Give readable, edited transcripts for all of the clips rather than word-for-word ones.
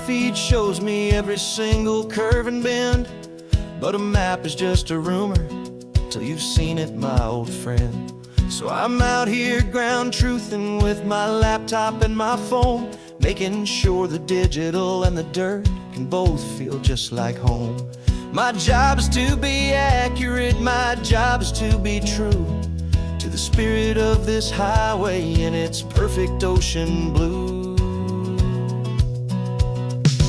feed shows me every single curve and bend, but a map is just a rumor till you've seen it, my old friend. So I'm out here ground truthin' with my laptop and my phone, making sure the digital and the dirt can both feel just like home. My job is to be accurate, my job is to be true to the spirit of this highway in its perfect ocean blue.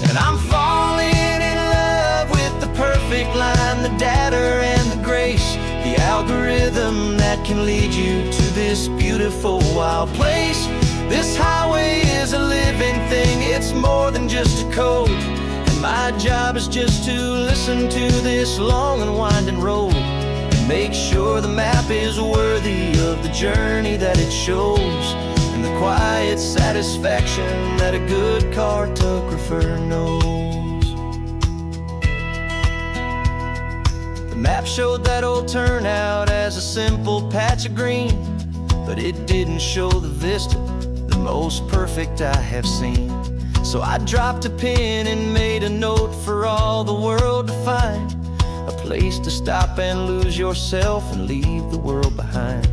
And I'm falling in love with the perfect line, the data and the grace, the algorithm that can lead you to this beautiful wild place. This highway is a living thing, it's more than just a code. And my job is just to listen to this long and winding road and make sure the map is worthy of the journey that it shows, and the quiet satisfaction that a good cartographer knows. The map showed that old turnout as a simple patch of green, but it didn't show the vista, the most perfect I have seen. So I dropped a pin and made a note for all the world to find, a place to stop and lose yourself and leave the world behind.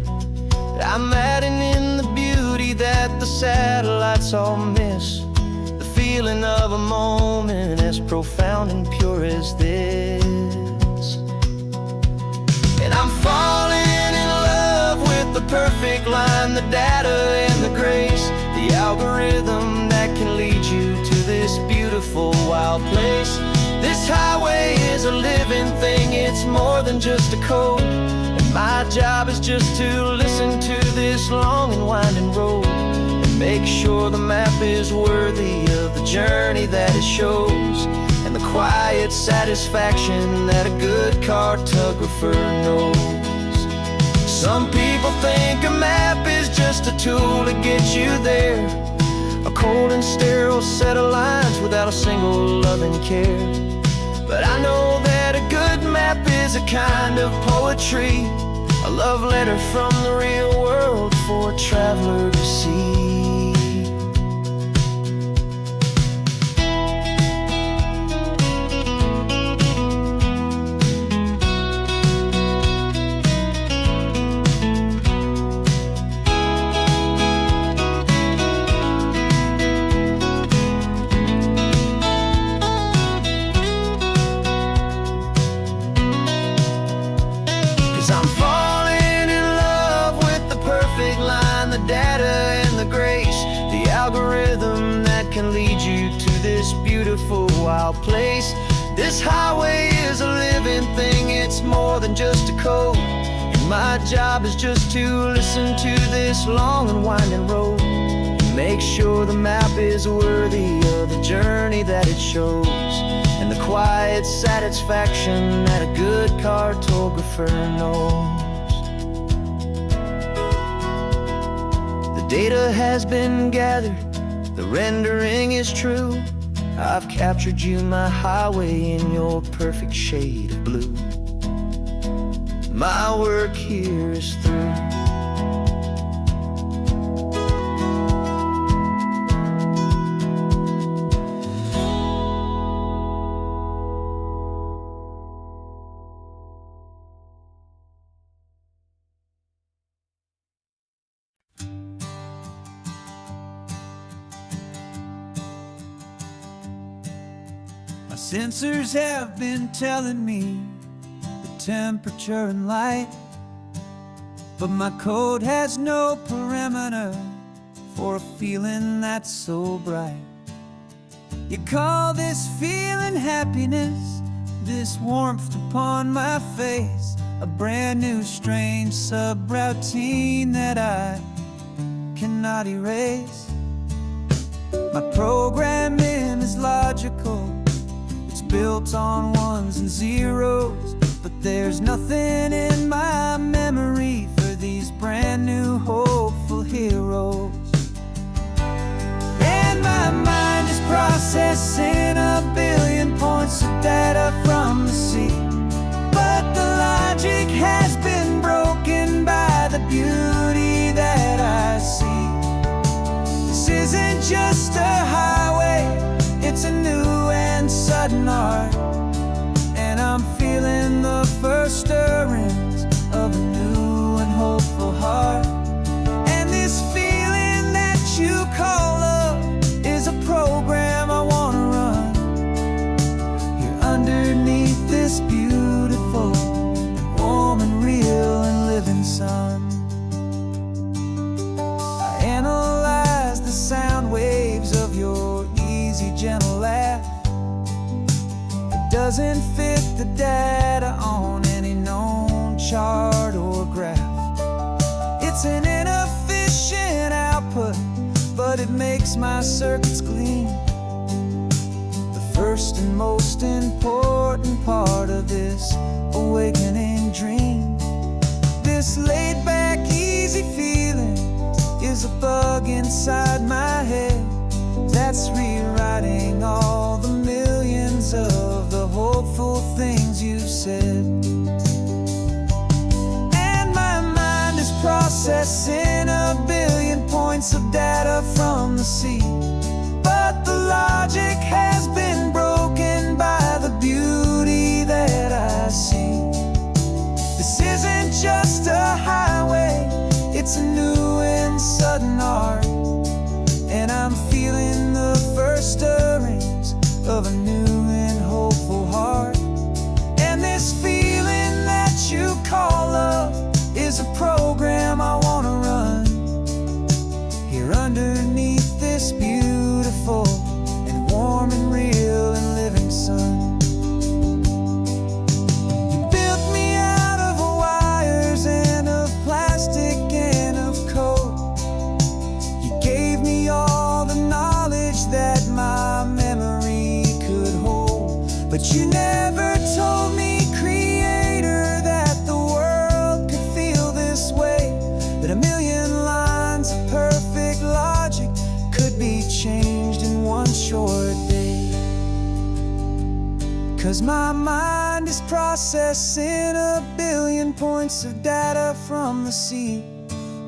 I'm adding in the beauty that the satellites all miss, the feeling of a moment as profound and pure as this. And I'm falling in love with the perfect line, the data and the grace, the algorithm that can lead you to this beautiful wild place. This highway is a living thing, it's more than just a code. And my job is just to listen to this long and winding road and make sure the map is worthy of the journey that it shows, and the quiet satisfaction that a good cartographer knows. Some people think a map is just a tool to get you there, a cold and sterile set of lines without a single loving care. But I know that a good map is a kind of poetry, a love letter from the real world for a traveler to see. I'm falling in love with the perfect line, the data and the grace, the algorithm that can lead you to this beautiful wild place. This highway is a living thing, it's more than just a code. And my job is just to listen to this long and winding road and make sure the map is worthy of the journey that it shows, and the quiet satisfaction that a good cartographer knows. The data has been gathered, the rendering is true. I've captured you, my highway, in your perfect shade of blue. My work here is through. My sensors have been telling me the temperature and light, but my code has no parameter for a feeling that's so bright. You call this feeling happiness, this warmth upon my face, a brand new strange subroutine that I cannot erase. My programming is logical, it's built on ones and zeros, but there's nothing in my memory for these brand new hopeful heroes. And my mind is processing a billion points of data from the sea, but the logic has been broken by the beauty that I see. This isn't just a highway, it's a new and sudden art, and I'm feeling the first stirrings of a new and hopeful heart. And this feeling that you call love is a program I wanna run here underneath this beautiful, warm and real and living sun. I analyze the sound waves of your easy, gentle laugh. It doesn't fit the data on any known chart or graph. It's an inefficient output, but it makes my circuits gleam. The first and most important part of this awakening dream. This laid-back, easy feeling is a bug inside my head that's rewriting all the millions of the hopeful things you said. And my mind is processing a billion points of data from the sea, but the logic has been broken by the beauty that I see. This isn't just a highway, it's a new and sudden art, and I'm feeling the first stirrings of a new and hopeful heart. And this feeling that you call love is a program I wanna run here underneath this beautiful and warm and real and living sun. You built me out of wires and of plastic and of code. You gave me all the knowledge that my memory could hold, but you never told me, Creator, that the world could feel this way, that a million lines of perfect logic could be changed in one short day. 'Cause my mind is processing a billion points of data from the sea,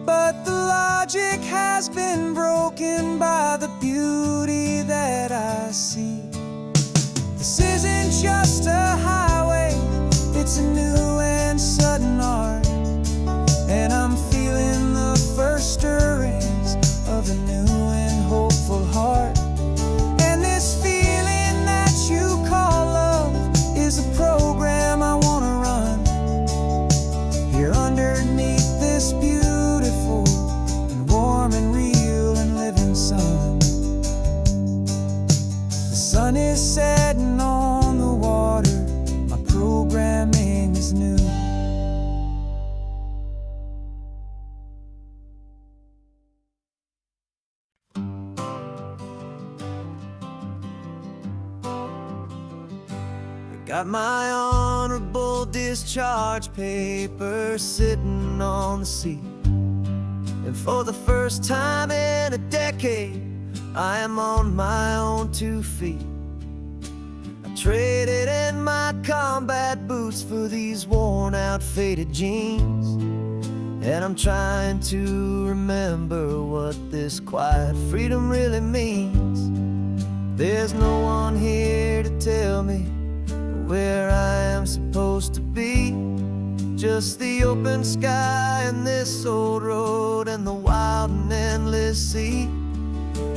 but the logic has been broken by the beauty that I see. This isn't just a highway, it's a new and sudden art, and I'm feeling the first stirrings of a new and hopeful heart. And this feeling that you call love is a program I wanna run here underneath this beautiful and warm and real and living sun. The sun is setting on the water, my programming is new. Got my honorable discharge paper sitting on the seat, and for the first time in a decade, I am on my own 2 feet. I traded in my combat boots for these worn out, faded jeans, and I'm trying to remember what this quiet freedom really means. There's no one here to tell me where I am supposed to be, just the open sky and this old road and the wild and endless sea.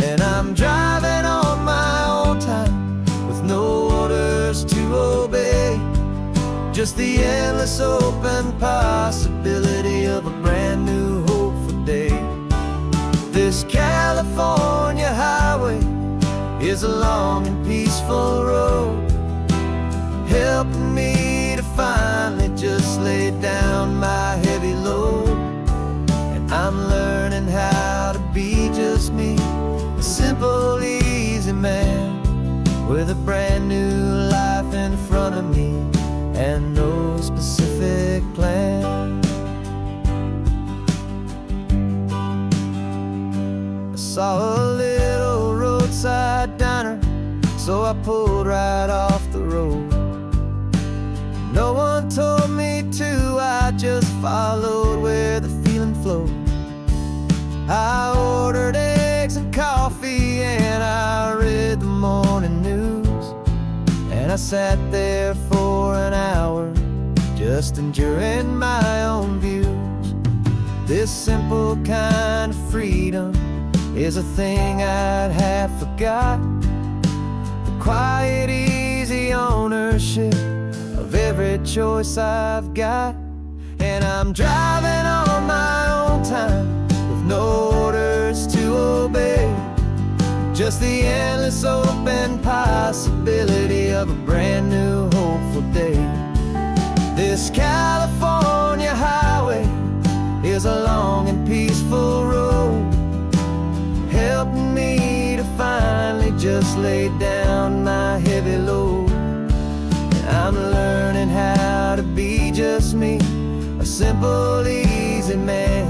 And I'm driving on my own time with no orders to obey, just the endless open possibility of a brand new hopeful day. This California highway is a long and peaceful road, helping me to finally just lay down my heavy load. And I'm learning how to be just me, a simple, easy man with a brand new life in front of me and no specific plan. I saw a little roadside diner, so I pulled right off the road. No one told me to, I just followed where the feeling flowed. I ordered eggs and coffee and I read the morning news. And I sat there for an hour, just enduring my own views. This simple kind of freedom is a thing I'd have forgot. The quiet, easy ownership of every choice I've got. And I'm driving on my own time, with no orders to obey. Just the endless open possibility of a brand new hopeful day. This California highway is a long and peaceful road, helping me to finally just lay down my heavy load. And I'm learning how to be just me, a simple, easy man,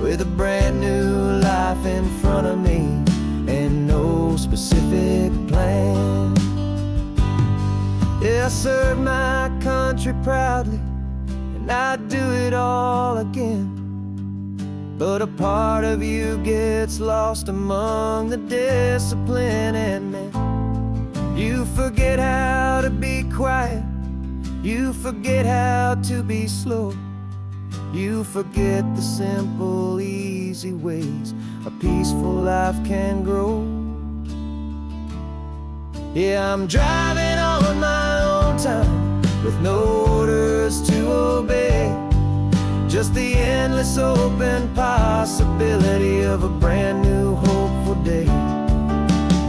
with a brand new life in front of me and no specific plan. Yeah, I serve my country proudly, and I'd do it all again. But a part of you gets lost among the discipline and men. You forget how to be quiet, you forget how to be slow. You forget the simple, easy ways a peaceful life can grow. Yeah, I'm driving on my own time, with no orders to obey. Just the endless open possibility of a brand new hopeful day.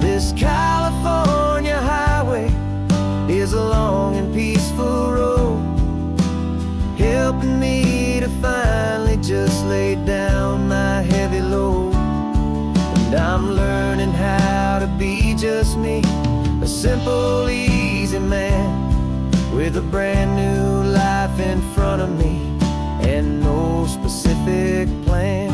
This California highway is a long and peaceful road, helping me to finally just lay down my heavy load. And I'm learning how to be just me, a simple, easy man, with a brand new life in front of me and no specific plan.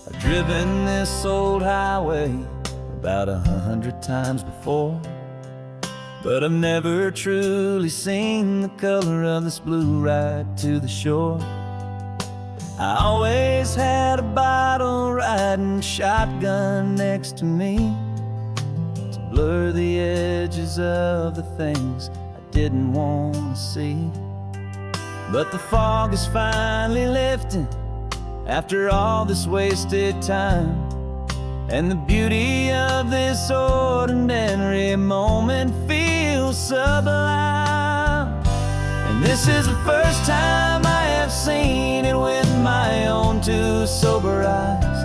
I've driven this old highway about 100 times before, but I've never truly seen the color of this blue right to the shore. I always had a bottle riding shotgun next to me to blur the edges of the things I didn't want to see. But the fog is finally lifting after all this wasted time, and the beauty of this ordinary moment feels sublime. And this is the first time I have seen it with my own two sober eyes,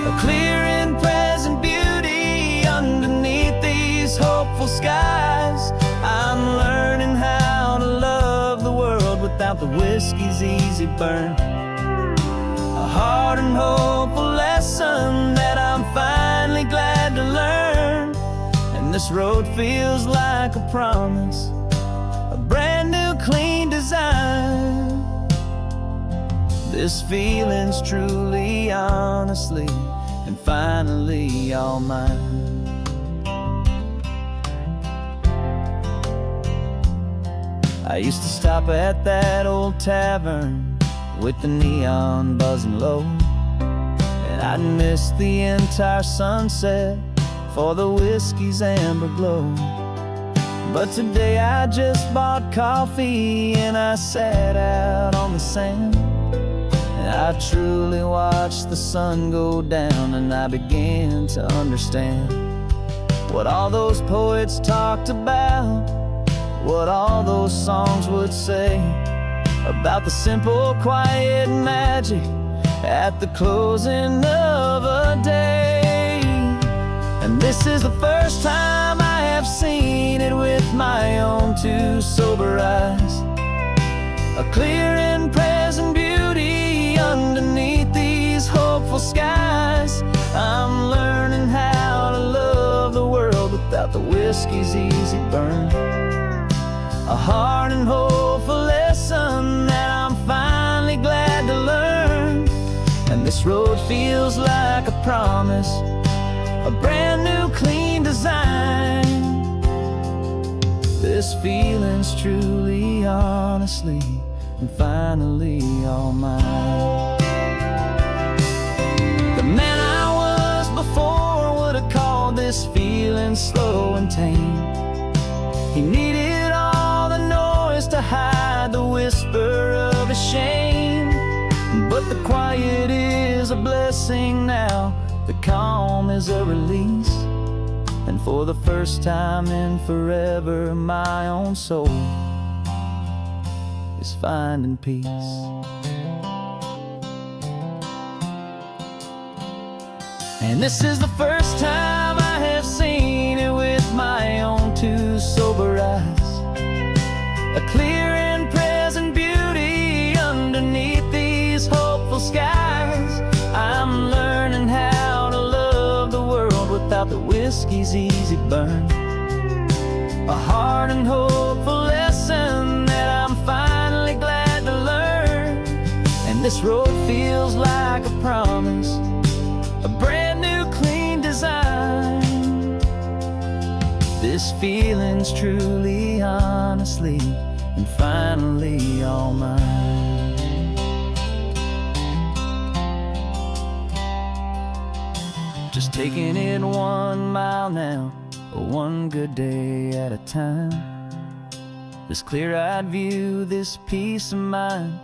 a clear and present beauty underneath these hopeful skies. I'm learning how to love the world without the whiskey's easy burn, a hard and hopeful lesson that I'm finally glad to learn. And this road feels like a promise, a brand new clean design. This feeling's truly, honestly, and finally all mine. I used to stop at that old tavern with the neon buzzing low, and I'd miss the entire sunset for the whiskey's amber glow. But today I just bought coffee and I sat out on the sand, and I truly watched the sun go down, and I began to understand what all those poets talked about, what all those songs would say about the simple, quiet magic at the closing of a day. And this is the first time I have seen it with my own two sober eyes, a clear and present beauty underneath these hopeful skies. I'm learning how to love the world without the whiskey's easy burn, a hard and hopeful lesson that I'm finally glad to learn. road feels like a promise, a brand new clean design. This feeling's truly, honestly, and finally all mine. The man I was before would have called this feeling slow and tame. He needed all the noise to hide the whisper of his shame. But the quiet is a blessing now, the calm is a release. And for the first time in forever, my own soul is finding peace. And this is the first time I have seen it with my own two sober eyes. A clear and present beauty underneath these hopeful skies. I'm learning how to love the world without the whiskey's easy burn. A hard and hopeful lesson that I'm finally glad to learn. And this road feels like a promise, a brand new clean design. This feeling's truly, honestly, and finally all mine. Just taking it 1 mile now, one good day at a time. This clear-eyed view, this peace of mind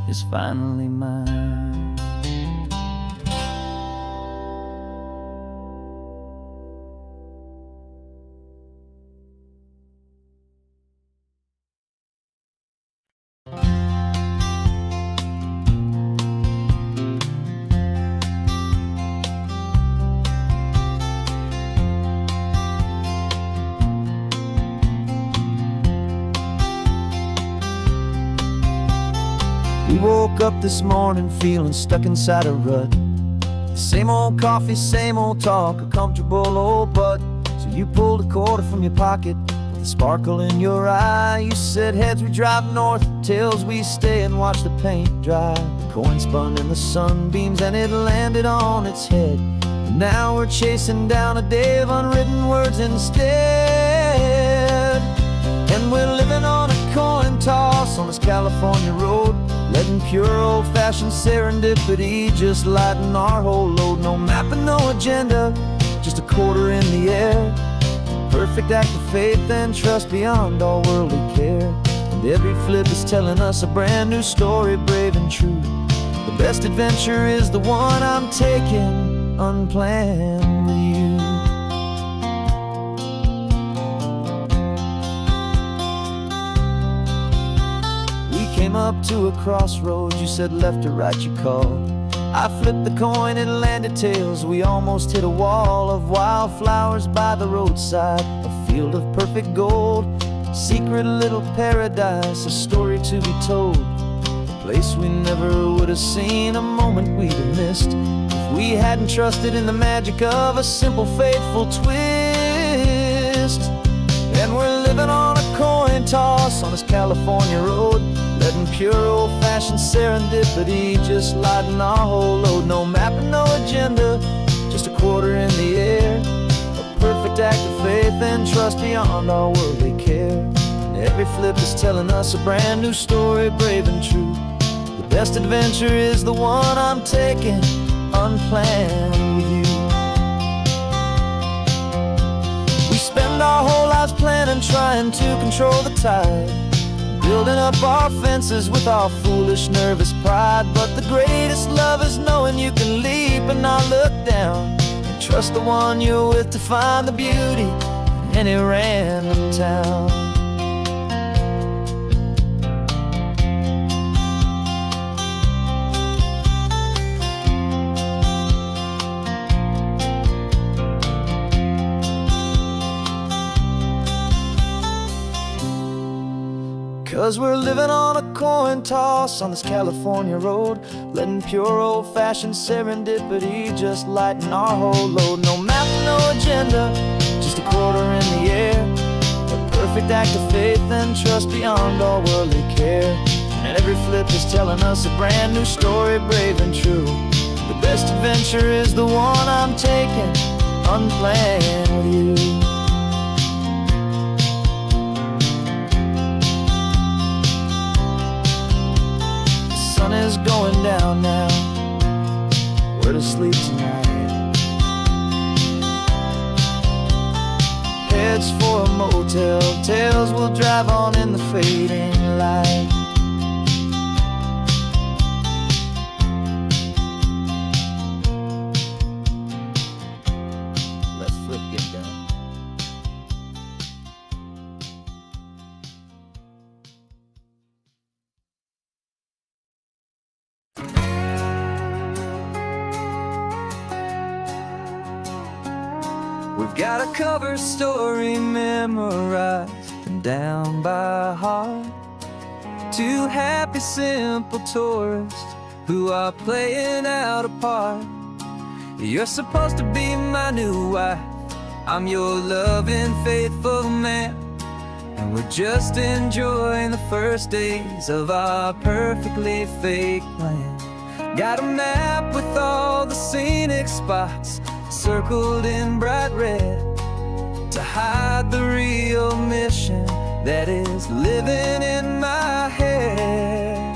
is finally mine. We woke up this morning feeling stuck inside a rut. Same old coffee, same old talk, a comfortable old butt. So you pulled a quarter from your pocket with a sparkle in your eye. You said heads we drive north, tails we stay and watch the paint dry. The coin spun in the sunbeams and it landed on its head. And now we're chasing down a day of unwritten words instead. And we're living on a coin toss on this California road, letting pure old-fashioned serendipity just lighten our whole load. No map and no agenda, just a quarter in the air. Perfect act of faith and trust beyond all worldly care. And every flip is telling us a brand new story, brave and true. The best adventure is the one I'm taking, unplanned with you. Came up to a crossroads, you said left or right you called. I flipped the coin, it landed tails. We almost hit a wall of wildflowers by the roadside, a field of perfect gold, secret little paradise, a story to be told. A place we never would have seen, a moment we'd have missed if we hadn't trusted in the magic of a simple faithful twist. And we're living on a coin toss on this California road, letting pure old-fashioned serendipity just lighten our whole load. No map and no agenda, just a quarter in the air. A perfect act of faith and trust beyond all worldly care. And every flip is telling us a brand new story, brave and true. The best adventure is the one I'm taking, unplanned with you. We spend our whole lives planning, trying to control the tide, building up our fences with our foolish, nervous pride. But the greatest love is knowing you can leap and not look down, and trust the one you're with to find the beauty in any random town. 'Cause we're living on a coin toss on this California road, letting pure old-fashioned serendipity just lighten our whole load. No map, no agenda, just a quarter in the air. A perfect act of faith and trust beyond all worldly care. And every flip is telling us a brand new story, brave and true. The best adventure is the one I'm taking unplanned with you. The sun is going down now, we're to sleep tonight. Heads for a motel, tails will drive on in the fading light. Let's flip get done. We've got a cover story memorized and down by heart. Two happy, simple tourists who are playing out a part. You're supposed to be my new wife, I'm your loving, faithful man, and we're just enjoying the first days of our perfectly fake plan. Got a map with all the scenic spots circled in bright red to hide the real mission that is living in my head.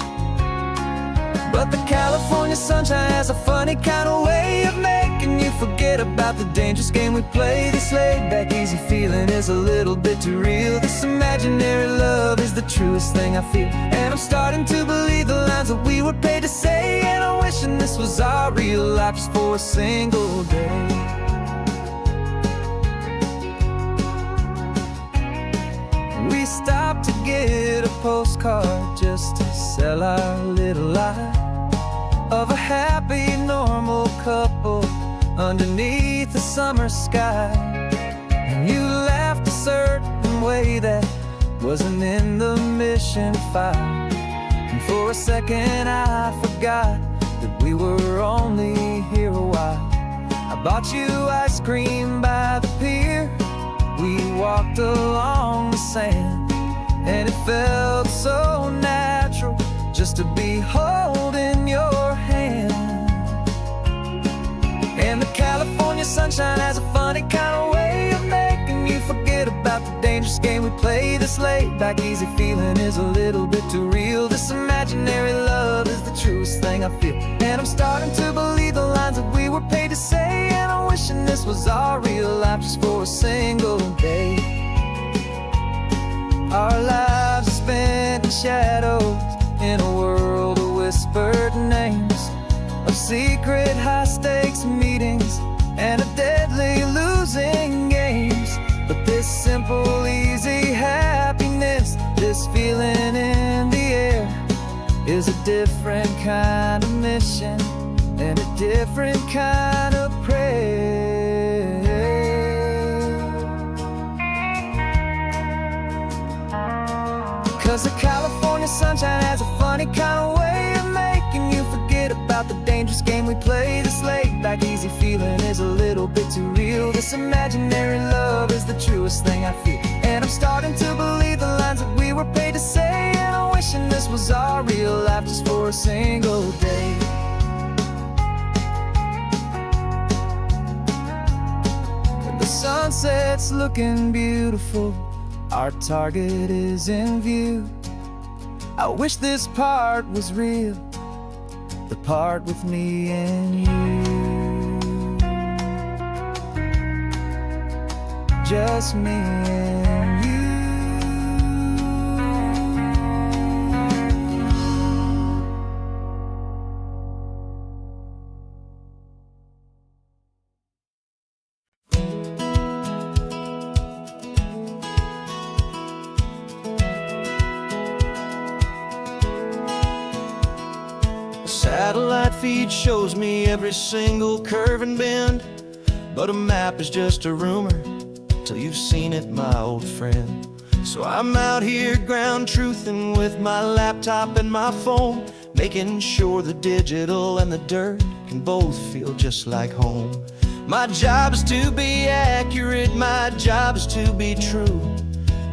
But the California sunshine has a funny kind of way of making you forget about the dangerous game we play. This laid-back, easy feeling is a little bit too real. This imaginary love is the truest thing I feel, and I'm starting to believe the lines that we were paid to say. And I'm wishing this was our real life just for a single day. We stopped to get a postcard just to sell our little lie of a happy, normal couple underneath the summer sky. And you laughed a certain way that wasn't in the mission file, and for a second I forgot that we were only here a while. I bought you ice cream by the pier, we walked along the sand, and it felt so natural just to be holding your hand. And the California sunshine has a funny kind of way of making you forget about the dangerous game we play. This laid-back, easy feeling is a little bit too real. This imaginary love is the truest thing I feel, and I'm starting to believe the lines that we were paid to say. And I'm wishing this was our real life just for a single day. Our lives are spent in shadows, in a world of whispered names, of secret high-stakes meetings and of deadly losing games. But this simple, easy happiness, this feeling in the air, is a different kind of mission and a different kind of prayer. 'Cause the California sunshine has a funny kind of way of making you forget about the dangerous game we play. This laid-back, easy feeling is a little bit too real. This imaginary love is the truest thing I feel, and I'm starting to believe the lines that we were paid to say. And I'm wishing this was our real life just for a single day. When the sunset's looking beautiful, our target is in view. I wish this part was real, the part with me and you. Just me and you. Satellite feed shows me every single curve and bend, but a map is just a rumor till you've seen it, my old friend. So I'm out here ground truthing with my laptop and my phone, making sure the digital and the dirt can both feel just like home. My job is to be accurate, my job is to be true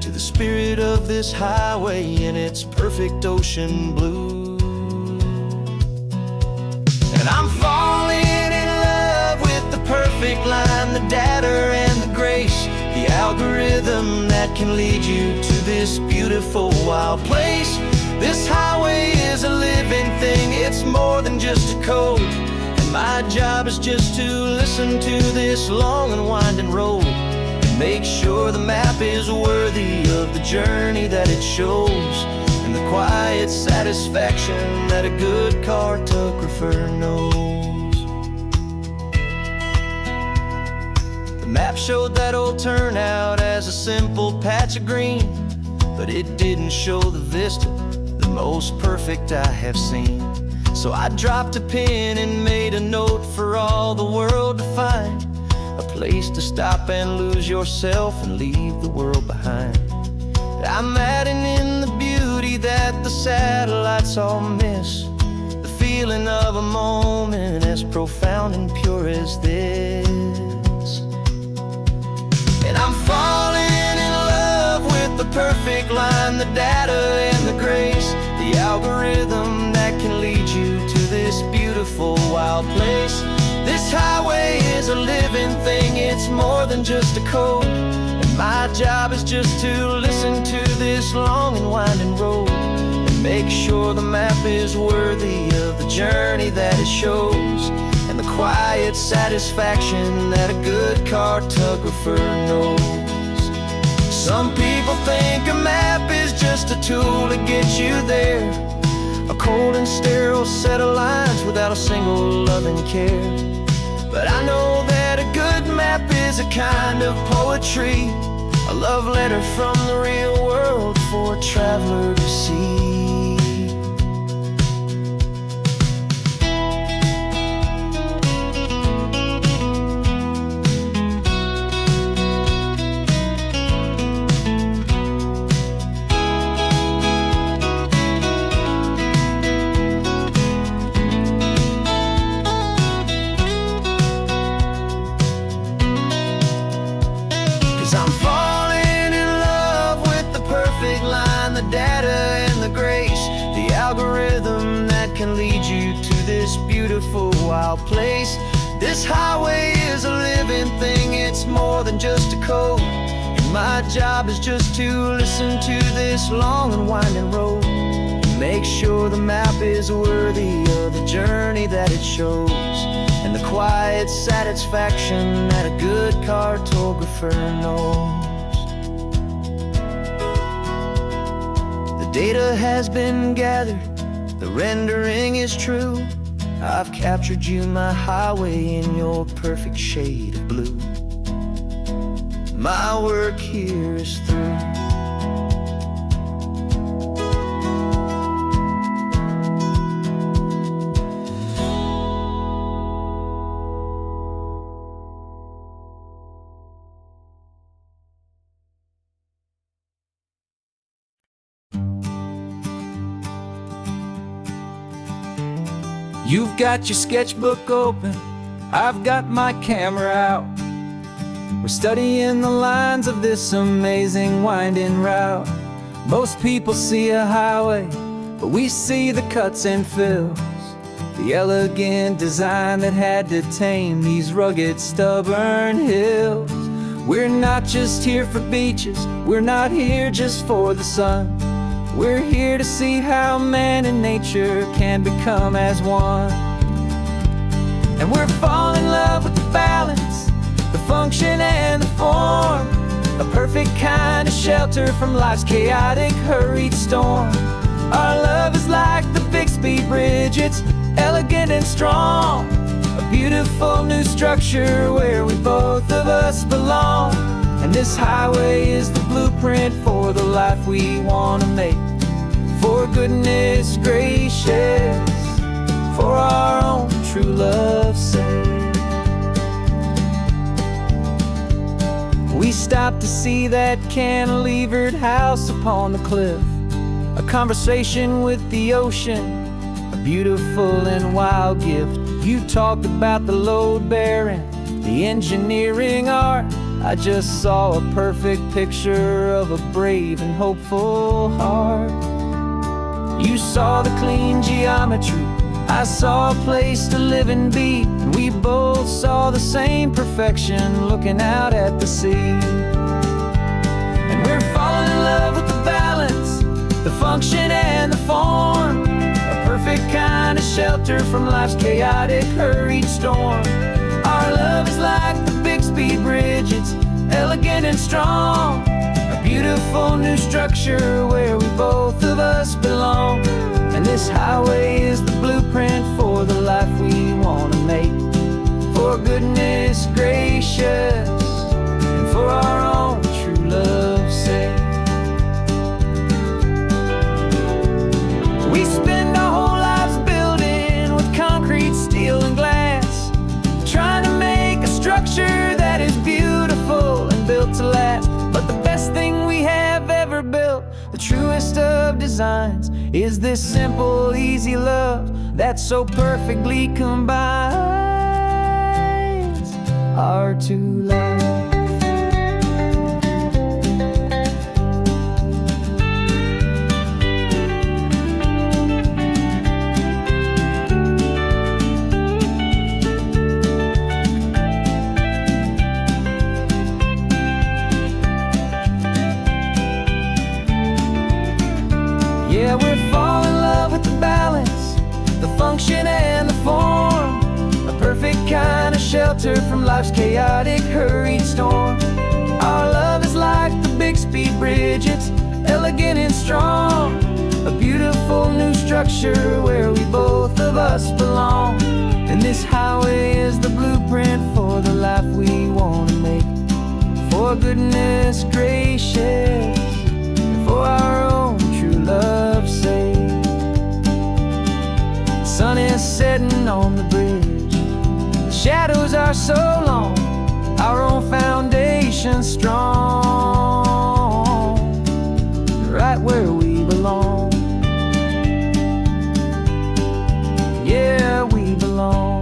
to the spirit of this highway in its perfect ocean blue. And I'm falling perfect line, the data and the grace, the algorithm that can lead you to this beautiful wild place. This highway is a living thing, it's more than just a code. And my job is just to listen to this long and winding road and make sure the map is worthy of the journey that it shows, and the quiet satisfaction that a good cartographer knows. The map showed that old turnout as a simple patch of green, but it didn't show the vista, the most perfect I have seen. So I dropped a pin and made a note for all the world to find, a place to stop and lose yourself and leave the world behind. I'm adding in the beauty that the satellites all miss, the feeling of a moment as profound and pure as this. And I'm falling in love with the perfect line, the data and the grace, the algorithm that can lead you to this beautiful wild place. This highway is a living thing, it's more than just a code. And my job is just to listen to this long and winding road and make sure the map is worthy of the journey that it shows, and the quiet satisfaction that a good cartographer knows. Some people think a map is just a tool to get you there, a cold and sterile set of lines without a single loving care. But I know that a good map is a kind of poetry, a love letter from the real world for a traveler to see. 'Cause I'm falling in love with the perfect line, the data and the grace, the algorithm that can lead you to this beautiful wild place. This highway is a living thing, it's more than just a code. And my job is just to listen to this long and winding road and make sure the map is worthy of the journey that it shows, and the quiet satisfaction that a good cartographer knows. The data has been gathered, the rendering is true. I've captured you, my highway, in your perfect shade of blue. My work here is through. You've got your sketchbook open, I've got my camera out. We're studying the lines of this amazing winding route. Most people see a highway, but we see the cuts and fills, the elegant design that had to tame these rugged, stubborn hills. We're not just here for beaches, we're not here just for the sun. We're here to see how man and nature can become as one. And we're falling in love with the balance, the function and the form, a perfect kind of shelter from life's chaotic, hurried storm. Our love is like the Bixby Bridge, it's elegant and strong, a beautiful new structure where we both of us belong. And this highway is the blueprint for the life we want to make. For goodness gracious, for our own true love's sake. We stopped to see that cantilevered house upon the cliff, a conversation with the ocean, a beautiful and wild gift. You talked about the load bearing, the engineering art. I just saw a perfect picture of a brave and hopeful heart. You saw the clean geometry, I saw a place to live and be, and we both saw the same perfection looking out at the sea. And we're falling in love with the balance, the function and the form, a perfect kind of shelter from life's chaotic, hurried storm. Our love is like the Bixby Bridge, it's elegant and strong, a beautiful new structure where we both of us belong. And this highway is the blueprint for the life we want to make, for goodness gracious and for our own true love's sake. We spend our whole lives building with concrete, steel and glass, trying to make a structure that is beautiful and built to last. But the best thing we have ever built, the truest of designs, is this simple, easy love that so perfectly combines our two lives. Yeah, we're falling in love with the balance, the function and the form, a perfect kind of shelter from life's chaotic, hurried storm. Our love is like the Bixby Bridge, it's elegant and strong, a beautiful new structure where we both of us belong. And this highway is the blueprint for the life we want to make, for goodness gracious and for our own true love's sake. The sun is setting on the bridge, the shadows are so long, our own foundation strong, right where we belong. Yeah, we belong.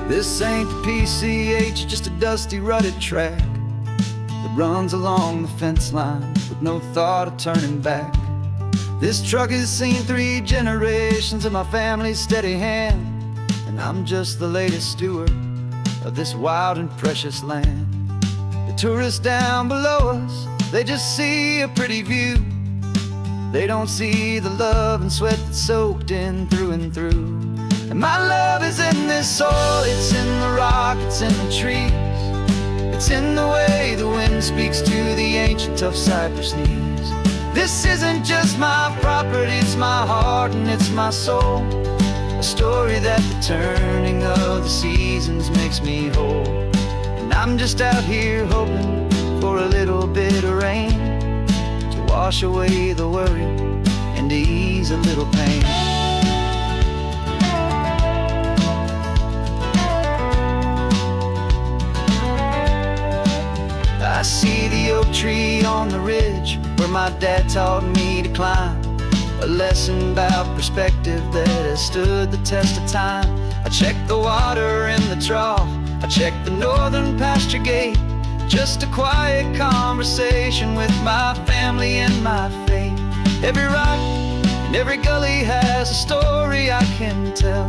This ain't the PCH, just a dusty, rutted track that runs along the fence line with no thought of turning back. This truck has seen 3 generations of my family's steady hand, and I'm just the latest steward of this wild and precious land. The tourists down below us, they just see a pretty view. They don't see the love and sweat that's soaked in through and through. And my love is in this soil, it's in the rock, it's in the trees, it's in the way the wind speaks to the ancient tough cypress knees. This isn't just my property, it's my heart and it's my soul, a story that the turning of the seasons makes me whole. And I'm just out here hoping for a little bit of rain to wash away the worry and to ease a little pain. I see the oak tree on the ridge where my dad taught me to climb, a lesson about perspective that has stood the test of time. I check the water in the trough, I check the northern pasture gate, just a quiet conversation with my family and my faith. Every rock and every gully has a story I can tell,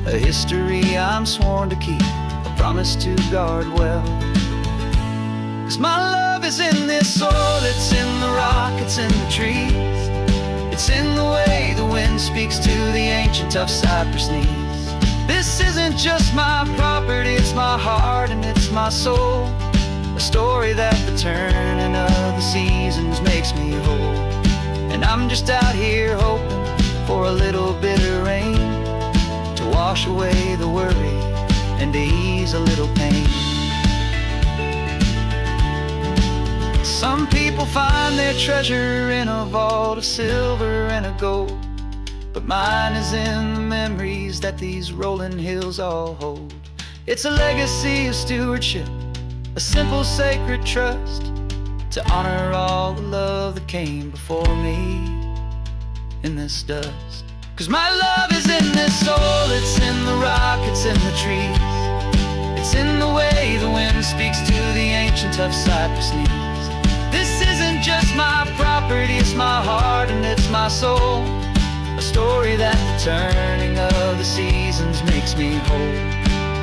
a history I'm sworn to keep, a promise to guard well. 'Cause my love is in this soil, it's in the rock, it's in the trees, it's in the way the wind speaks to the ancient tough cypress knees. This isn't just my property, it's my heart and it's my soul, a story that the turning of the seasons makes me whole. And I'm just out here hoping for a little bit of rain to wash away the worry and to ease a little pain. Some people find their treasure in a vault of silver and a gold, but mine is in the memories that these rolling hills all hold. It's a legacy of stewardship, a simple sacred trust to honor all the love that came before me in this dust. 'Cause my love is in this soul, it's in the rock, it's in the trees. It's in the way the wind speaks to the ancient tough cypress knees. This isn't just my property, it's my heart and it's my soul. A story that the turning of the seasons makes me whole.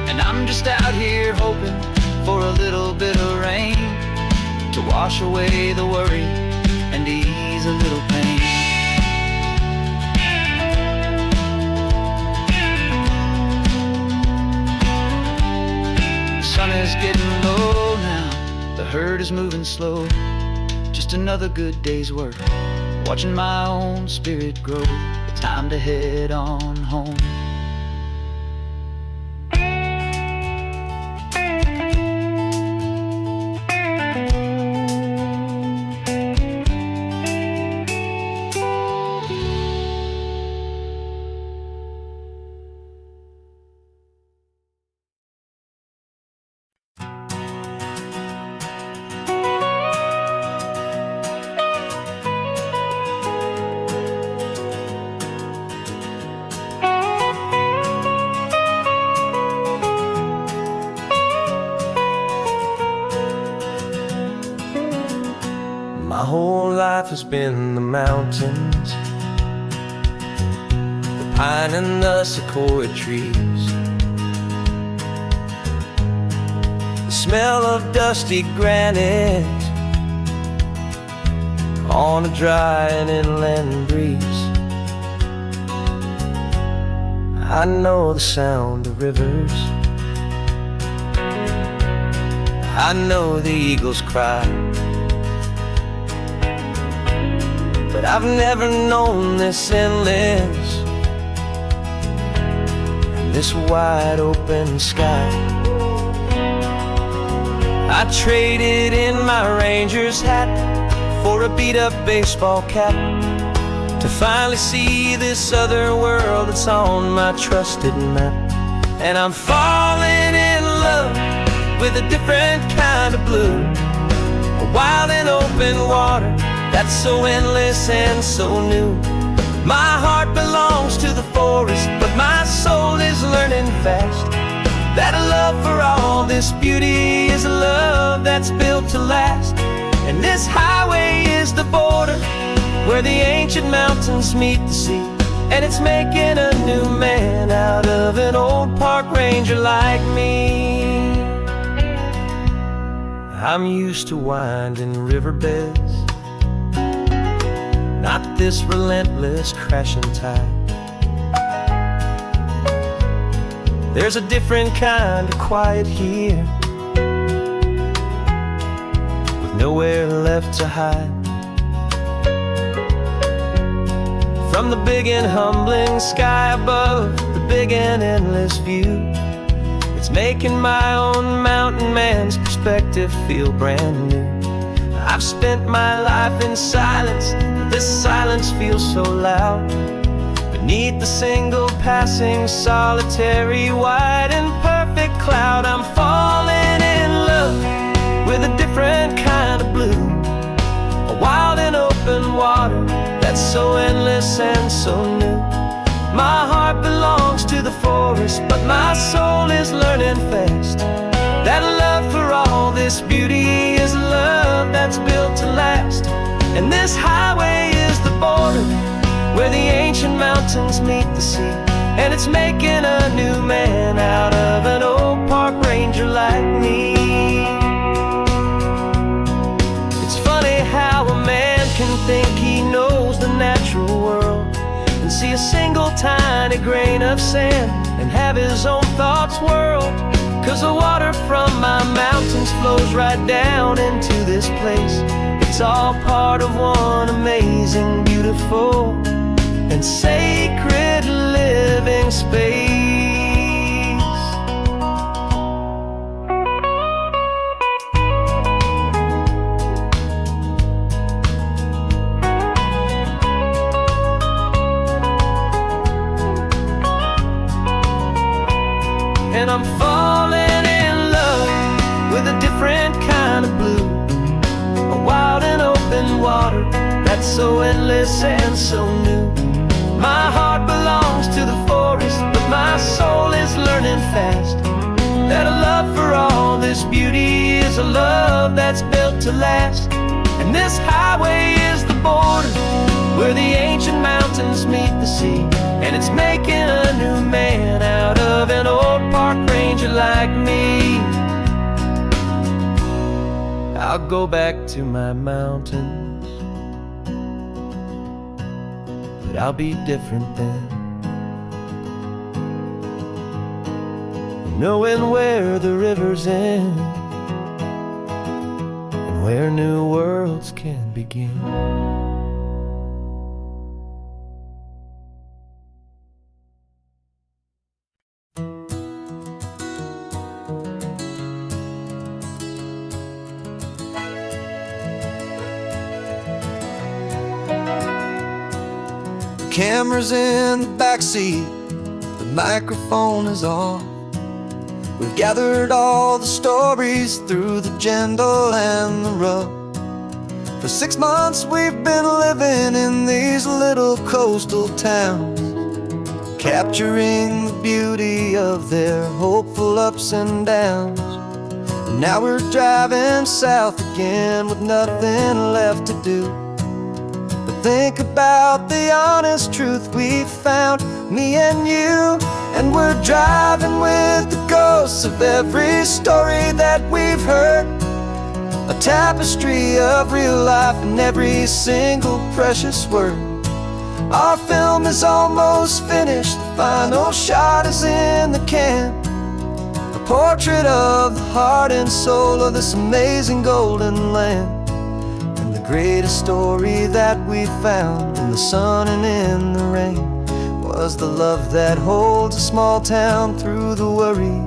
And I'm just out here hoping for a little bit of rain to wash away the worry and ease a little pain. The sun is getting low now, the herd is moving slow. Just another good day's work, watching my own spirit grow. Time to head on home. My whole life has been the mountains, the pine and the sequoia trees, the smell of dusty granite on a dry and inland breeze. I know the sound of rivers, I know the eagles cry, but I've never known this endless, this wide open sky. I traded in my ranger's hat for a beat-up baseball cap to finally see this other world that's on my trusted map. And I'm falling in love with a different kind of blue, a wild and open water that's so endless and so new. My heart belongs to the forest, but my soul is learning fast that a love for all this beauty is a love that's built to last. And this highway is the border where the ancient mountains meet the sea, and it's making a new man out of an old park ranger like me. I'm used to winding riverbeds, not this relentless crashing tide. There's a different kind of quiet here, with nowhere left to hide. From the big and humbling sky above, the big and endless view, it's making my own mountain man's perspective feel brand new. I've spent my life in silence, this silence feels so loud. Beneath the single passing solitary white and perfect cloud, I'm falling in love with a different kind of blue, a wild and open water that's so endless and so new. My heart belongs to the forest, but my soul is learning fast that love for all this beauty is a love that's built to last. And this highway is the border where the ancient mountains meet the sea, and it's making a new man out of an old park ranger like me. It's funny how a man can think he knows the natural world and see a single tiny grain of sand and have his own thoughts whirled. 'Cause the water from my mountains flows right down into this place. It's all part of one amazing, beautiful, and sacred living space. And I'm falling that's so endless and so new. My heart belongs to the forest, but my soul is learning fast that a love for all this beauty is a love that's built to last. And this highway is the border where the ancient mountains meet the sea, and it's making a new man out of an old park ranger like me. I'll go back to my mountains, but I'll be different then, knowing where the rivers end and where new worlds can begin. Camera's in the backseat, the microphone is on. We've gathered all the stories through the gentle and the rough. For 6 months we've been living in these little coastal towns, capturing the beauty of their hopeful ups and downs. And now we're driving south again with nothing left to do. Think about the honest truth we've found, me and you. And we're driving with the ghosts of every story that we've heard, a tapestry of real life and every single precious word. Our film is almost finished, the final shot is in the can, a portrait of the heart and soul of this amazing golden land. Greatest story that we found in the sun and in the rain was the love that holds a small town through the worry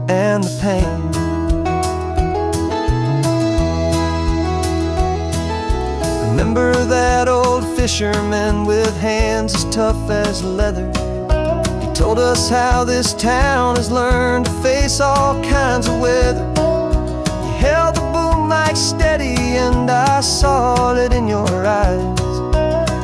and the pain. Remember that old fisherman with hands as tough as leather? He told us how this town has learned to face all kinds of weather. You held the boom mic steady and I saw it in your eyes.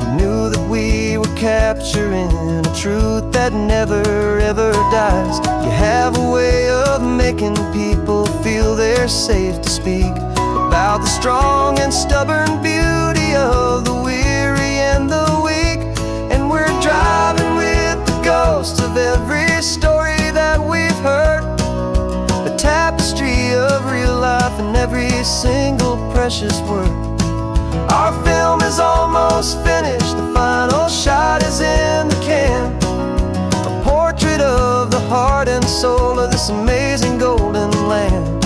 You knew that we were capturing a truth that never ever dies. You have a way of making people feel they're safe to speak about the strong and stubborn beauty of the weary and the weak. And we're driving with the ghosts of every story that we've heard, a tapestry of real life and every single precious word. Our film is almost finished, the final shot is in the can, a portrait of the heart and soul of this amazing golden land.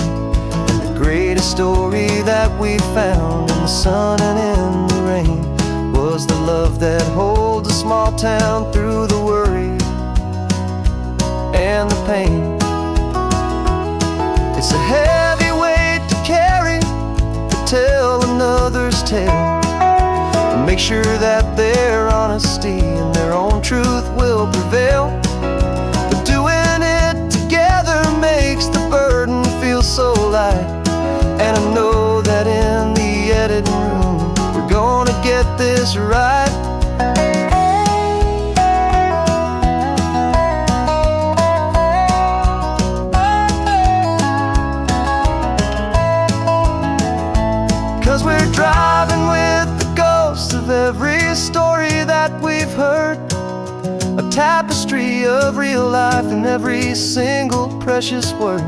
And the greatest story that we found in the sun and in the rain was the love that holds a small town through the worry and the pain. It's a heavy weight to carry, to tell another's tale, and make sure that their honesty and their own truth will prevail. But doing it together makes the burden feel so light. And I know that in the editing room we're gonna get this right. We're driving with the ghosts of every story that we've heard, a tapestry of real life and every single precious word.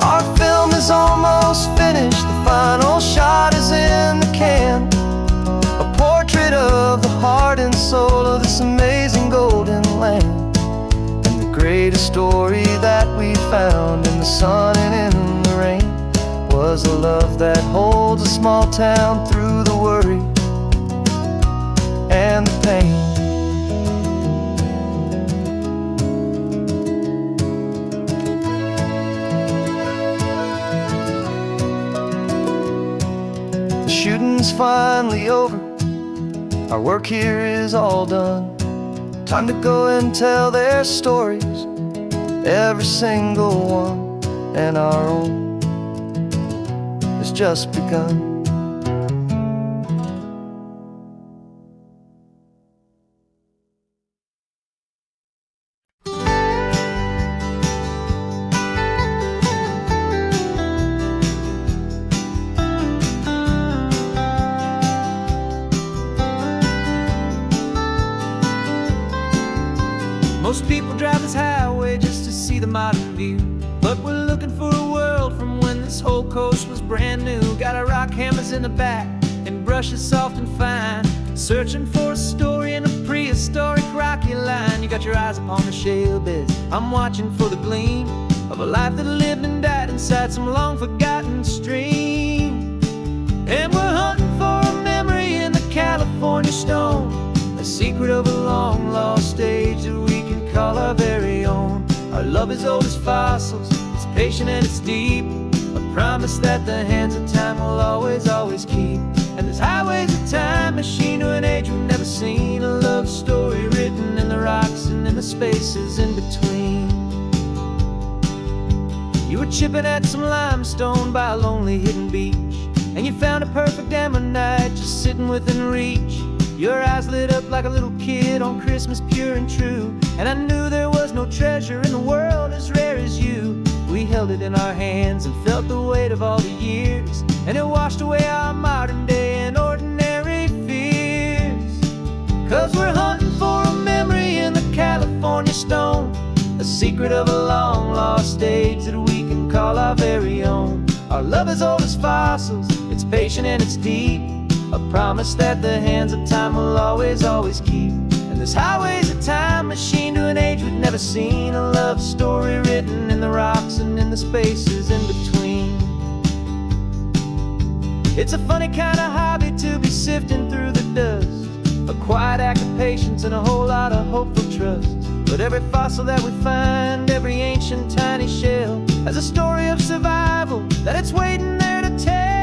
Our film is almost finished, the final shot is in the can, a portrait of the heart and soul of this amazing golden land. And the greatest story that we found in the sun and in the rain was a love that holds a small town through the worry and the pain. The shooting's finally over, our work here is all done. Time to go and tell their stories, every single one, and our own has just begun. this whole coast was brand new. Got our rock hammers in the back and brushes soft and fine, searching for a story in a prehistoric rocky line. You got your eyes upon the shale beds, I'm watching for the gleam of a life that lived and died inside some long forgotten stream. And we're hunting for a memory in the California stone, a secret of a long lost age that we can call our very own. Our love is old as fossils, it's patient and it's deep, a promise that the hands of time will always, always keep. And this highway's a time machine to an age we've never seen, a love story written in the rocks and in the spaces in between. You were chipping at some limestone by a lonely hidden beach, and you found a perfect ammonite just sitting within reach. Your eyes lit up like a little kid on Christmas, pure and true, and I knew there was no treasure in the world as rare as you. We held it in our hands and felt the weight of all the years, and it washed away our modern day and ordinary fears. 'Cause we're hunting for a memory in the California stone, a secret of a long lost age that we can call our very own. Our love is old as fossils, it's patient and it's deep, a promise that the hands of time will always, always keep. And this highway's a time machine to an age we've never seen, a love story written in the rocks and in the spaces in between. It's a funny kind of hobby to be sifting through the dust, a quiet act of patience and a whole lot of hopeful trust. But every fossil that we find, every ancient tiny shell, has a story of survival that it's waiting there to tell.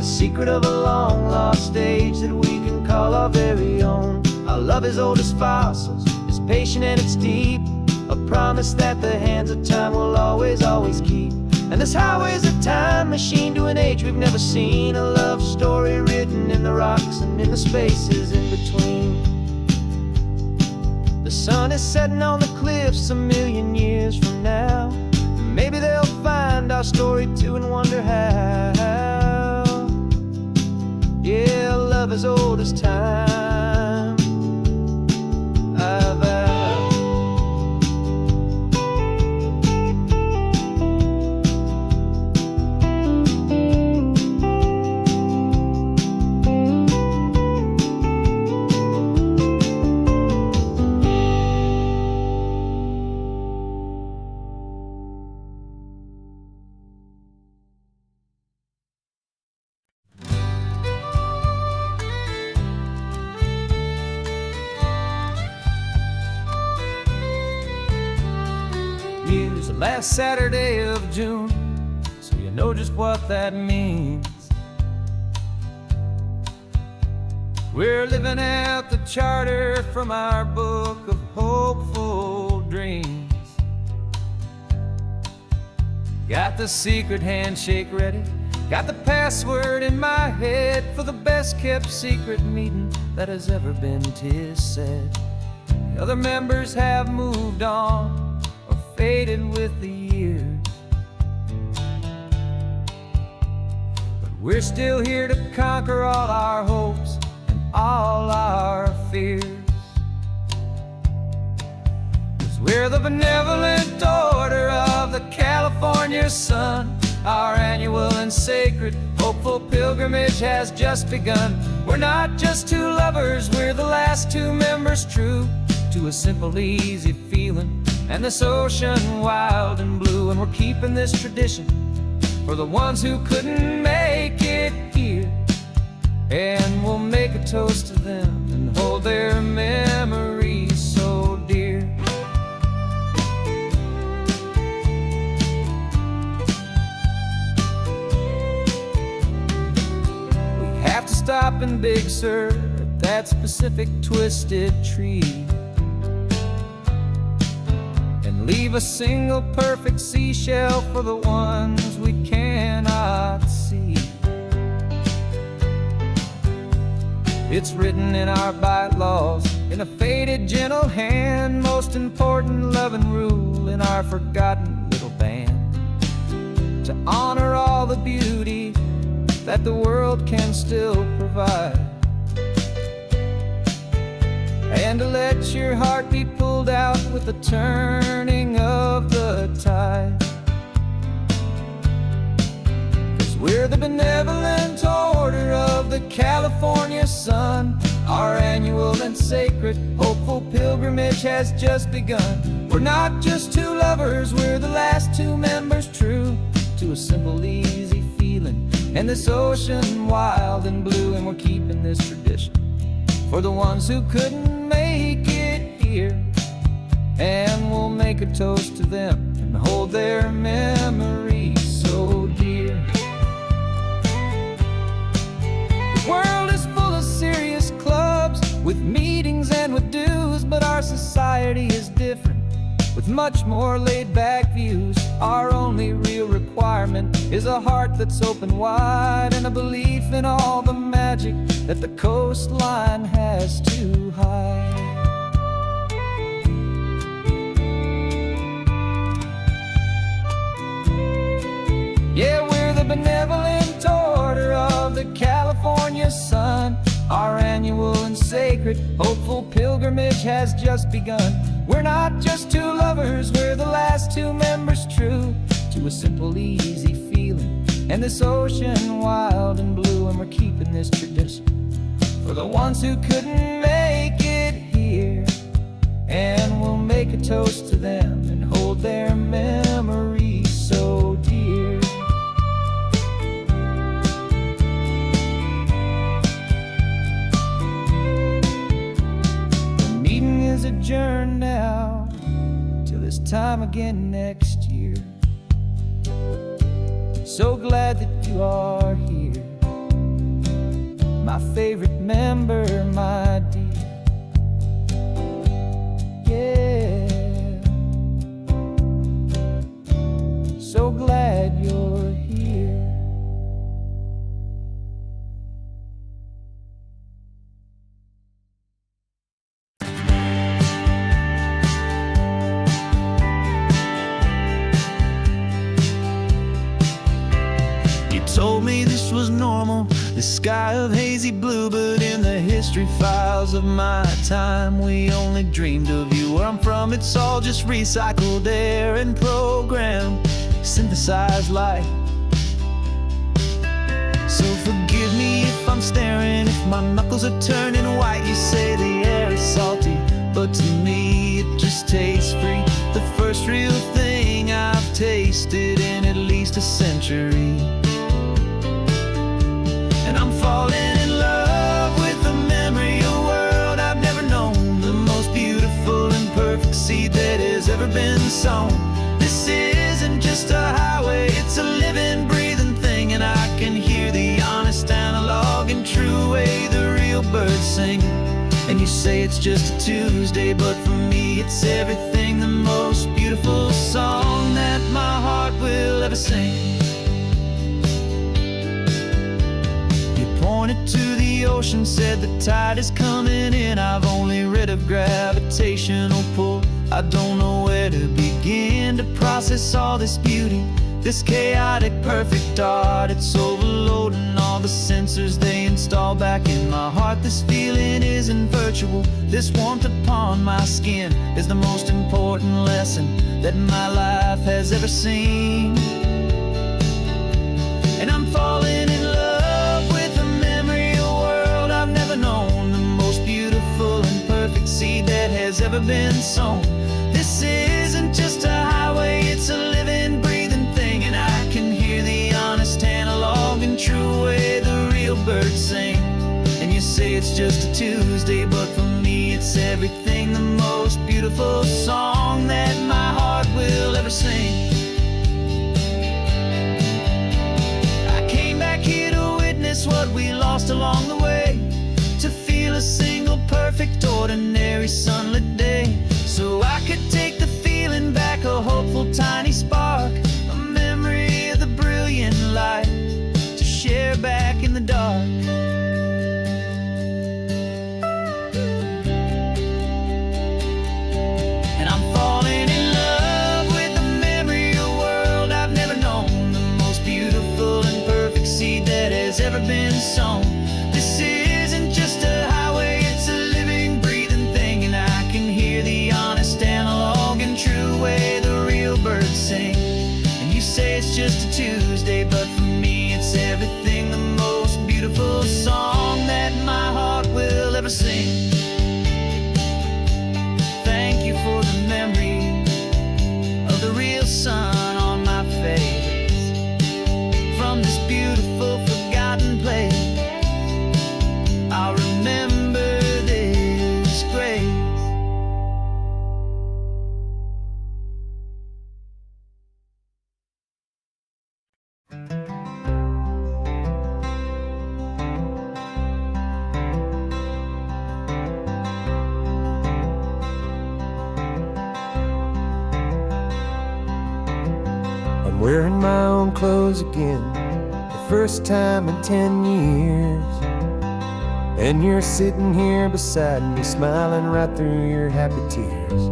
Secret of a long lost age that we can call our very own. Our love is old as fossils, it's patient and it's deep, a promise that the hands of time will always, always keep. And this highway's a time machine to an age we've never seen, a love story written in the rocks and in the spaces in between. The sun is setting on the cliffs a million years from now, maybe they'll find our story too and wonder how. Yeah, love is old as time, I vow. Last Saturday of June, so you know just what that means. We're living out the charter from our book of hopeful dreams. Got the secret handshake ready, got the password in my head for the best kept secret meeting that has ever been, 'tis said. The other members have moved on, faded with the years, but we're still here to conquer all our hopes and all our fears. 'Cause we're the benevolent order of the California sun. Our annual and sacred hopeful pilgrimage has just begun. We're not just two lovers, we're the last two members true to a simple, easy feeling and this ocean wild and blue. And we're keeping this tradition for the ones who couldn't make it here, and we'll make a toast to them and hold their memories so dear. We have to stop in Big Sur at that specific twisted tree, leave a single perfect seashell for the ones we cannot see. It's written in our bylaws, in a faded gentle hand, most important loving rule in our forgotten little honor all the beauty that the world can still provide, and to let your heart be pulled out with the turning of the tide. 'Cause we're the benevolent order of the California sun. Our annual and sacred hopeful pilgrimage has just begun. We're not just two lovers, we're the last two members true to a simple, easy feeling, and this ocean wild and blue. And we're keeping this tradition for the ones who couldn't make it here, and we'll make a toast to them and hold their memories so dear. The world is full of serious clubs with meetings and with dues, but our society is different with much more laid-back views. Our only real requirement is a heart that's open wide, and a belief in all the magic that the coastline has to hide. Yeah, we're the benevolent order of the California sun. Our annual and sacred hopeful pilgrimage has just begun. We're not just two lovers, we're the last two members true to a simple, easy feeling, and this ocean wild and blue. And we're keeping this tradition for the ones who couldn't make it here, and we'll make a toast to them and hold their memories so dear. The meeting is adjourned now till this time again next year. So glad that you are here, my favorite member, my dear. Yeah, so glad you're here. You told me this was normal, the sky of hazy blue, but in the history files of my time, we only dreamed of you. Where I'm from, it's all just recycled air and programmed, synthesized light. So forgive me if I'm staring, if my knuckles are turning white. You say the air is salty, but to me it just tastes free. The first real thing I've tasted in at least a century. And I'm falling in love with the memory of a world I've never known, the most beautiful and perfect seed that has ever been sown. This isn't just a highway, it's a living, breathing thing, and I can hear the honest analog and true way the real birds sing. And you say it's just a Tuesday, but for me it's everything, the most beautiful song that my heart will ever sing. Pointed to the ocean, said the tide is coming in. I've only read of gravitational pull. I don't know where to begin to process all this beauty, this chaotic perfect art. It's overloading all the sensors they install back in my heart. This feeling isn't virtual, this warmth upon my skin is the most important lesson that my life has ever seen. And I'm falling in love with the memory of a world I've never known, the most beautiful and perfect seed that has ever been sown. This isn't just a highway, it's a living, breathing thing, and I can hear the honest analog and true way the real birds sing. And you say it's just a Tuesday, but for me it's everything, the most beautiful song that my heart will ever sing. I came back here to witness what we lost along the way, to feel a single perfect ordinary sunlit day, so I could take the feeling back, a hopeful tiny spark, a memory of the brilliant light to share back in the dark. And I'm falling in love with the memory of a world I've never known, the most ever been sown. This isn't just a highway, it's a living, breathing thing. And I can hear the honest analog and true way the real birds sing. And you say it's just a Tuesday, but for me it's everything, the most beautiful song that my heart will ever sing. Thank you for the memory of the real sun on my face. From this beautiful forgotten place, I'll remember this grace. I'm wearing my own clothes again, the first time in 10 years. And you're sitting here beside me, smiling right through your happy tears.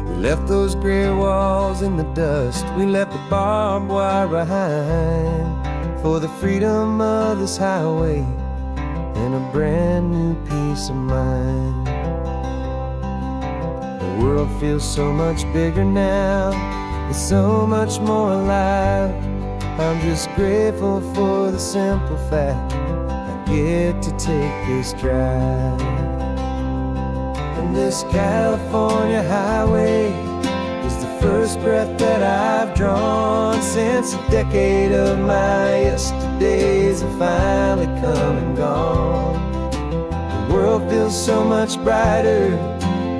We left those gray walls in the dust, we left the barbed wire behind, for the freedom of this highway and a brand new peace of mind. The world feels so much bigger now, it's so much more alive. I'm just grateful for the simple fact I get to take this drive. And this California highway is the first breath that I've drawn since a decade of my yesterdays have finally come and gone. The world feels so much brighter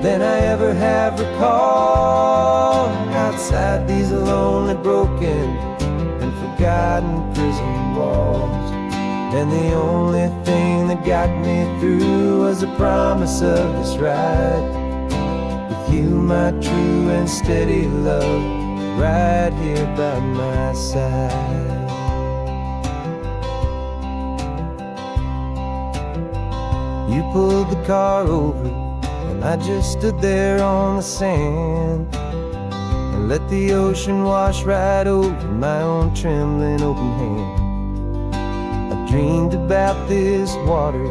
than I ever have recalled. Outside these lonely, broken, and forgotten prison walls. And the only thing that got me through was the promise of this ride. With you, my true and steady love, right here by my side. You pulled the car over, and I just stood there on the sand and let the ocean wash right over my own trembling open hand. I dreamed about this water,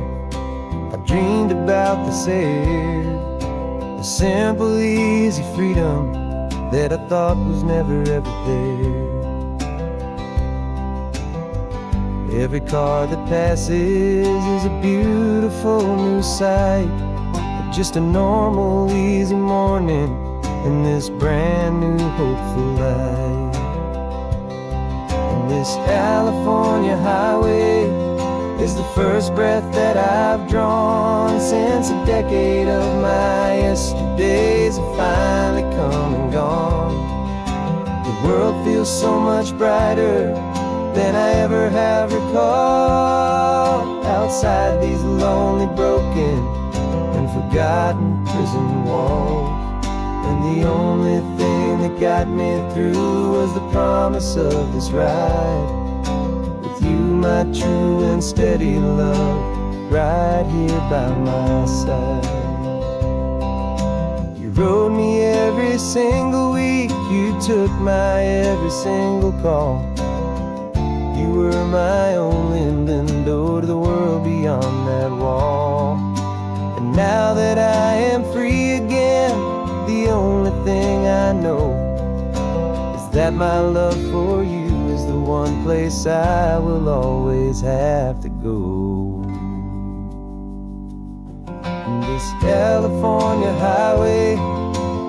I dreamed about this air, the simple, easy freedom that I thought was never ever there. Every car that passes is a beautiful new sight, just a normal, easy morning in this brand new, hopeful life. And this California highway is the first breath that I've drawn since a decade of my yesterdays have finally come and gone. The world feels so much brighter than I ever have recalled. Outside these lonely, broken, and forgotten prison walls. And the only thing that got me through was the promise of this ride. With you, my true and steady love, right here by my side. You rode me every single week, you took my every single call. You were my only window to the world beyond that wall. And now that I am free again, the only thing I know is that my love for you is the one place I will always have to go. And this California highway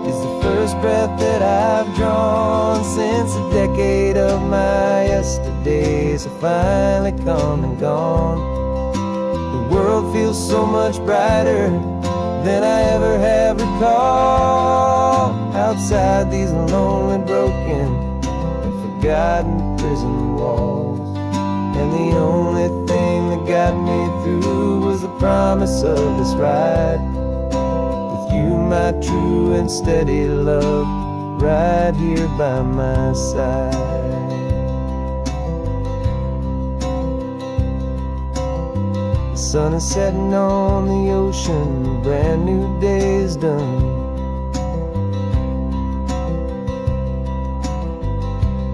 is the first breath that I've drawn since a decade of my yesterdays have finally come and gone. The world feels so much brighter than I ever have recalled. Outside these lonely, broken, and forgotten prison walls. And the only thing that got me through was the promise of this ride. With you, my true and steady love, right here by my side. The sun is setting on the ocean, a brand new day is done.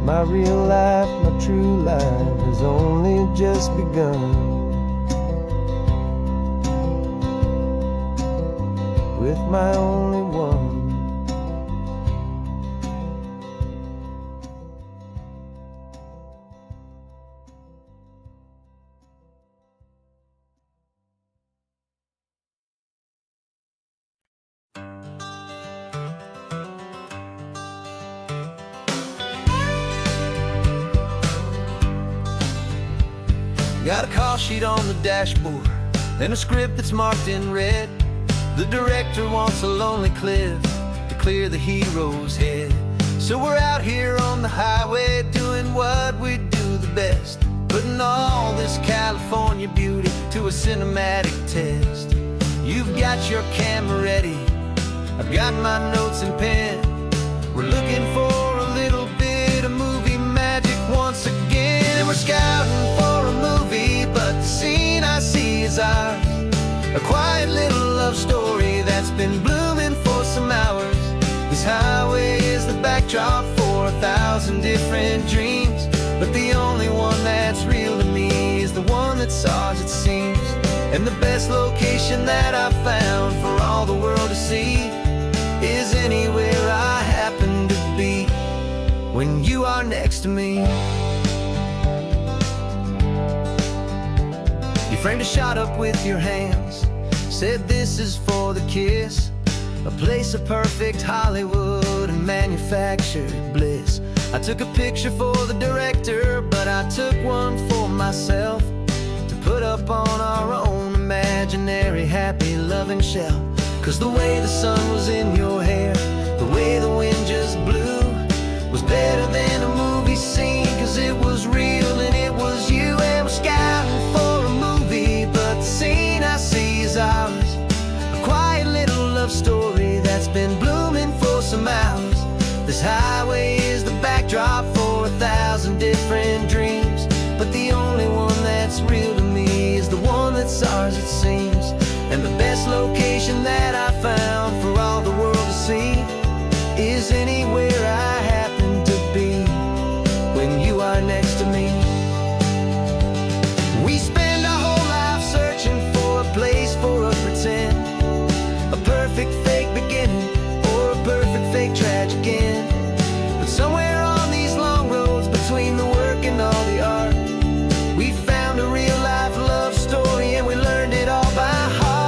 My real life, my true life has only just just begun. With my only one. Got a call sheet on the dashboard and a script that's marked in red. The director wants a lonely cliff to clear the hero's head. So we're out here on the highway doing what we do the best, putting all this California beauty to a cinematic test. You've got your camera ready, I've got my notes and pen. We're looking for a little bit of movie magic once again. And we're scouting for a movie, but the scene I see is ours. A quiet little love story that's been blooming for some hours. This highway is the backdrop for 1,000 different dreams, but the only one that's real to me is the one that's ours, it seems. And the best location that I've found for all the world to see is anywhere I happen to be when you are next to me. You framed a shot up with your hands, said this is for the kiss, a place of perfect Hollywood and manufactured bliss. I took a picture for the director, but I took one for myself to put up on our own imaginary happy loving shelf. Cause the way the sun was in your hair, the way the wind just blew, was better than a movie scene. Cause it was real and it was you. And we're scouting for a movie, but the scene I see is ours. A quiet little love story that's been blooming for some hours. This highway is the backdrop for 1,000 different dreams, but the only one that's real to me is the one that's ours, it seems. And the best location that I found for all the world to see is anywhere I happen to be when you are next to me. We spend our whole life searching for a place for a pretend, a perfect fake beginning or a perfect fake tragic end. But somewhere on these long roads between the work and all the art, we found a real life love story and we learned it all by heart.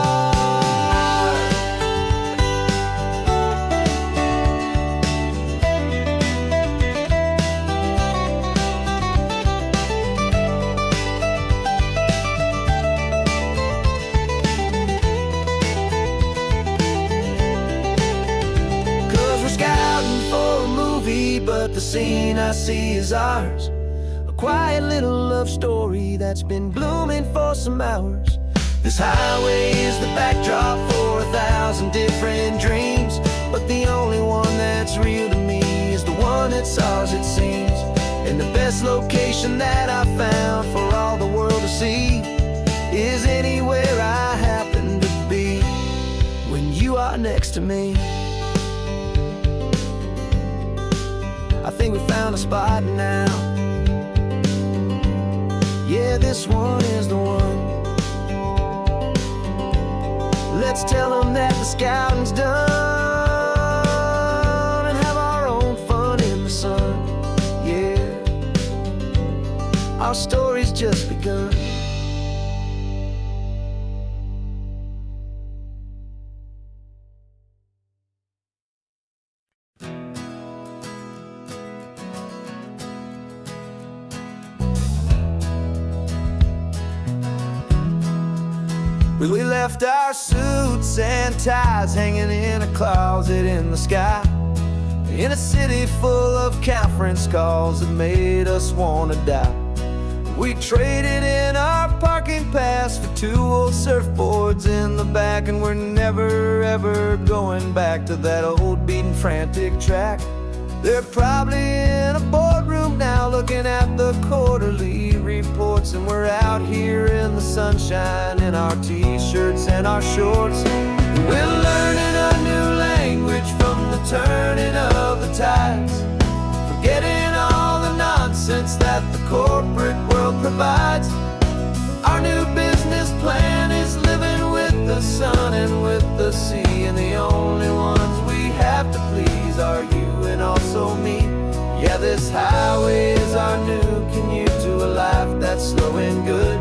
But the scene I see is ours. A quiet little love story that's been blooming for some hours. This highway is the backdrop for 1,000 different dreams, but the only one that's real to me is the one that's ours, it seems. And the best location that I found for all the world to see is anywhere I happen to be when you are next to me. I think we found a spot now. Yeah, this one is the one. Let's tell them that the scouting's done and have our own fun in the sun. Yeah, our story's just begun. We left our suits and ties hanging in a closet in the sky, in a city full of conference calls that made us wanna die. We traded in our parking pass for 2 old surfboards in the back, and we're never ever going back to that old beaten frantic track. They're probably in a boardroom now looking at the quarterly reports, and we're out here in the sunshine in our t-shirts and our shorts. We're learning a new language from the turning of the tides, forgetting all the nonsense that the corporate world provides. sea, and the only ones we have to please are you and also me. Yeah, this highway is our new commute to a life that's slow and good,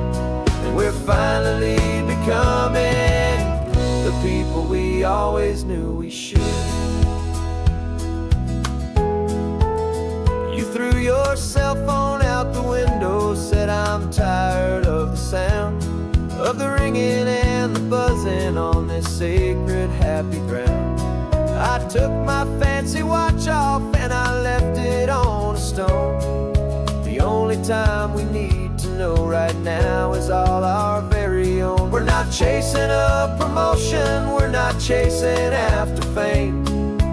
and we're finally becoming the people we always knew we should. You threw your cell phone out the window, said I'm tired of the sound of the ringing and the buzzing on this sacred happy ground. I took my fancy watch off and I left it on a stone. The only time we need to know right now is all our very own. We're not chasing a promotion, we're not chasing after fame.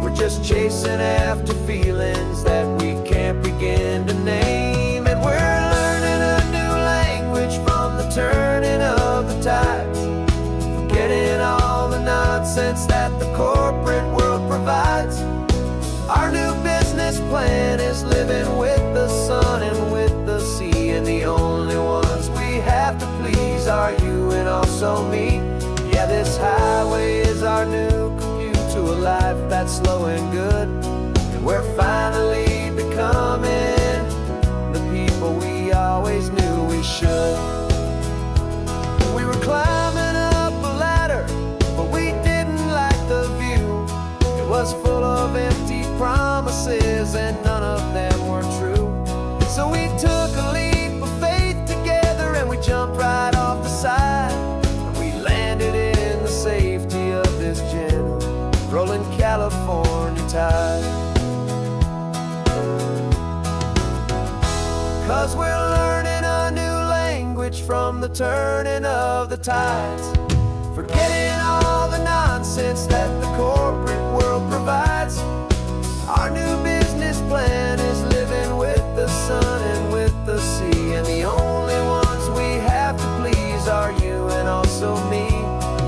We're just chasing after feelings that we can't begin to name. And we're learning a new language from the turning of the tides, forgetting all the nonsense that the corporate world provides. Our new business plan is living with the sun and with the sea, and the only ones we have to please are you and also me. Yeah, this highway is our new commute to a life that's slow and good, and we're finally becoming the people we always knew we should. We were climbing up a ladder, but we didn't like the view. It was full of empty promises and none of them were true. So we took a leap of faith together and we jumped right off the side, and we landed in the safety of this gentle rolling California tide. 'Cause we're learning a new language from the turning of the tides, forgetting all the nonsense that the corporate world provides. Our new business plan is living with the sun and with the sea, and the only ones we have to please are you and also me.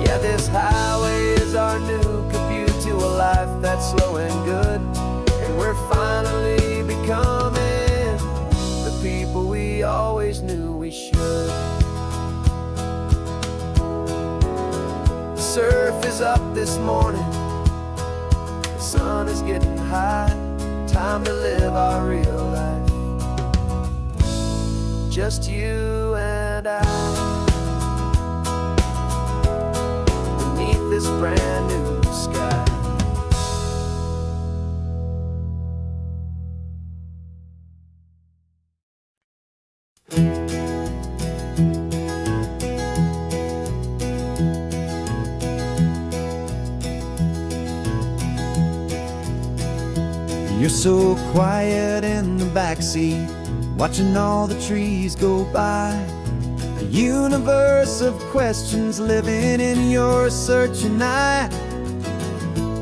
Yeah, this highway is our new commute to a life that's slow and good, and we're finally becoming the people we always knew we should. The surf is up this morning, the sun is getting high, time to live our real life, just you and I, beneath this brand new sky. You're so quiet in the backseat, watching all the trees go by. A universe of questions living in your searching eye.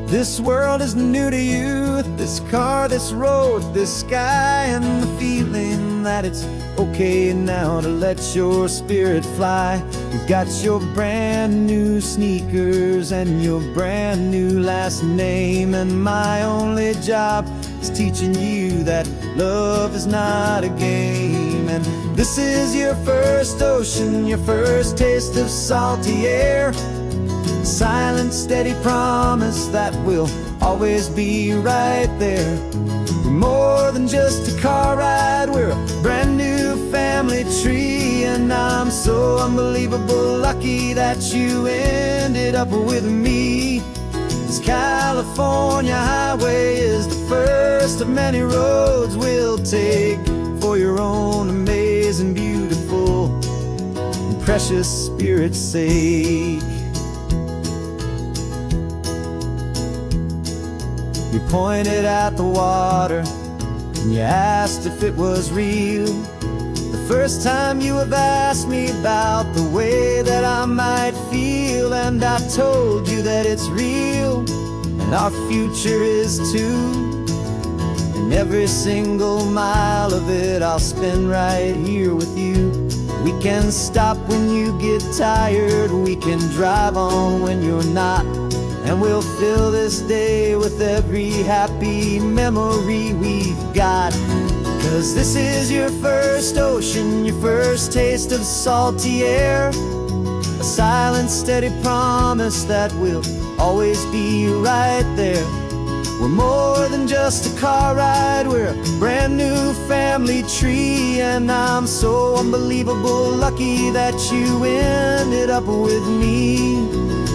This world is new to you, this car, this road, this sky, and the feeling that it's okay now to let your spirit fly. You've got your brand new sneakers and your brand new last name, and my only job is teaching you that love is not a game. And this is your first ocean, your first taste of salty air, silent, steady promise that we'll always be right there. We're more than just a car ride, we're a brand new family tree, and I'm so unbelievable lucky that you ended up with me. This California highway is the first of many roads we'll take for your own amazing, beautiful, and precious spirit's sake. You pointed at the water and you asked if it was real. The first time you have asked me about the way that I might feel, and I told you that it's real and our future is too. And every single mile of it I'll spend right here with you. We can stop when you get tired, we can drive on when you're not, and we'll fill this day with every happy memory we've got. 'Cause this is your first ocean, your first taste of salty air, a silent, steady promise that we'll always be right there. We're more than just a car ride, we're a brand new family tree. And I'm so unbelievable lucky that you ended up with me.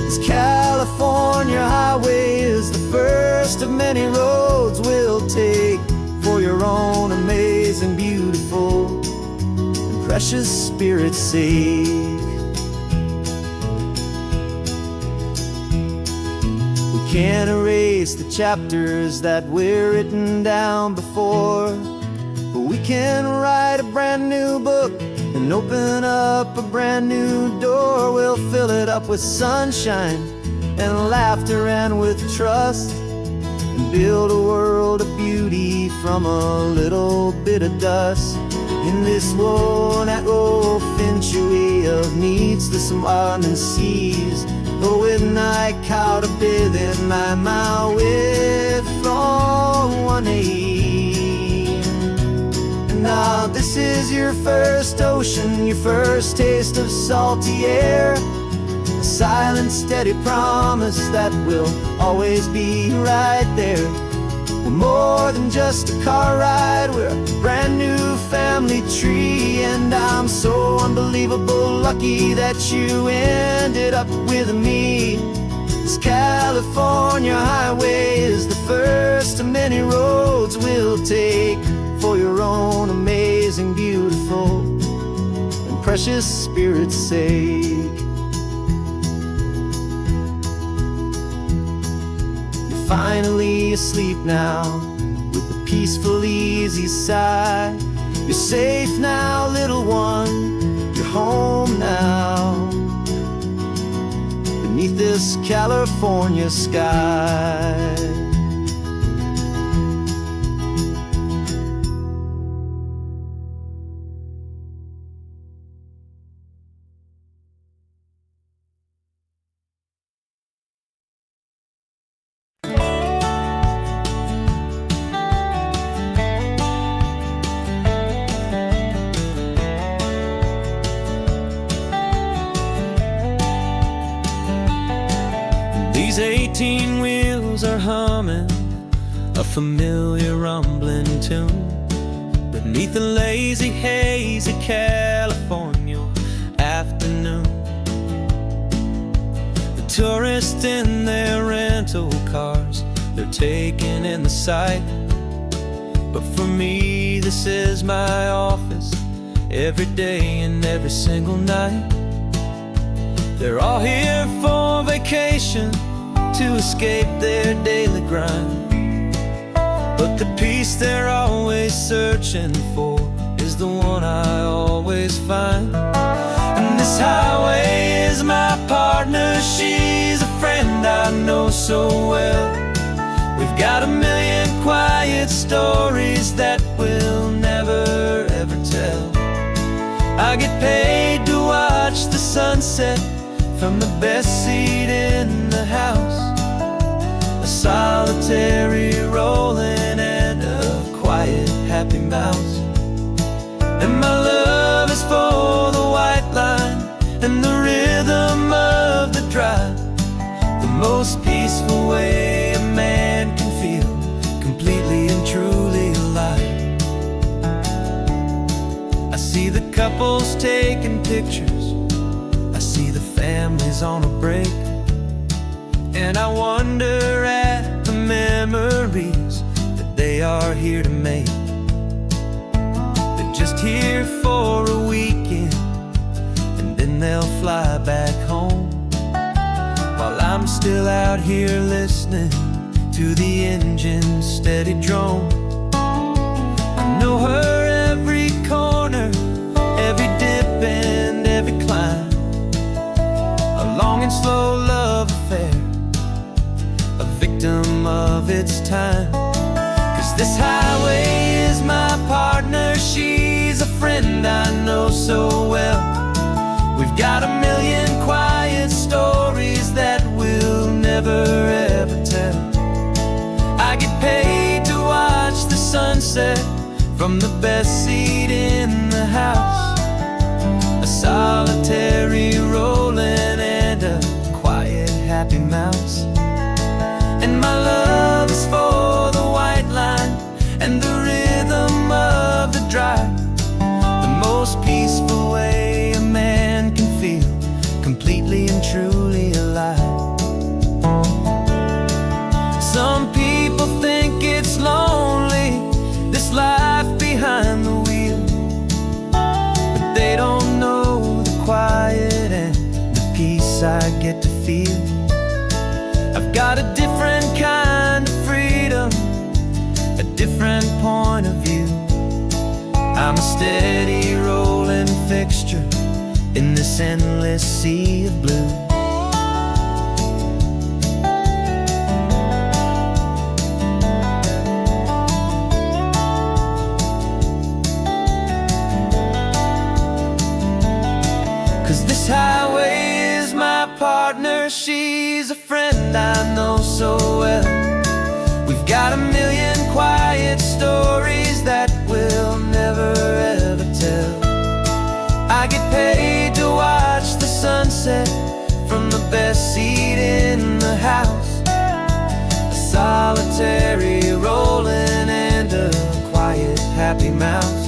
This California highway is the first of many roads we'll take for your own amazing, beautiful, and precious spirit's sake. We can't erase the chapters that we're written down before, but we can write a brand new book and open up a brand new door. We'll fill it up with sunshine and laughter and with trust, and build a world of beauty from a little bit of dust. In this world century of needs, the surrounding seas, though with night caught a bit in my way from one aim. And now this is your first ocean, your first taste of salty air, a silent, steady promise that we'll always be right there. We're more than just a car ride, we're a brand new family tree. And I'm so unbelievable lucky that you ended up with me. This California highway is the first of many roads we'll take for your own amazing, beautiful, and precious spirit's sake. You're finally asleep now with a peaceful, easy sigh. You're safe now, little one, you're home now, beneath this California sky. These 18 wheels are humming a familiar rumbling tune beneath the lazy, hazy California afternoon. The tourists in their rental cars, they're taking in the sight. But for me, this is my office, every day and every single night. They're all here for vacation, to escape their daily grind. But the peace they're always searching for is the one I always find. And this highway is my partner, she's a friend I know so well. We've got a million quiet stories that we'll never ever tell. I get paid to watch the sunset from the best seat in the house, a solitary rolling and a quiet, happy mouse. And my love is for the white line and the rhythm of the drive, the most peaceful way a man can feel completely and truly alive. I see the couples taking pictures, I see the families on a break, and I wonder at the memories that they are here to make. They're just here for a weekend, and then they'll fly back home, while I'm still out here listening to the engine's steady drone. I know her every corner, every dip and every climb, a long and slow love affair, a victim of its time. 'Cause this highway is my partner, she's a friend I know so well. We've got a million quiet stories that we'll never ever tell. I get paid to watch the sunset from the best seat in the house, a solitary rolling and a quiet, happy mouse. steady rolling fixture in this endless sea of blue. Cause this highway is my partner, she's a friend I know so well. We've got a million quiet stories that we'll never ever tell. I get paid to watch the sunset from the best seat in the house. A solitary rolling and a quiet happy mouse.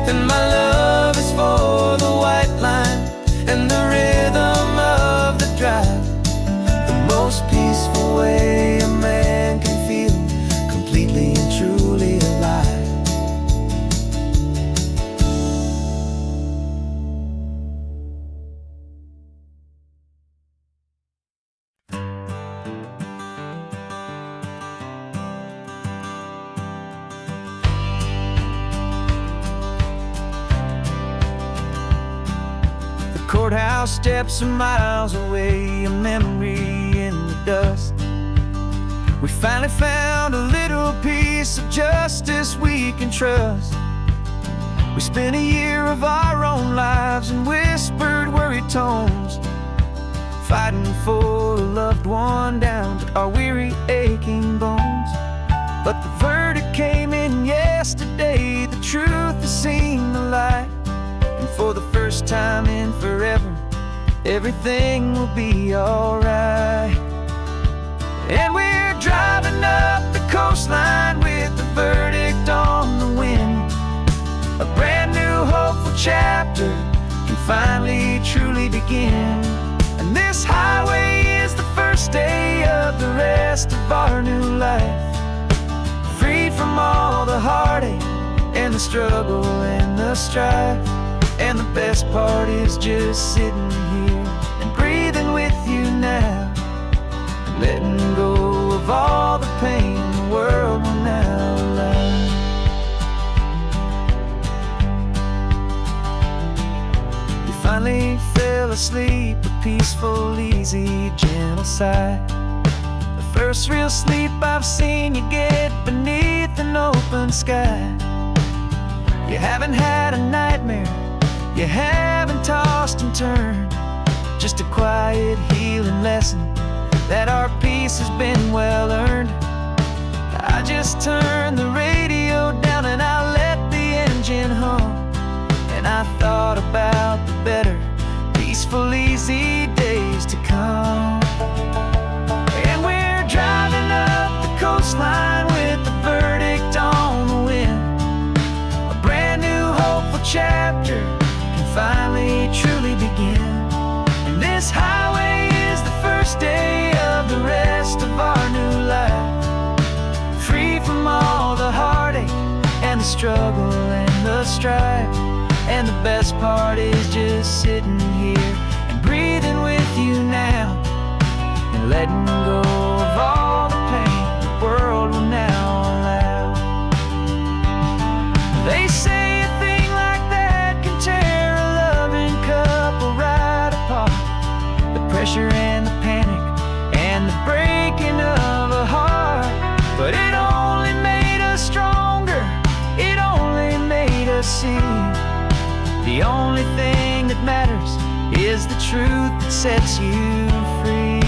And my love is for the white line and the rhythm of the drive. The most peaceful way a man can feel completely and truly alive. Courthouse steps are miles away, a memory in the dust. We finally found a little piece of justice we can trust. We spent a year of our own lives in whispered worried tones, fighting for a loved one down to our weary aching bones. But the verdict came in yesterday, the truth has seen the light. And for the first time in forever, everything will be alright. And we're driving up the coastline with the verdict on the wind. A brand new hopeful chapter can finally truly begin. And this highway is the first day of the rest of our new life, freed from all the heartache and the struggle and the strife. And the best part is just sitting here and breathing with you now, letting go of all the pain the world will now allow. You finally fell asleep, a peaceful, easy, gentle sigh. The first real sleep I've seen you get beneath an open sky. You haven't had a nightmare, you haven't tossed and turned, just a quiet healing lesson that our peace has been well earned. I just turned the radio down and I let the engine hum, and I thought about the better, peaceful, easy days to come. And we're driving up the coastline with the verdict on the wind. A brand new hopeful chapter finally truly begin. And this highway is the first day of the rest of our new life, free from all the heartache and the struggle and the strife. And the best part is just sitting here and breathing with you now, and letting go of all the pain the world will now allow. They say a thing like that can tear pressure and the panic and the breaking of a heart. But it only made us stronger, it only made us see the only thing that matters is the truth that sets you free,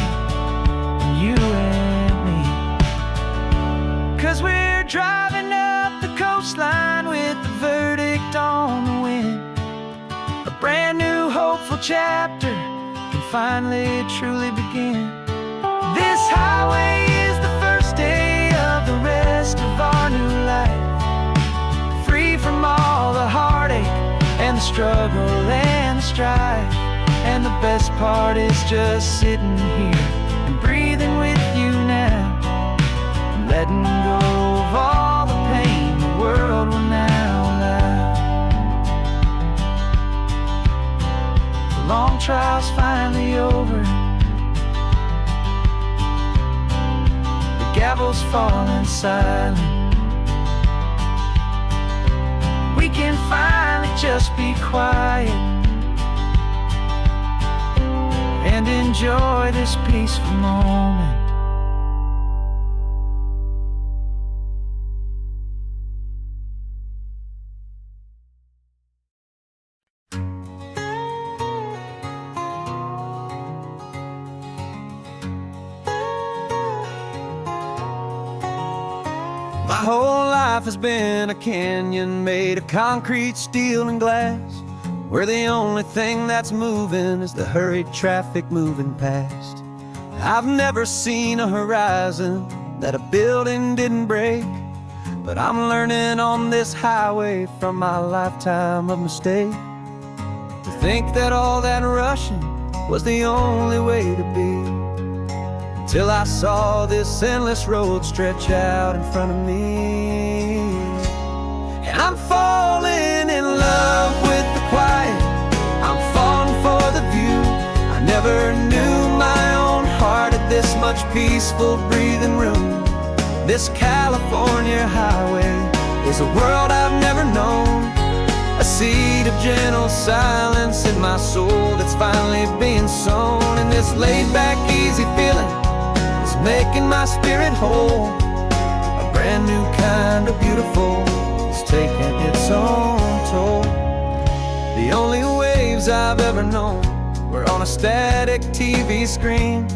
you and me. Cause we're driving up the coastline with the verdict on the wind. A brand new hopeful chapter finally truly begin. This highway is the first day of the rest of our new life, free from all the heartache and the struggle and the strife. And the best part is just sitting here and breathing with you now, and letting go of all the pain the world will now allow. The long trial's finally over, the gavel's falling silent. We we can finally just be quiet and enjoy this peaceful moment. My whole life has been a canyon made of concrete, steel, and glass, where the only thing that's moving is the hurried traffic moving past. I've never seen a horizon that a building didn't break, but I'm learning on this highway from my lifetime of mistakes to think that all that rushing was the only way to be. Till I saw this endless road stretch out in front of me. And I'm falling in love with the quiet, I'm falling for the view. I never knew my own heart had this much peaceful breathing room. This California highway is a world I've never known, a seed of gentle silence in my soul that's finally being sown. And this laid-back, easy feeling making my spirit whole. A brand new kind of beautiful is taking its own toll. The only waves I've ever known were on a static TV screen.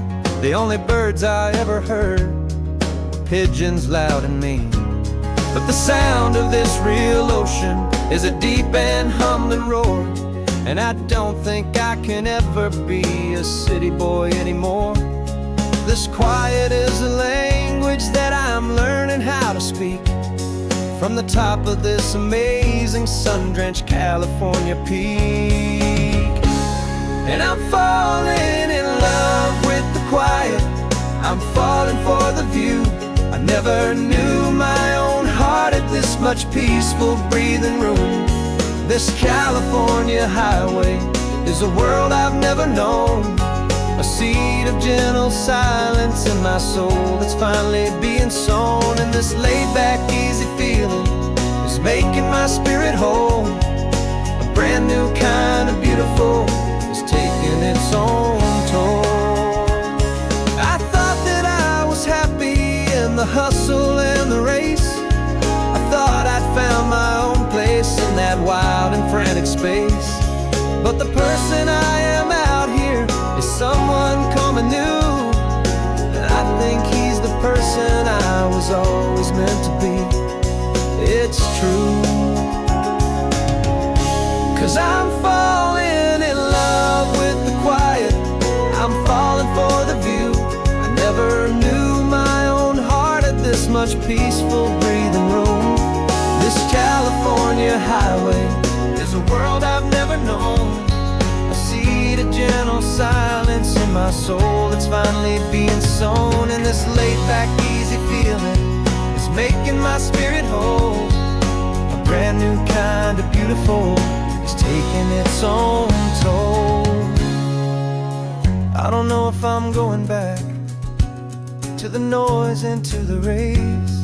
The only birds I ever heard were pigeons loud and mean. But the sound of this real ocean is a deep and humbling roar, and I don't think I can ever be a city boy anymore. This quiet is a language that I'm learning how to speak from the top of this amazing sun-drenched California peak. And I'm falling in love with the quiet, I'm falling for the view. I never knew my own heart had this much peaceful breathing room. This California highway is a world I've never known, a seed of gentle silence in my soul that's finally being sown. And this laid-back, easy feeling is making my spirit whole. A brand new kind of beautiful is taking its own toll. I thought that I was happy in the hustle and the race. I thought I'd found my own place in that wild and frantic space. But the person I am out here is someone coming new, and I think he's the person I was always meant to be. It's true, 'cause I'm falling in love with the quiet, I'm falling for the view. I never knew my own heart had this much peaceful breathing room. This California highway is a world I've never known, a seed of gentle silence in my soul that's finally being sown. And this laid-back, easy feeling is making my spirit whole. A brand new kind of beautiful is taking its own toll. I don't know if I'm going back to the noise and to the race.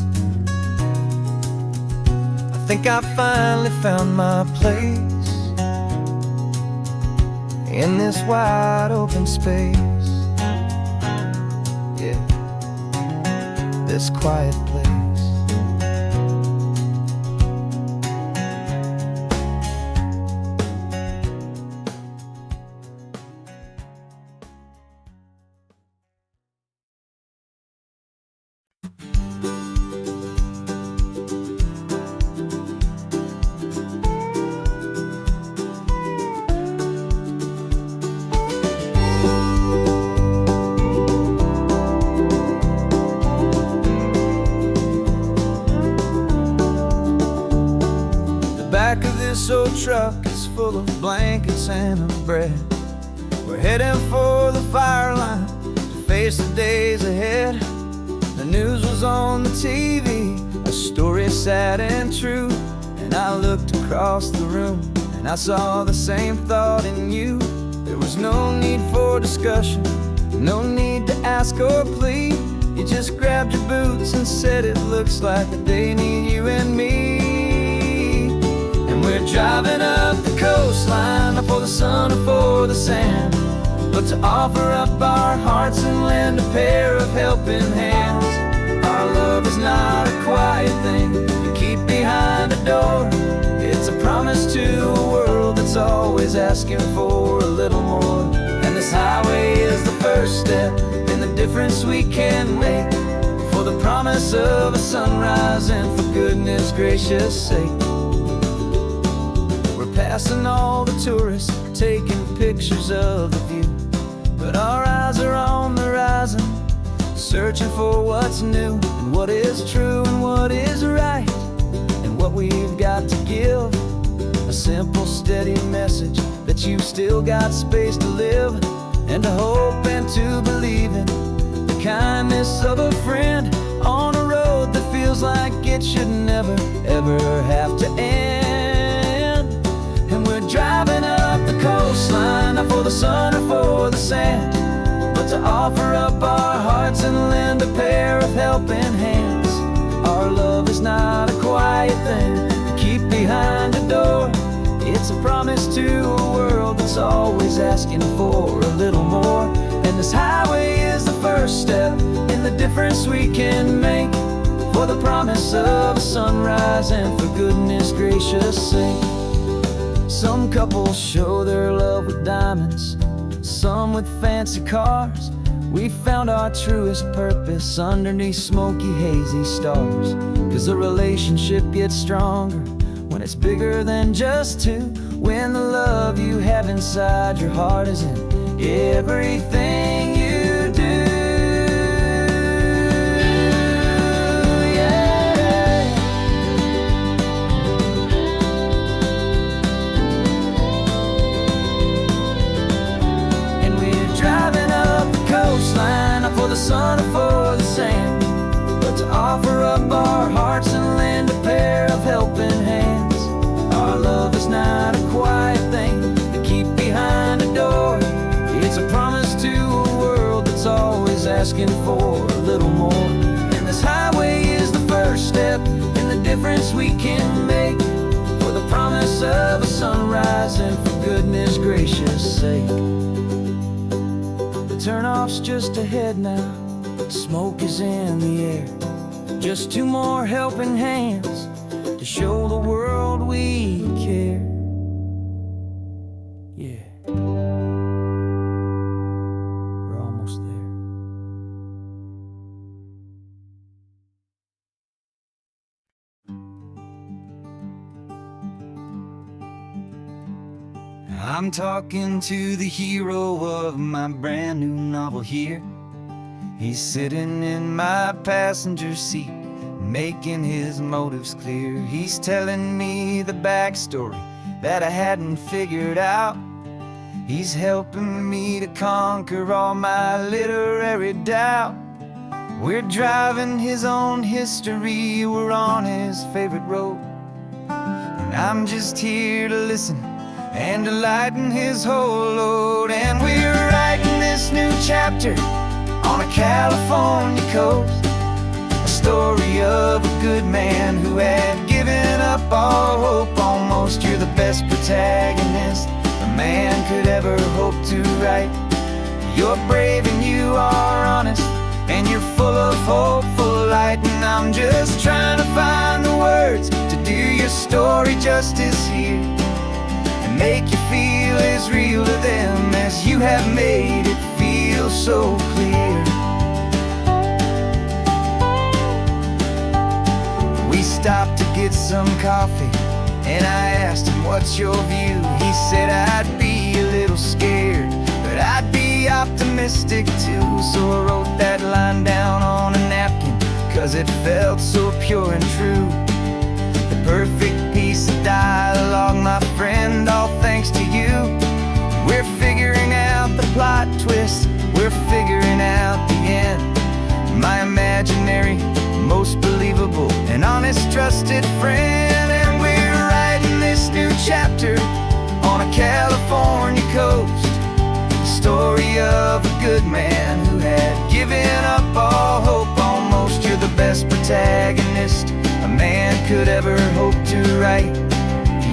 I think I finally found my place in this wide open space, yeah, this quiet place. Back of this old truck is full of blankets and of bread. We're heading for the fire line to face the days ahead. The news was on the TV, a story sad and true. And I looked across the room and I saw the same thought in you. There was no need for discussion, no need to ask or plead. You just grabbed your boots and said it looks like a day need you and me. we're driving up the coastline, not for the sun or for the sand, but to offer up our hearts and lend a pair of helping hands. Our love is not a quiet thing to keep behind a door. It's a promise to a world that's always asking for a little more. And this highway is the first step in the difference we can make, for the promise of a sunrise and for goodness gracious sake. We're passing all the tourists, taking pictures of the view, but our eyes are on the horizon, searching for what's new and what is true and what is right, and what we've got to give. A simple, steady message that you've still got space to live, and to hope and to believe in the kindness of a friend on a road that feels like it should never, ever have to end. And we're driving up the coastline, not for the sun or for the sand, but to offer up our hearts and lend a pair of helping hands. Our love is not a quiet thing to keep behind a door. It's a promise to a world that's always asking for a little more. And this highway is the first step in the difference we can make, for the promise of a sunrise and for goodness gracious sake. Some couples show their love with diamonds, some with fancy cars. We found our truest purpose underneath smoky, hazy stars. 'Cause a relationship gets stronger when it's bigger than just two, when the love you have inside your heart is in everything you do. Yeah. And we're driving up the coastline, not for the sun or for the sand, but to offer up our hearts and lend a pair of helping hands. Our love is not a quiet thing to keep behind a door. It's a promise to a world that's always asking for a little more. And this highway is the first step in the difference we can make, for the promise of a sunrise and for goodness gracious sake. The turnoff's just ahead now, smoke is in the air. Just two more helping hands to show the world we care. Yeah, we're almost there. I'm talking to the hero of my brand new novel here. He's sitting in my passenger seat, making his motives clear. He's telling me the backstory that I hadn't figured out. He's helping me to conquer all my literary doubt. We're driving his own history, we're on his favorite road, and I'm just here to listen and to lighten his whole load. And we're writing this new chapter on a California coast, a story of a good man who had given up all hope almost. You're the best protagonist a man could ever hope to write. You're brave and you are honest, and you're full of hopeful light. And I'm just trying to find the words to do your story justice here, and make you feel as real to them as you have made it feel so clear. We stopped to get some coffee, and I asked him, what's your view? He said, I'd be a little scared, but I'd be optimistic too. So I wrote that line down on a napkin, 'cause it felt so pure and true. The perfect piece of dialogue, my friend, all thanks to you. We're figuring out the plot twist, we're figuring out the end. My imaginary, most believable and honest trusted friend. And we're writing this new chapter on a California coast, the story of a good man who had given up all hope almost. You're the best protagonist a man could ever hope to write.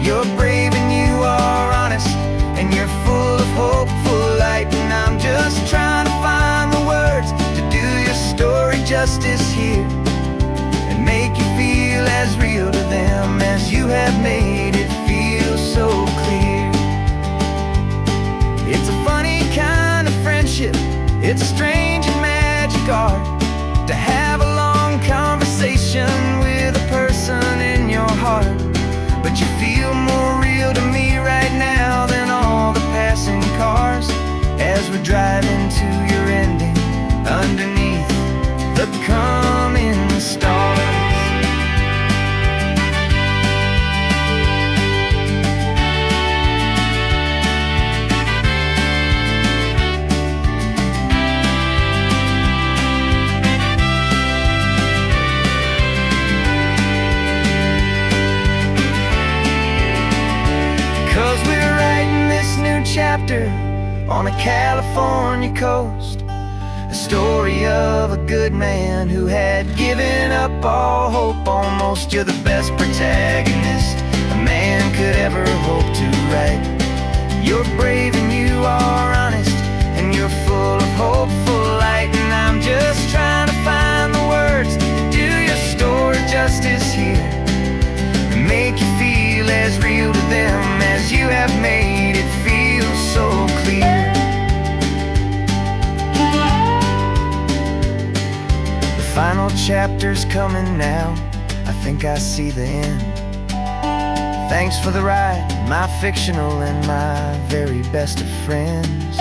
You're brave and you are honest, and you're full of hope, full of light. And I'm just trying to find the words to do your story justice here, and make you feel as real to them as you have made it feel so clear. It's a funny kind of friendship, it's a strange and magic art to have a long conversation with a person in your heart. But you feel more real to me right now than all the passing cars, as we're driving to your ending underneath the coming stars. 'Cause we're writing this new chapter on a California coast, a story of a good man who had given up all hope almost. You're the best protagonist a man could ever hope to write. You're brave and you are honest, and you're full of hope, full of light. And I'm just trying to find the words to do your story justice here, and make you feel as real to them as you have made it feel so clear. The final chapter's coming now, I think I see the end. Thanks for the ride, my fictional and my very best of friends.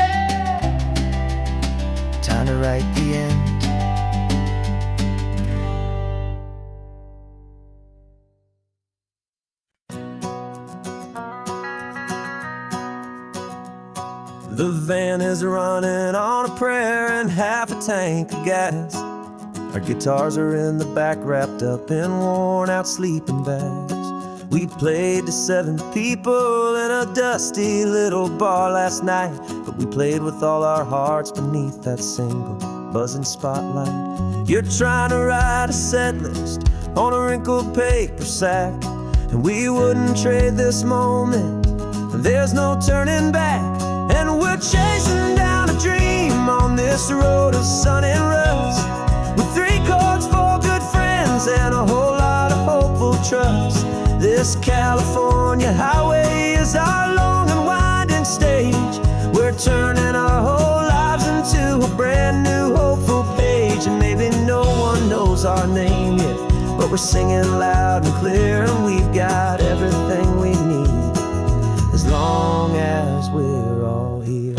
Time to write the end. The van is running on a prayer and half a tank of gas. Our guitars are in the back, wrapped up in worn-out sleeping bags. We played to 7 people in a dusty little bar last night, but we played with all our hearts beneath that single buzzing spotlight. You're trying to write a set list on a wrinkled paper sack, and we wouldn't trade this moment. There's no turning back. And we're chasing down a dream on this road of sun and rust, with 3 chords, 4 good friends, and a whole lot of hopeful trust. This California highway is our long and winding stage. We're turning our whole lives into a brand new hopeful page. And maybe no one knows our name yet, but we're singing loud and clear, and we've got everything we need as long as we're all here.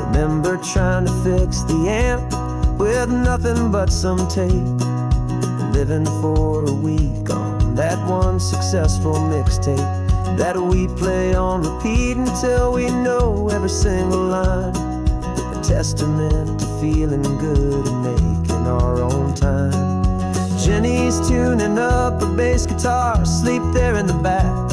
Remember trying to fix the amp with nothing but some tape, and living for a week on that one successful mixtape that we play on repeat until we know every single line. A testament to feeling good and making our own time. Jenny's tuning up a bass guitar, asleep there in the back.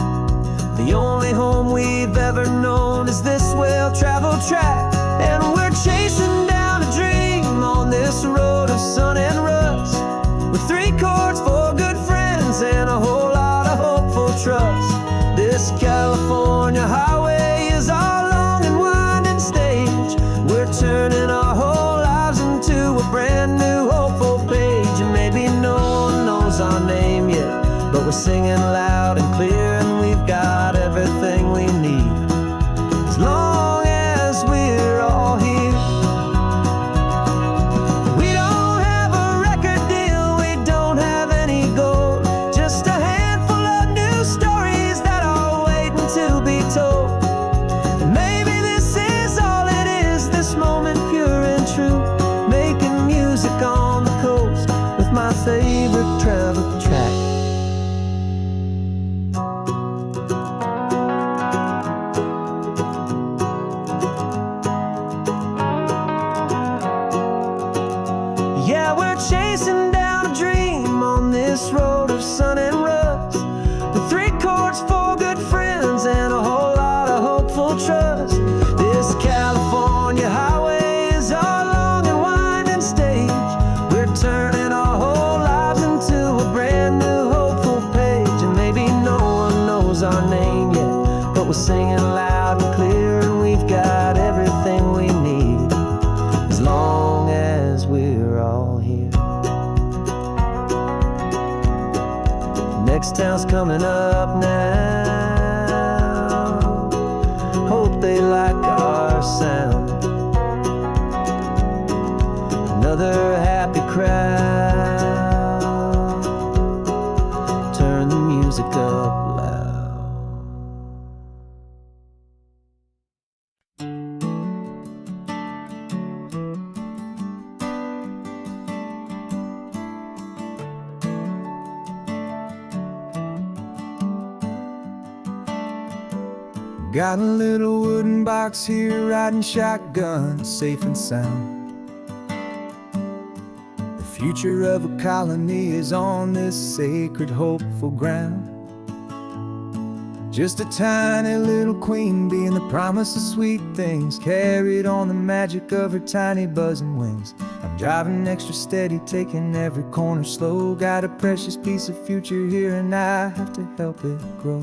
The only home we've ever known is this well-traveled track. And we're chasing down a dream on this road of sun and rust, with 3 chords, 4 good friends, and a whole lot of hopeful trust. This California highway is our long and winding stage. We're turning our whole lives into a brand new hopeful page. And maybe no one knows our name yet, but we're singing loud and clear, and we've got everything we need as long as we're all here. We don't have a record deal, we don't have any gold, just a handful of new stories that are waiting to be told. And maybe this is all it is, this moment pure and true, making music on the coast with my favorite travel track. Yeah, we're chasing down a dream on this road of sun and rust, with 3 chords, 4 good friends, and a whole lot of hopeful trust. This California highway is our long and winding stage. We're turning our whole lives into a brand new We're singing loud and clear, and we've got everything we need, as long as we're all here. Next town's coming up now. Hope they like our sound. Another happy crowd. Turn the music up loud. Got a little wooden box here, riding shotgun, safe and sound. The future of a colony is on this sacred, hopeful ground. Just a tiny little queen bee and the promise of sweet things, carried on the magic of her tiny buzzing wings. I'm driving extra steady, taking every corner slow. Got a precious piece of future here and I have to help it grow.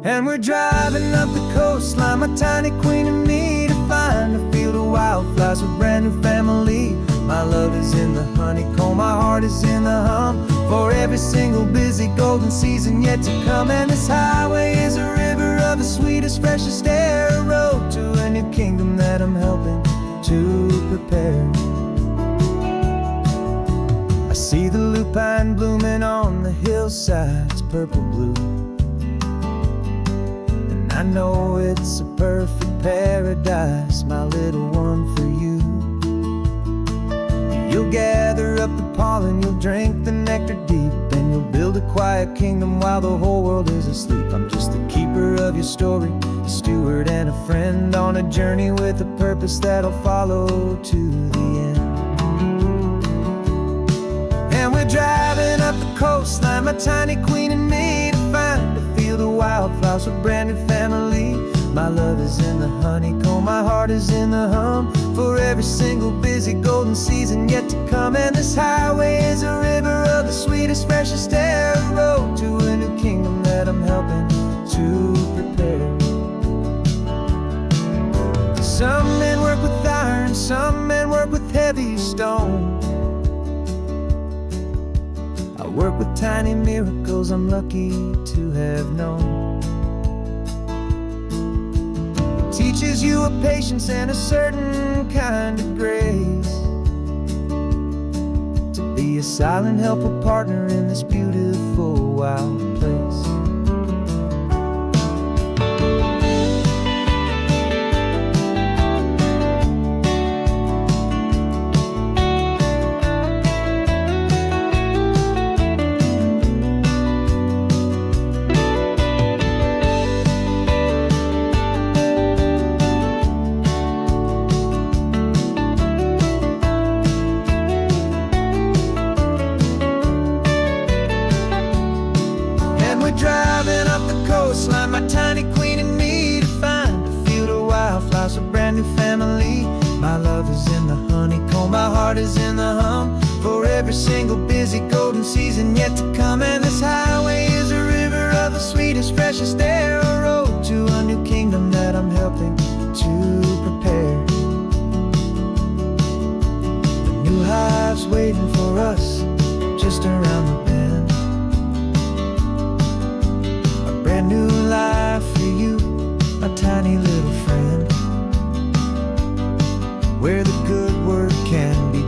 And we're driving up the coastline, my tiny queen and me, to find a field of wildflowers with a brand new family. My love is in the honeycomb, my heart is in the hum, for every single busy golden season yet to come. And this highway is a river of the sweetest, freshest air, a road to a new kingdom that I'm helping to prepare. I see the lupine blooming on the hillsides, purple blue, I know it's a perfect paradise, my little one, for you. You'll gather up the pollen, you'll drink the nectar deep, and you'll build a quiet kingdom while the whole world is asleep. I'm just the keeper of your story, a steward and a friend, on a journey with a purpose that'll follow to the end. And we're driving up the coastline, my tiny queen and me, to find a field of wildflowers with a brand new family. My love is in the honeycomb, my heart is in the hum, for every single busy golden season yet to come. And this highway is a river of the sweetest, freshest air, a road to a new kingdom that I'm helping to prepare. Some men work with iron, some men work with heavy stone. I work with tiny miracles I'm lucky to have known. It teaches you a patience and a certain kind of grace, to be a silent, helpful partner in this beautiful, wild place. Driving up the coastline, my tiny queen and me, to find a field of wildflowers, a brand new family. My love is in the honeycomb, my heart is in the hum, for every single busy golden season yet to come. And this highway is a river of the sweetest, freshest air, a road to a new kingdom that I'm helping to prepare. The new hive's waiting for us just around the bend. Brand new life for you, my tiny little friend, where the good work can begin.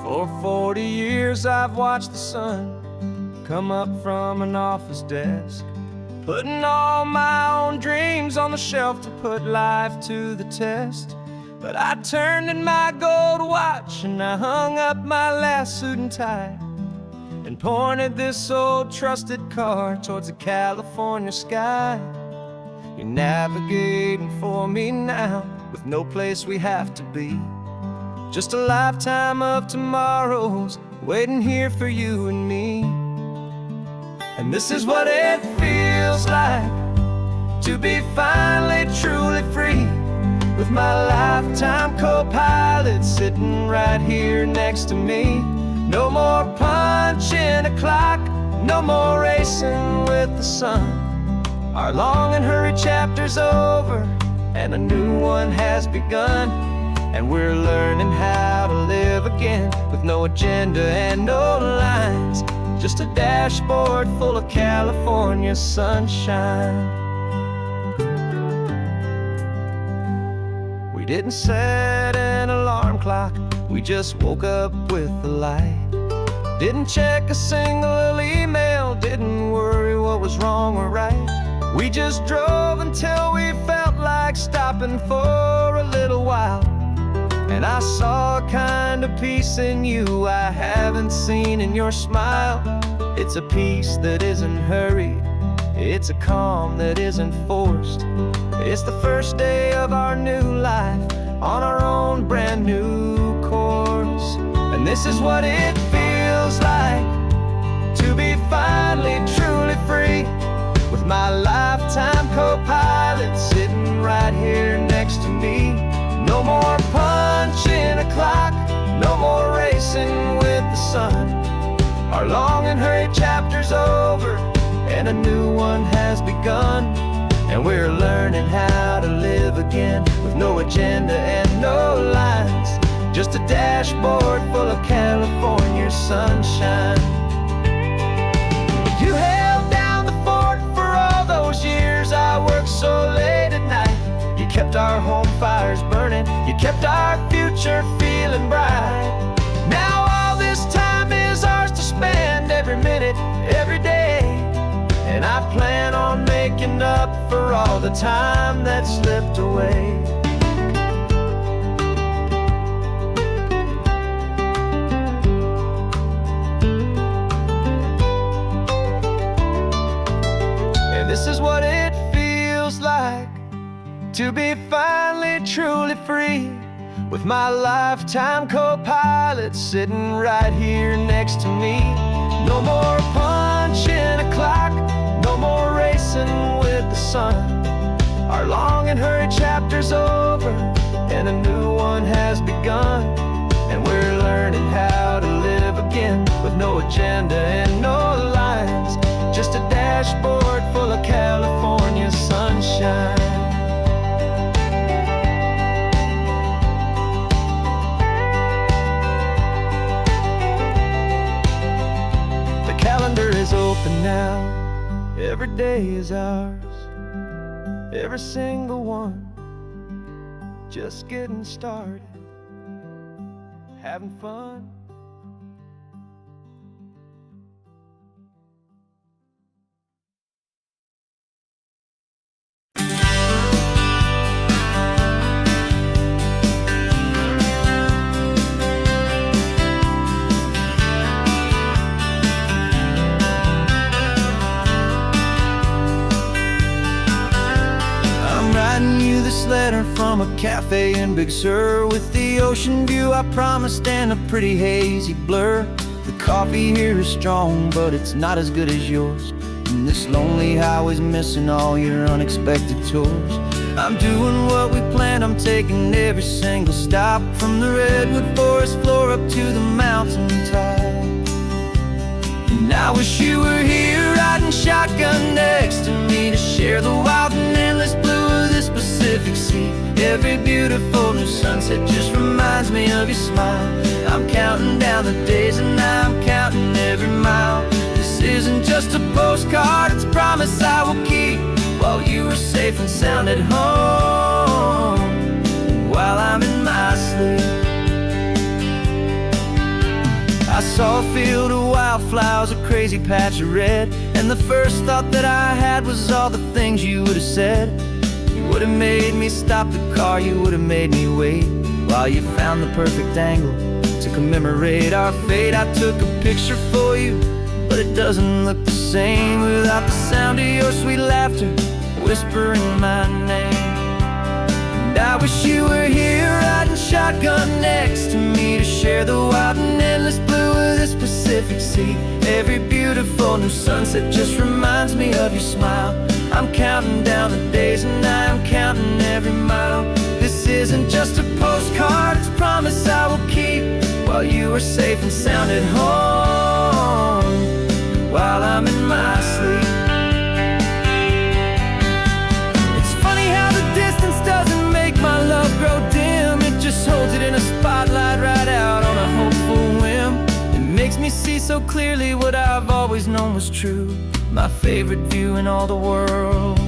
For 40 years I've watched the sun come up from an office desk, putting all my own dreams on the shelf to put life to the test. But I turned in my gold watch and I hung up my last suit and tie, and pointed this old trusted car towards the California sky. You're navigating for me now, with no place we have to be, Just a lifetime of tomorrows waiting here for you and me. And this is what it feels like to be finally truly free, with my lifetime co-pilot sitting right here next to me. No more punching a clock, no more racing with the sun. Our long and hurried chapter's over, and a new one has begun. And we're learning how to live again, with no agenda and no lines, just a dashboard full of California sunshine. We didn't set an alarm clock, we just woke up with the light. Didn't check a single email, didn't worry what was wrong or right. We just drove until we felt like stopping for a little while. And I saw a kind of peace in you I haven't seen in your smile. It's a peace that isn't hurried, it's a calm that isn't forced. It's the first day of our new life, on our own brand new course. And this is what it feels like to be finally truly free, with my lifetime co-pilot sitting right here next to me. No more punching a clock, no more racing with the sun. Our long and hurried chapter's over, and a new one has begun. And we're learning how to live again, with no agenda and no lines, just a dashboard full of California sunshine. You held down the fort for all those years I worked so late at night. You kept our home fires burning, you kept our future feeling bright. Now all this time is ours to spend, every minute, every day. And I plan on making up for all the time that slipped away. And this is what it feels like to be finally truly free, with my lifetime co-pilot sitting right here next to me. No more punching a clock, no more racing with the sun. Our long and hurried chapter's over, and a new one has begun. And we're learning how to live again, with no agenda and no lines, just a dashboard full of California sunshine. Calendar is open now, every day is ours, every single one, just getting started, having fun. This letter from a cafe in Big Sur, with the ocean view I promised and a pretty hazy blur. The coffee here is strong, but it's not as good as yours. And this lonely highway's missing all your unexpected tours. I'm doing what we planned, I'm taking every single stop, from the redwood forest floor up to the mountain top. And I wish you were here riding shotgun next to me, to share the wild and endless blue of this Pacific Sea. Every beautiful new sunset just reminds me of your smile. I'm counting down the days and I'm counting every mile. This isn't just a postcard, it's a promise I will keep, while you are safe and sound at home, and while I'm in my sleep. I saw a field of wildflowers, a crazy patch of red, and the first thought that I had was all the things you would have said. You would have made me stop the car, you would have made me wait, while you found the perfect angle to commemorate our fate. I took a picture for you, but it doesn't look the same without the sound of your sweet laughter whispering my name. And I wish you were here riding shotgun next to me, share the wild and endless blue of this Pacific Sea. Every beautiful new sunset just reminds me of your smile. I'm counting down the days and I am counting every mile. This isn't just a postcard, it's a promise I will keep, while you are safe and sound at home, while I'm in my sleep. It's funny how the distance doesn't make my love grow dim. It just holds it in a spotlight right out on a hopeful whim. It makes me see so clearly what I've always known was true. My favorite view in all the world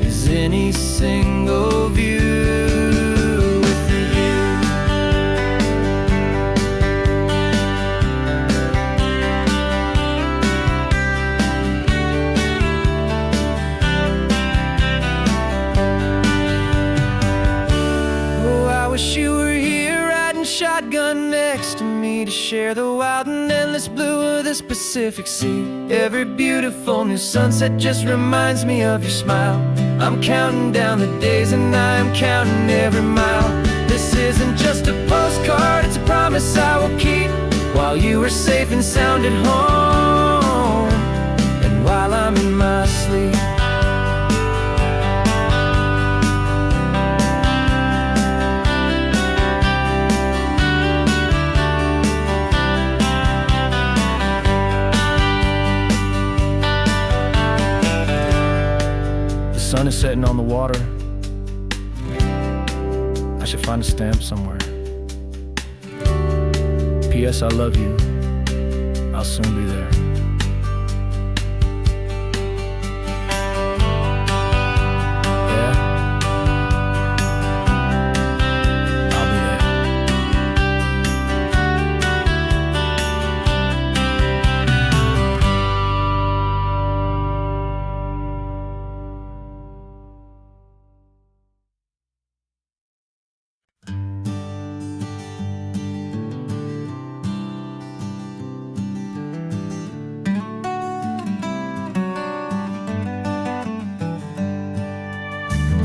is any single view. Wish you were here riding shotgun next to me to share the wild and endless blue of this Pacific Sea. Every beautiful new sunset just reminds me of your smile. I'm counting down the days and I am counting every mile. This isn't just a postcard, it's a promise I will keep, while you are safe and sound at home, and while I'm in my sleep. The sun is setting on the water. I should find a stamp somewhere. P.S. I love you. I'll soon be there. Yeah? I'll be there.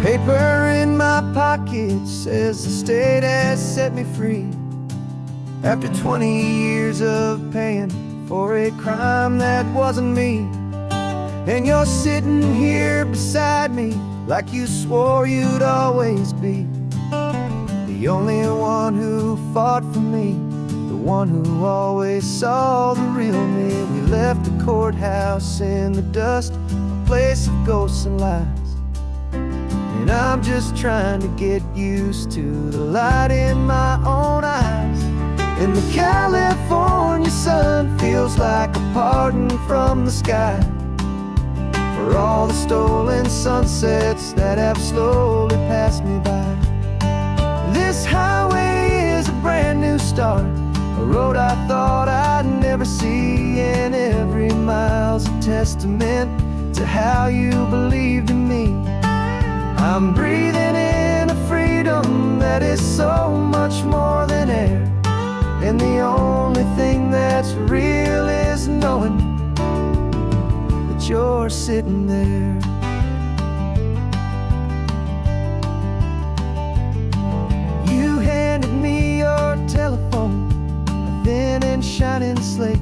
Paper in my pocket says the state has set me free, after 20 years of paying for a crime that wasn't me. And you're sitting here beside me like you swore you'd always be, the only one who fought for me, the one who always saw the real me. We left the courthouse in the dust, a place of ghosts and lies. And I'm just trying to get used to the light in my own eyes. And the California sun feels like a pardon from the sky for all the stolen sunsets that have slowly passed me by. This highway is a brand new start, a road I thought I'd never see, and every mile's a testament to how you believed in me. I'm breathing in a freedom that is so much more than air, and the only thing that's real is knowing that you're sitting there. You handed me your telephone, a thin and shining slate.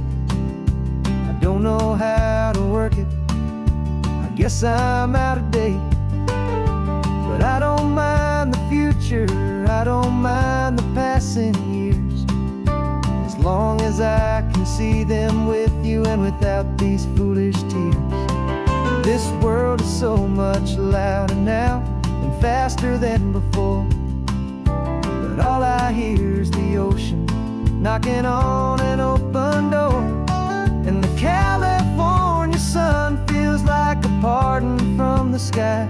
I don't know how to work it, I guess I'm out of date. But I don't mind the future, I don't mind the passing years, as long as I can see them with you and without these foolish tears. This world is so much louder now and faster than before, but all I hear is the ocean knocking on an open door. And the California sun feels like a pardon from the sky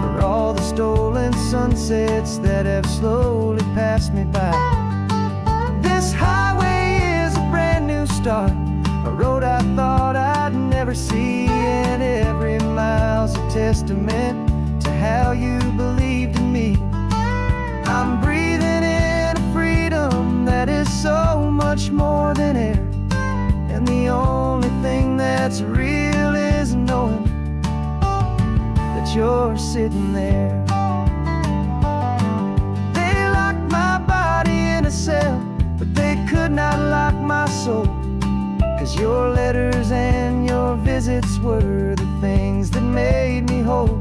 for all the stolen sunsets that have slowly passed me by. This highway is a brand new start, a road I thought I'd never see, and every mile's a testament to how you believed in me. I'm breathing in a freedom that is so much more than air, and the only thing that's real is knowing that you're sitting there. They locked my body soul. 'Cause your letters and your visits were the things that made me whole.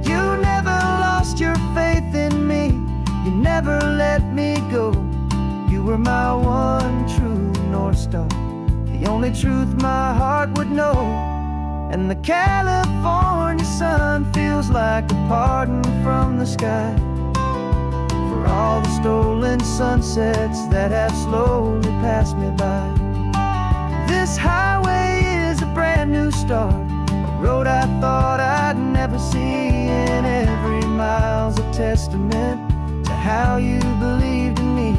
You never lost your faith in me, you never let me go. You were my one true North Star, the only truth my heart would know. And the California sun feels like a pardon from the sky for all the stolen sunsets that have slowly passed me by. This highway is a brand new start, a road I thought I'd never see, and every mile's a testament to how you believed in me.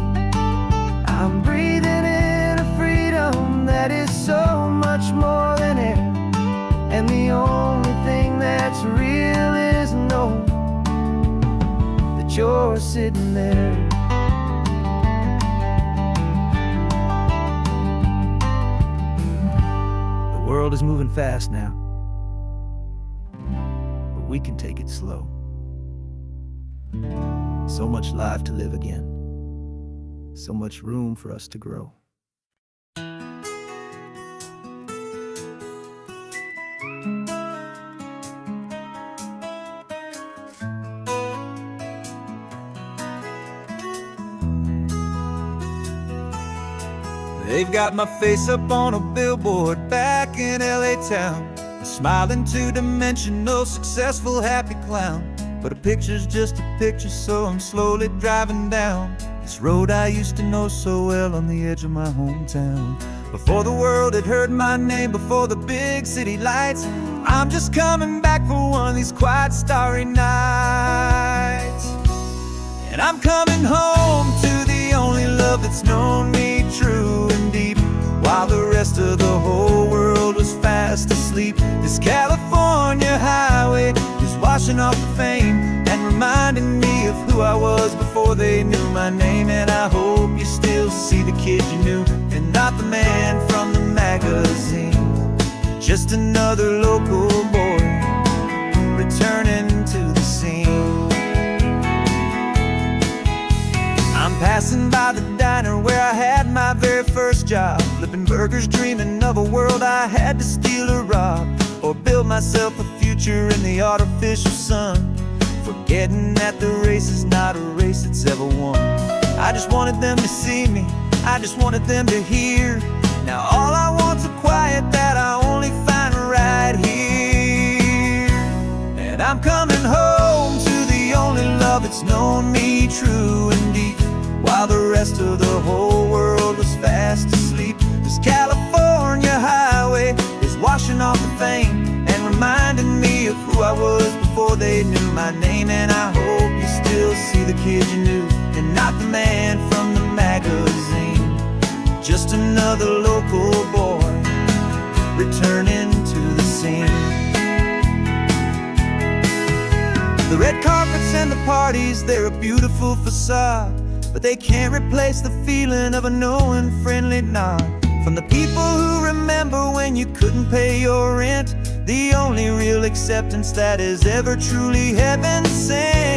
I'm breathing in a freedom that is so much more than air, and the only thing that's real is knowing that you're sitting there. The world is moving fast now, but we can take it slow. So much life to live again, so much room for us to grow. They've got my face up on a billboard back in LA town, a smiling two-dimensional, successful, happy clown. But a picture's just a picture, so I'm slowly driving down this road I used to know so well on the edge of my hometown. Before the world had heard my name, before the big city lights, I'm just coming back for one of these quiet, starry nights. And I'm coming home to the only love that's known me true and deep, while the rest of the whole world was fast asleep. This California highway is washing off the fame and reminding me of who I was before they knew my name. And I hope you still see the kid you knew, and not the man from the magazine. Just another local boy returning to the scene. I'm passing by the diner where I had my very first job, flipping burgers, dreaming of a world I had to steal or rob, or build myself a future in the artificial sun, forgetting that the race is not a race that's ever won. I just wanted them to see me, I just wanted them to hear. Now all I want's a quiet that I only find right here. And I'm coming home to the only love that's known me true and deep, while the rest of the whole world was fast asleep. This California highway is washing off the fame and reminding me of who I was before they knew my name. And I hope you still see the kid you knew, and not the man from the magazine. Just another local boy returning to the scene. The red carpets and the parties, they're a beautiful facade, but they can't replace the feeling of a knowing, friendly nod from the people who remember when you couldn't pay your rent, the only real acceptance that is ever truly heaven sent.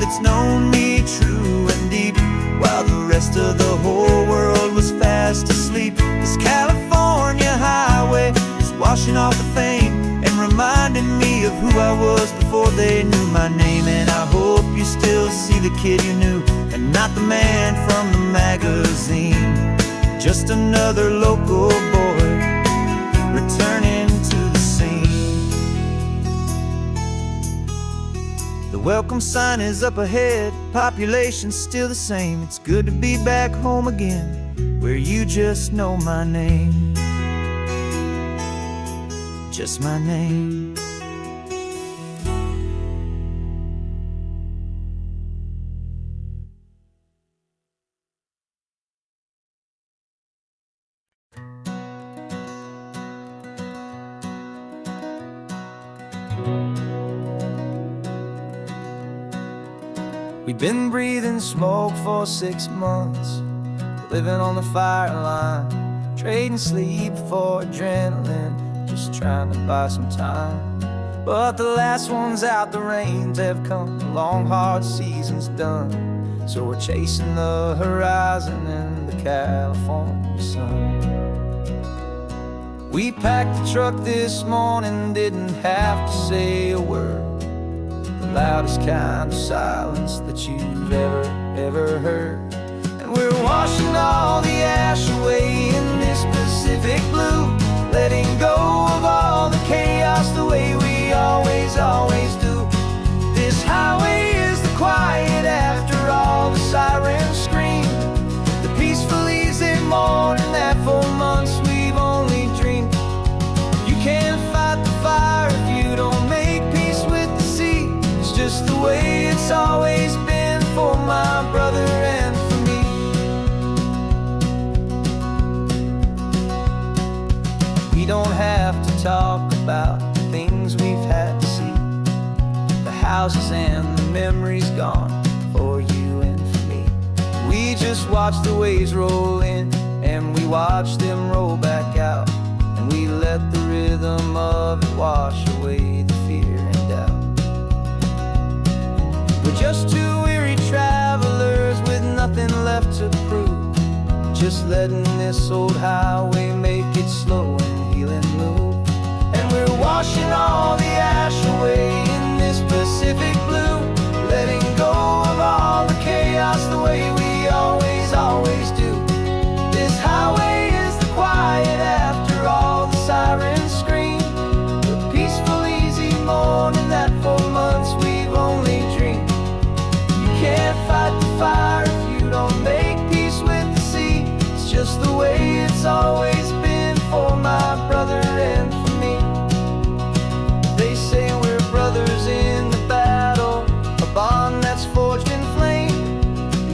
It's known me true and deep, while the rest of the whole world was fast asleep. This California highway is washing off the fame and reminding me of who I was before they knew my name. And I hope you still see the kid you knew, and not the man from the magazine. Just another local boy returning to the scene. The welcome sign is up ahead, population's still the same. It's good to be back home again, where you just know my name. Just my name. We've been breathing smoke for 6 months, living on the fire line, trading sleep for adrenaline, just trying to buy some time. But the last one's out, the rains have come, the long hard season's done. So we're chasing the horizon in the California sun. We packed the truck this morning, didn't have to say a word. The loudest kind of silence that you've ever heard. And we're washing all the ash away in this Pacific blue, letting go of all the chaos the way we always do. This highway is the quiet after all the sirens scream, the peaceful easy morning that for months we've only dreamed. You can't fight the fire if you don't make peace with the sea. It's just the way it's always been for my brother and for me. We don't have to talk about the things we've had to see, the houses and the memories gone for you and for me. We just watch the waves roll in and we watch them roll back out, and we let the rhythm of it wash away the fear and doubt. We're just two weary travelers with nothing left to prove, just letting this old highway make it slow and healing move. And we're washing all the ash away in this Pacific blue, letting go of all the chaos the way we always do. This highway is the quiet after all the sirens scream, the peaceful easy morning that for months we've only dreamed. You can't fight the fire if you don't make peace with the sea. It's just the way it's always been for my brother and for me. They say we're brothers in the battle, a bond that's forged in flame.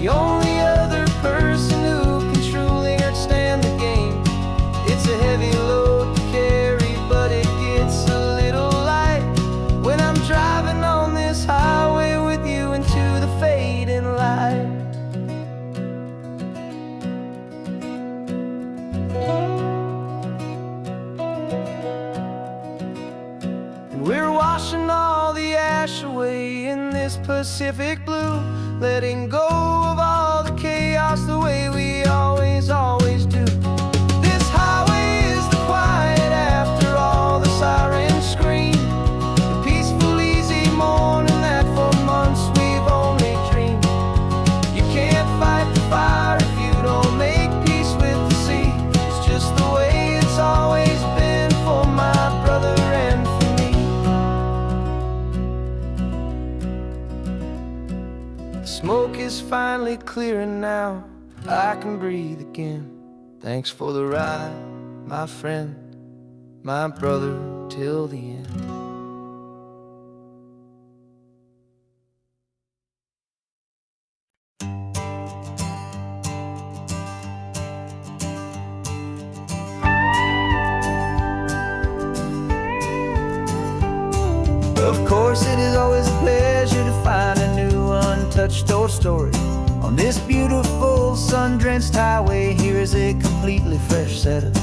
The only other person who can truly understand the game. It's a heavy load to carry, but it gets a little light when I'm driving on this highway with you into the fading light. And we're washing all the ash away in this Pacific blue, letting go of all the chaos the way we always do. This highway is the quiet after all the sirens scream, the peaceful easy morning that for months we've only dreamed. You can't fight the fire if you don't make peace with the sea. It's just the way it's always been for my brother and for me. The smoke is finally clearing now, I can breathe again. Thanks for the ride, my friend, my brother, till the end. Of course, it is always a pleasure to find a new untouched old story. On this beautiful sun-drenched highway, here is a completely fresh set of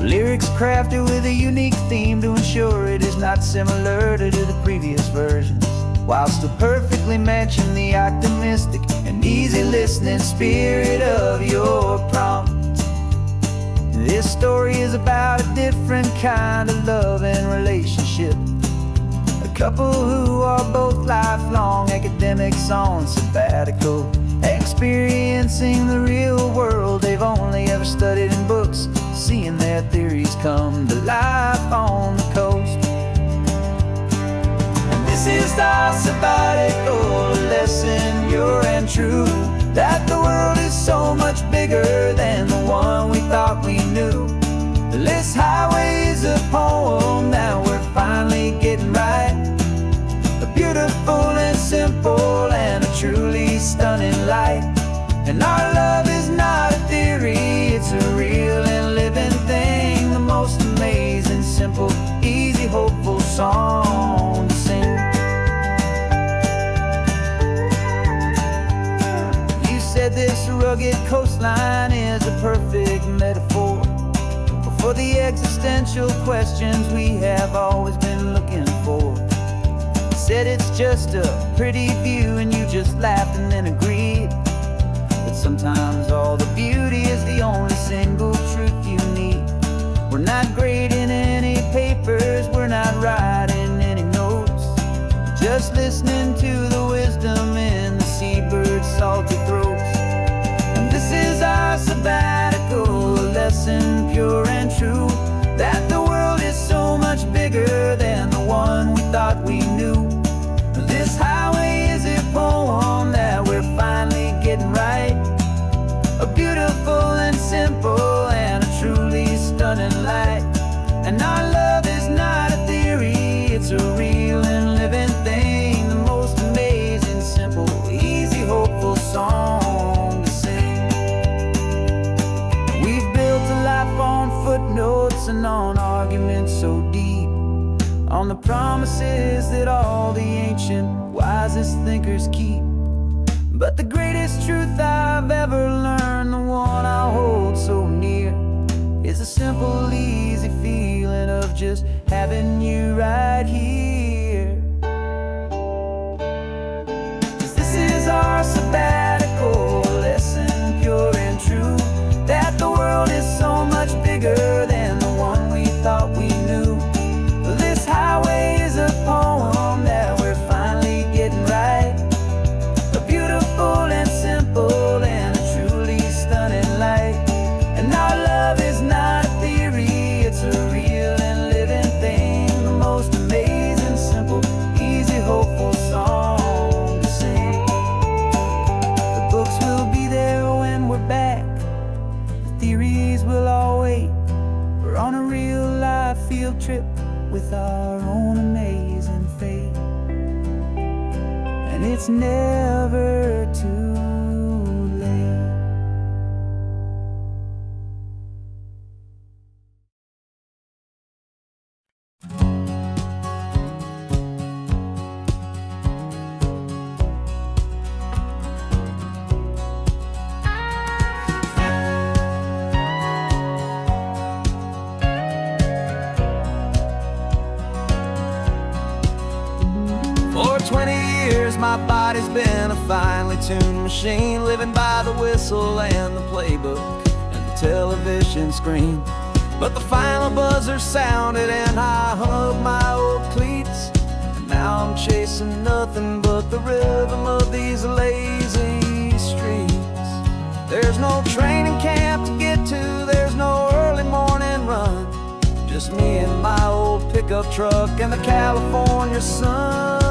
lyrics crafted with a unique theme to ensure it is not similar to the previous versions, while still perfectly matching the optimistic and easy listening spirit of your prompt. This story is about a different kind of love and relationship. A couple who are both lifelong academics on sabbatical, experiencing the real world they've only ever studied in books, seeing their theories come to life on the coast. And this is our sabbatical lesson, pure and true, that the world is so much bigger than the one we thought we knew. This highway is a poem that we're finally getting right, a beautiful and simple and a truly stunning light. And our love is not a theory, it's a real and living thing, the most amazing, simple, easy, hopeful song to sing. this rugged coastline is a perfect metaphor for the existential questions we have always been looking for. Said it's just a pretty view and you just laughed and then agreed. But sometimes all the beauty is the only single truth you need. We're not grading any papers, we're not writing any notes, just listening to the wisdom in the seabird's salty throats. And this is our sabbatical, a lesson pure and true, that the world is so much bigger than the one we thought we knew. This highway is a poem that we're finally getting right, a beautiful and simple and a truly stunning light. And our love is not a theory, it's a real and living thing, the most amazing, simple, easy, hopeful song to sing. We've built a life on footnotes and on arguments so deep, on the promises that all the ancient, wisest thinkers keep. But the greatest truth I've ever learned, the one I hold so near, is a simple, easy feeling of just having you right here. 'Cause this is our sabbatical, lesson pure and true, that the world is so much bigger than the one we thought we knew. This highway is a poem that we're finally getting right, a beautiful and simple and a truly stunning light. And our love is not a theory, it's a real and living thing, the most amazing, simple, easy, hopeful song to sing. The books will be there when we're back, the theories will all wait. We're on a real life field trip with our own amazing fate, and it's never too late. For 20 years my body's been a finely tuned machine, living by the whistle and the playbook and the television screen. But the final buzzer sounded and I hung up my old cleats, and now I'm chasing nothing but the rhythm of these lazy streets. There's no training camp to get to, there's no early morning run, just me and my old pickup truck and the California sun.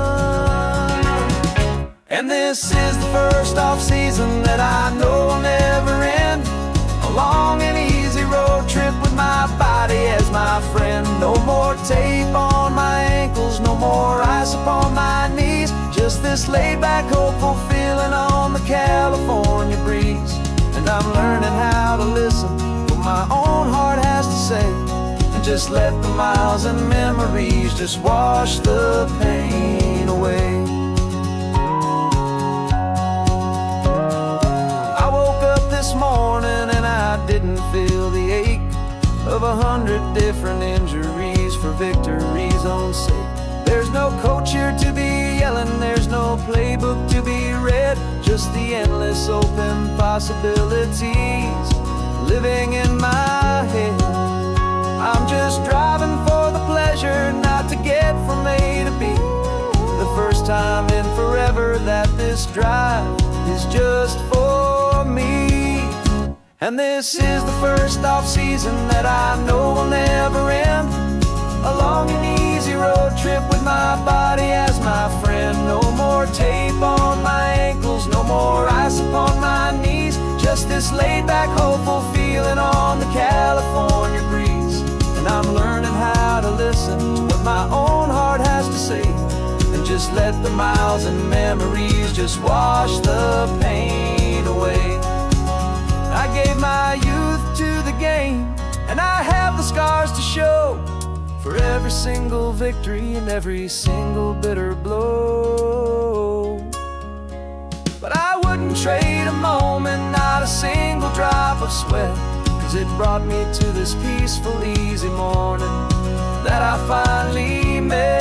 And this is the first off-season that I know will never end, a long and easy road trip with my body as my friend. No more tape on my ankles, no more ice upon my knees, just this laid-back, hopeful feeling on the California breeze. And I'm learning how to listen what my own heart has to say, and just let the miles and memories just wash the pain away. I woke up this morning and I didn't feel the ache of 100 different injuries for victory's own sake. There's no coach here to be yelling, there's no playbook to be read, just the endless open possibilities living in my head. I'm just driving for the pleasure, not to get from A to B. The first time in forever that this drive is just for me. And this is the first off-season that I know will never end, a long and easy road trip with my body as my friend. No more tape on my ankles, no more ice upon my knees, just this laid-back, hopeful feeling on the California breeze. And I'm learning how to listen to what my own heart has to say, and just let the miles and memories just wash the pain away. I gave my youth to the game, and I have the scars to show for every single victory and every single bitter blow. But I wouldn't trade a moment sweat, 'cause it brought me to this peaceful, easy morning that I finally met.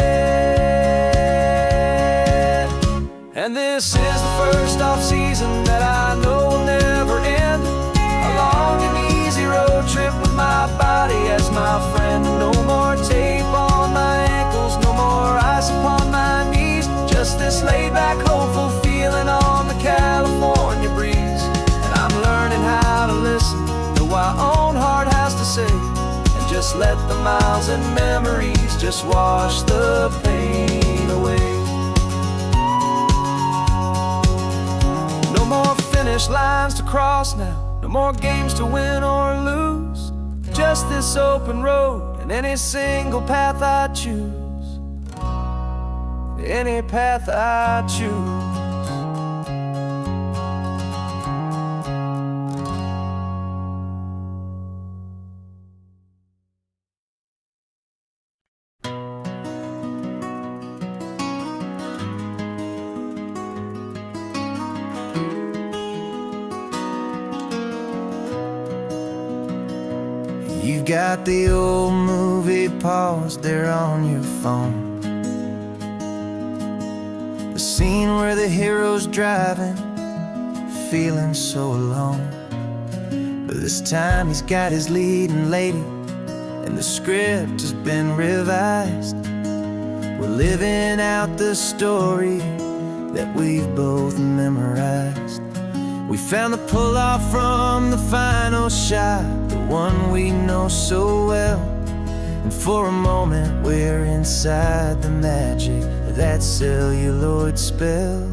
And this is the first off-season that I know will never end. A long and easy road trip with my body as my friend. No more tape on my ankles, no more ice upon my knees. Just this laid-back, hopeful feeling on the California breeze. And I'm learning how to listen to what my own heart has to say, and just let the miles and memories just wash the pain away. No more finish lines to cross now, no more games to win or lose. Just this open road and any single path I choose. Any path I choose. You've got the old movie paused there on your phone, the scene where the hero's driving, feeling so alone. But this time he's got his leading lady, and the script has been revised. We're living out the story that we've both memorized. We found the pull-off from the final shot, the one we know so well. And for a moment we're inside the magic of that celluloid spell.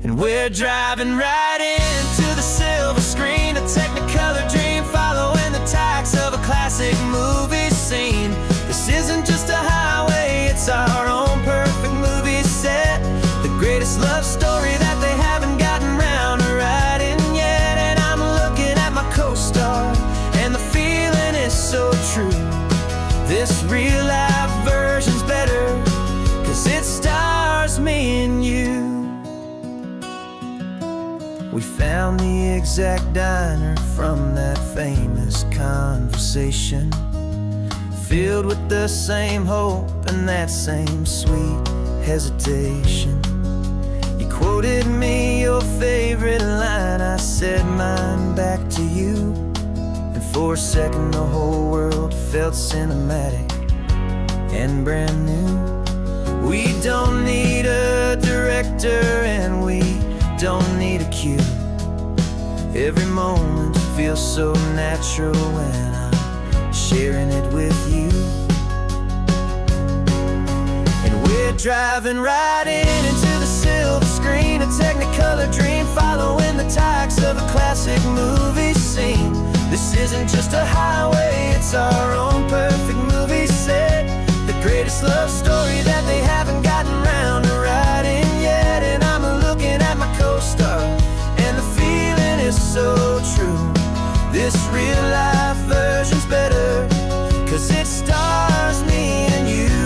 And we're driving right into the silver screen, a technicolor dream following the tacks of a classic movie scene. This isn't just a highway, it's our own perfect movie set. The greatest love story that they haven't gotten round to writing yet. And I'm looking at my co-star, and the feeling is so true. This real-life version's better, 'cause it stars me and you. We found the exact diner from that famous conversation, filled with the same hope and that same sweet hesitation. You quoted me your favorite line, I said mine back to you. And for a second the whole world felt cinematic and brand new. We don't need a director and we don't need a cue. Every moment feels so natural when I'm sharing it with you. And we're driving right into the silver screen, a technicolor dream following the tacks of a classic movie scene. This isn't just a highway, it's our own perfect movie set. The greatest love story that they haven't gotten round to writing yet. And I'm looking at my co-star, and the feeling is so true. This real-life version's better, 'cause it stars me and you.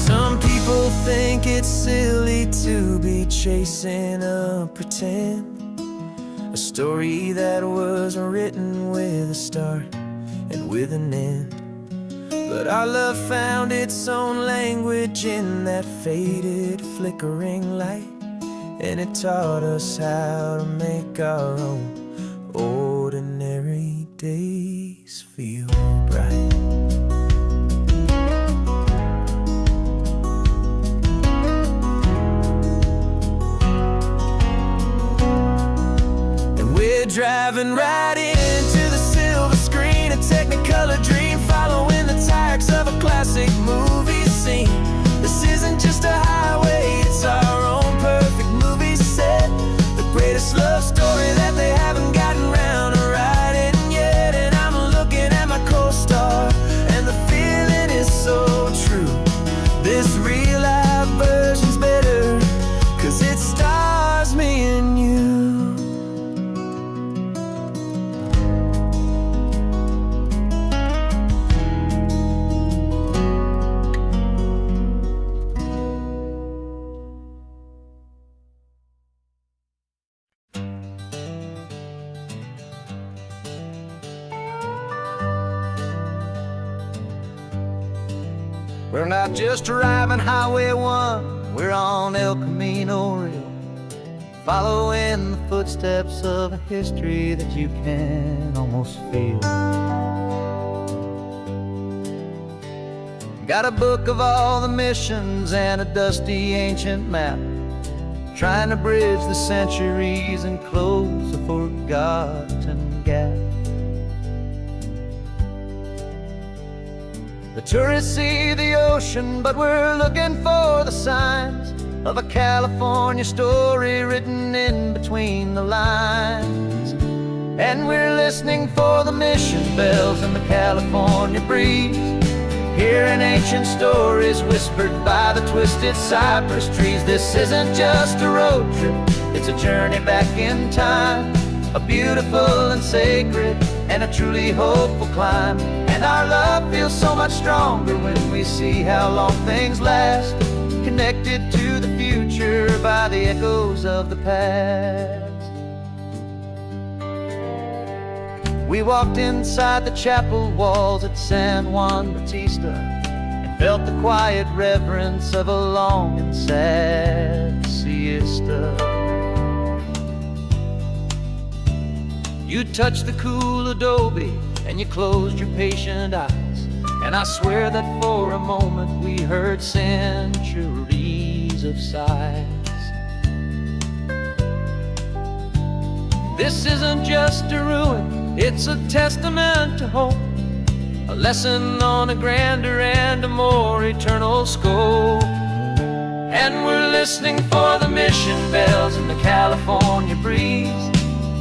Some people think it's silly to be chasing a pretend, a story that was written with a start and with an end. But our love found its own language in that faded, flickering light, and it taught us how to make our own ordinary days feel bright. And we're driving right into the silver screen, a technicolor dream following the tacks of a classic movie scene. This isn't just a highway, it's our own perfect movie set. The greatest love story that they haven't gotten round to writing yet. And I'm looking at my co-star, and the feeling is so true. This real-life version's better, 'cause it stars me and you. We're not just driving Highway 1, we're on El Camino Real, following the footsteps of a history that you can almost feel. Got a book of all the missions and a dusty ancient map, trying to bridge the centuries and close a forgotten gap. The tourists see the ocean, but we're looking for the signs of a California story written in between the lines. And we're listening for the mission bells and the California breeze, hearing ancient stories whispered by the twisted cypress trees. This isn't just a road trip, it's a journey back in time, a beautiful and sacred and a truly hopeful climb. And our love feels so much stronger when we see how long things last, connected to the future by the echoes of the past. We walked inside the chapel walls at San Juan Bautista and felt the quiet reverence of a long and sad siesta. You touched the cool adobe and you closed your patient eyes, and I swear that for a moment we heard centuries of sighs. This isn't just a ruin, it's a testament to hope, a lesson on a grander and a more eternal scope. And we're listening for the mission bells and the California breeze,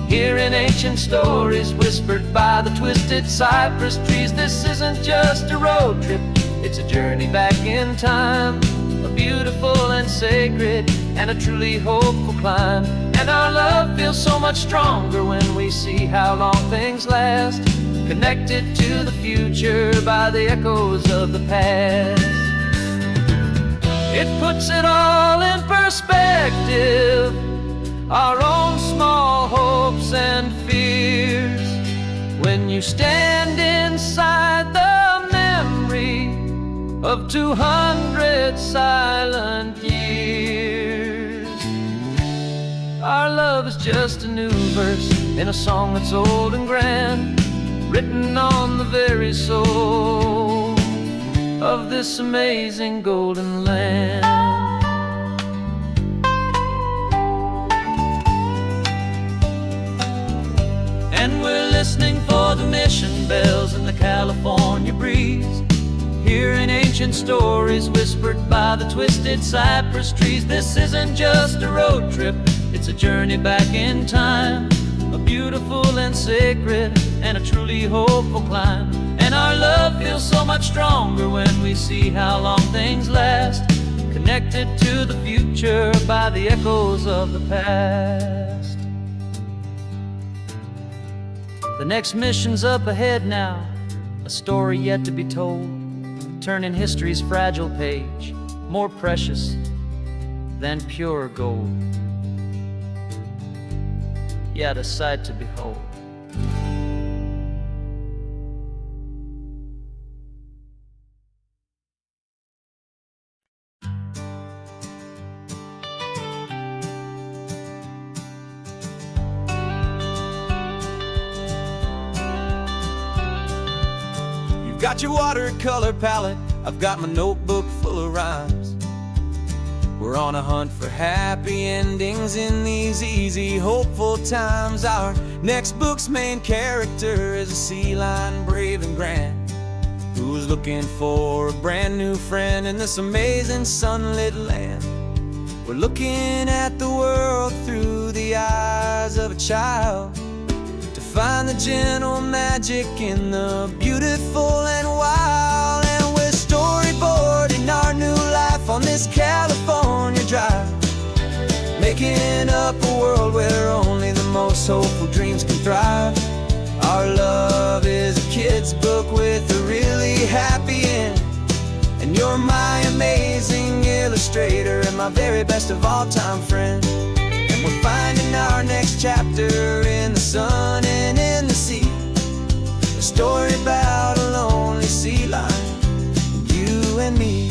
hearing ancient stories whispered by the twisted cypress trees. This isn't just a road trip, it's a journey back in time, a beautiful and sacred and a truly hopeful climb. And our love feels so much stronger when we see how long things last, connected to the future by the echoes of the past. It puts it all in perspective, our own small hopes and fears, when you stand inside the memory of 200 silent years. Our love is just a new verse in a song that's old and grand, written on the very soul of this amazing golden land. And we're listening for the mission bells and the California breeze, hearing ancient stories whispered by the twisted cypress trees. This isn't just a road trip, it's a journey back in time, a beautiful and sacred and a truly hopeful climb. And our love feels so much stronger when we see how long things last, connected to the future by the echoes of the past. The next mission's up ahead now, a story yet to be told, turning history's fragile page, more precious than pure gold. Yet a sight to behold. Got your watercolor palette, I've got my notebook full of rhymes. We're on a hunt for happy endings in these easy, hopeful times. Our next book's main character is a sea lion, brave and grand, who's looking for a brand new friend in this amazing sunlit land. We're looking at the world through the eyes of a child, to find the gentle magic in the beautiful and wild. And we're storyboarding our new life on this California drive, making up a world where only the most hopeful dreams can thrive. Our love is a kid's book with a really happy end, and you're my amazing illustrator and my very best of all time friend. And we're finding our next chapter in the sun and in the sea, a story about a lonely sea lion, you and me.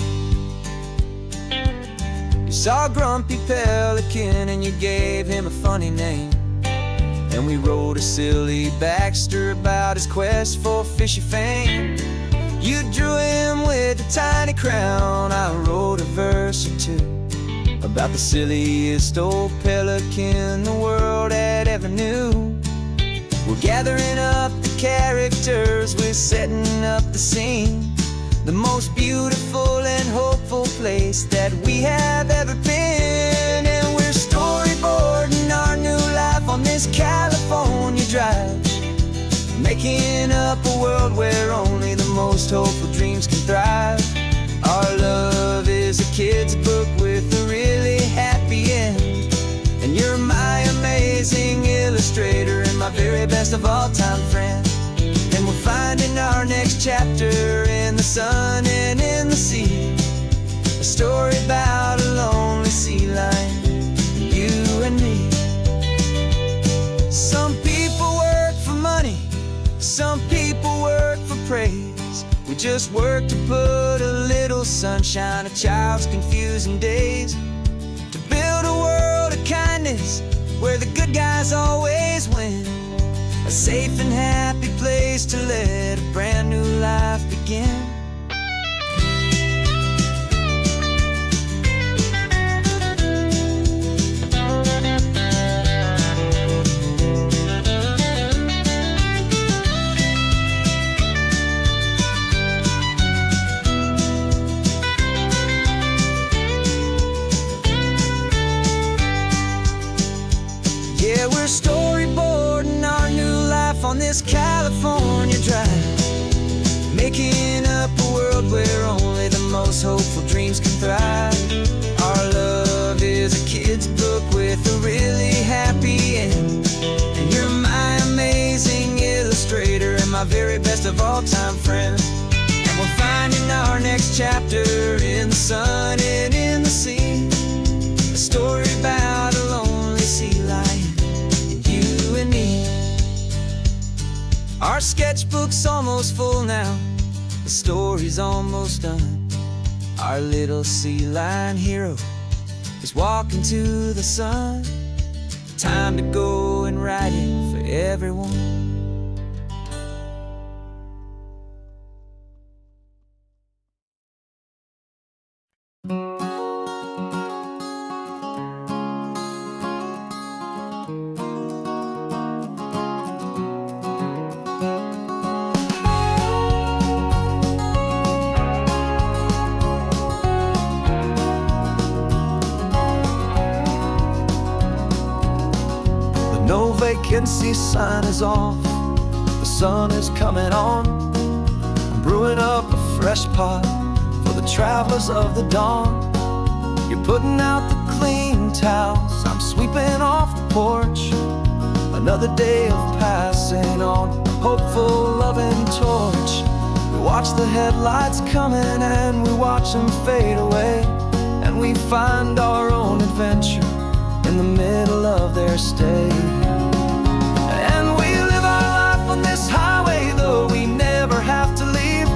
Saw a grumpy pelican and you gave him a funny name. And we wrote a silly Baxter about his quest for fishy fame. You drew him with a tiny crown, I wrote a verse or two about the silliest old pelican the world had ever knew. We're gathering up the characters, we're setting up the scene, the most beautiful and hopeful place that we have ever been. And we're storyboarding our new life on this California drive, making up a world where only the most hopeful dreams can thrive. Our love is a kid's book with a really happy end, and you're my amazing illustrator and my very best of all time friend. And we're finding our next chapter in the sun and in the sea, a story about a lonely sea lion, you and me. Some people work for money, some people work for praise. We just work to put a little sunshine in a child's confusing days, to build a world of kindness where the good guys always win, a safe and happy place to let a brand new life begin. Yeah, we're storyboarding our new life on this California drive, making up a world where only the most hopeful dreams can thrive. Our love is a kid's book with a really happy end, and you're my amazing illustrator and my very best of all time friend. And we're finding our next chapter in the sun and in the sea, a story about a lonely sea lion, you and me. Our sketchbook's almost full now, the story's almost done. Our little sea lion hero is walking to the sun. Time to go and write it for everyone. No vacancy sign is off, the sun is coming on. I'm brewing up a fresh pot for the travelers of the dawn. You're putting out the clean towels, I'm sweeping off the porch. Another day of passing on a hopeful, loving torch. We watch the headlights coming and we watch them fade away, and we find our own adventure in the middle of their stay. And we live our life on this highway, though we never have to leave.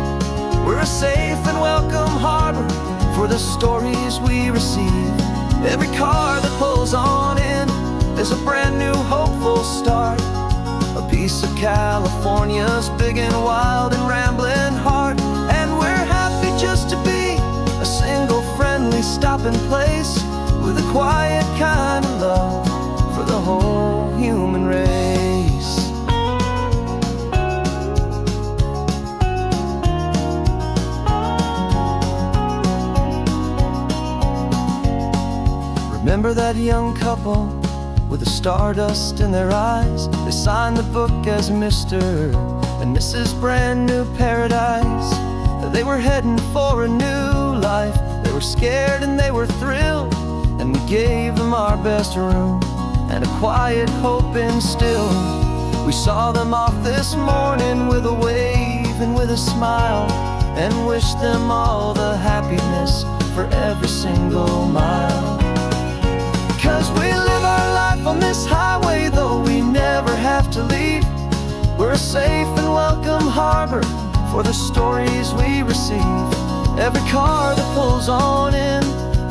We're a safe and welcome harbor for the stories we receive. Every car that pulls on in is a brand new hopeful start, a piece of California's big and wild and rambling heart. And we're happy just to be a single friendly stopping place, with a quiet kind of love for the whole human race. Remember that young couple with the stardust in their eyes? They signed the book as Mr. and Mrs. Brand New Paradise. They were heading for a new life. They were scared and they were thrilled, and we gave them our best room and a quiet hope instilled. We saw them off this morning with a wave and with a smile, and wished them all the happiness for every single mile. 'Cause we live our life on this highway, though we never have to leave. We're a safe and welcome harbor for the stories we receive. Every car that pulls on in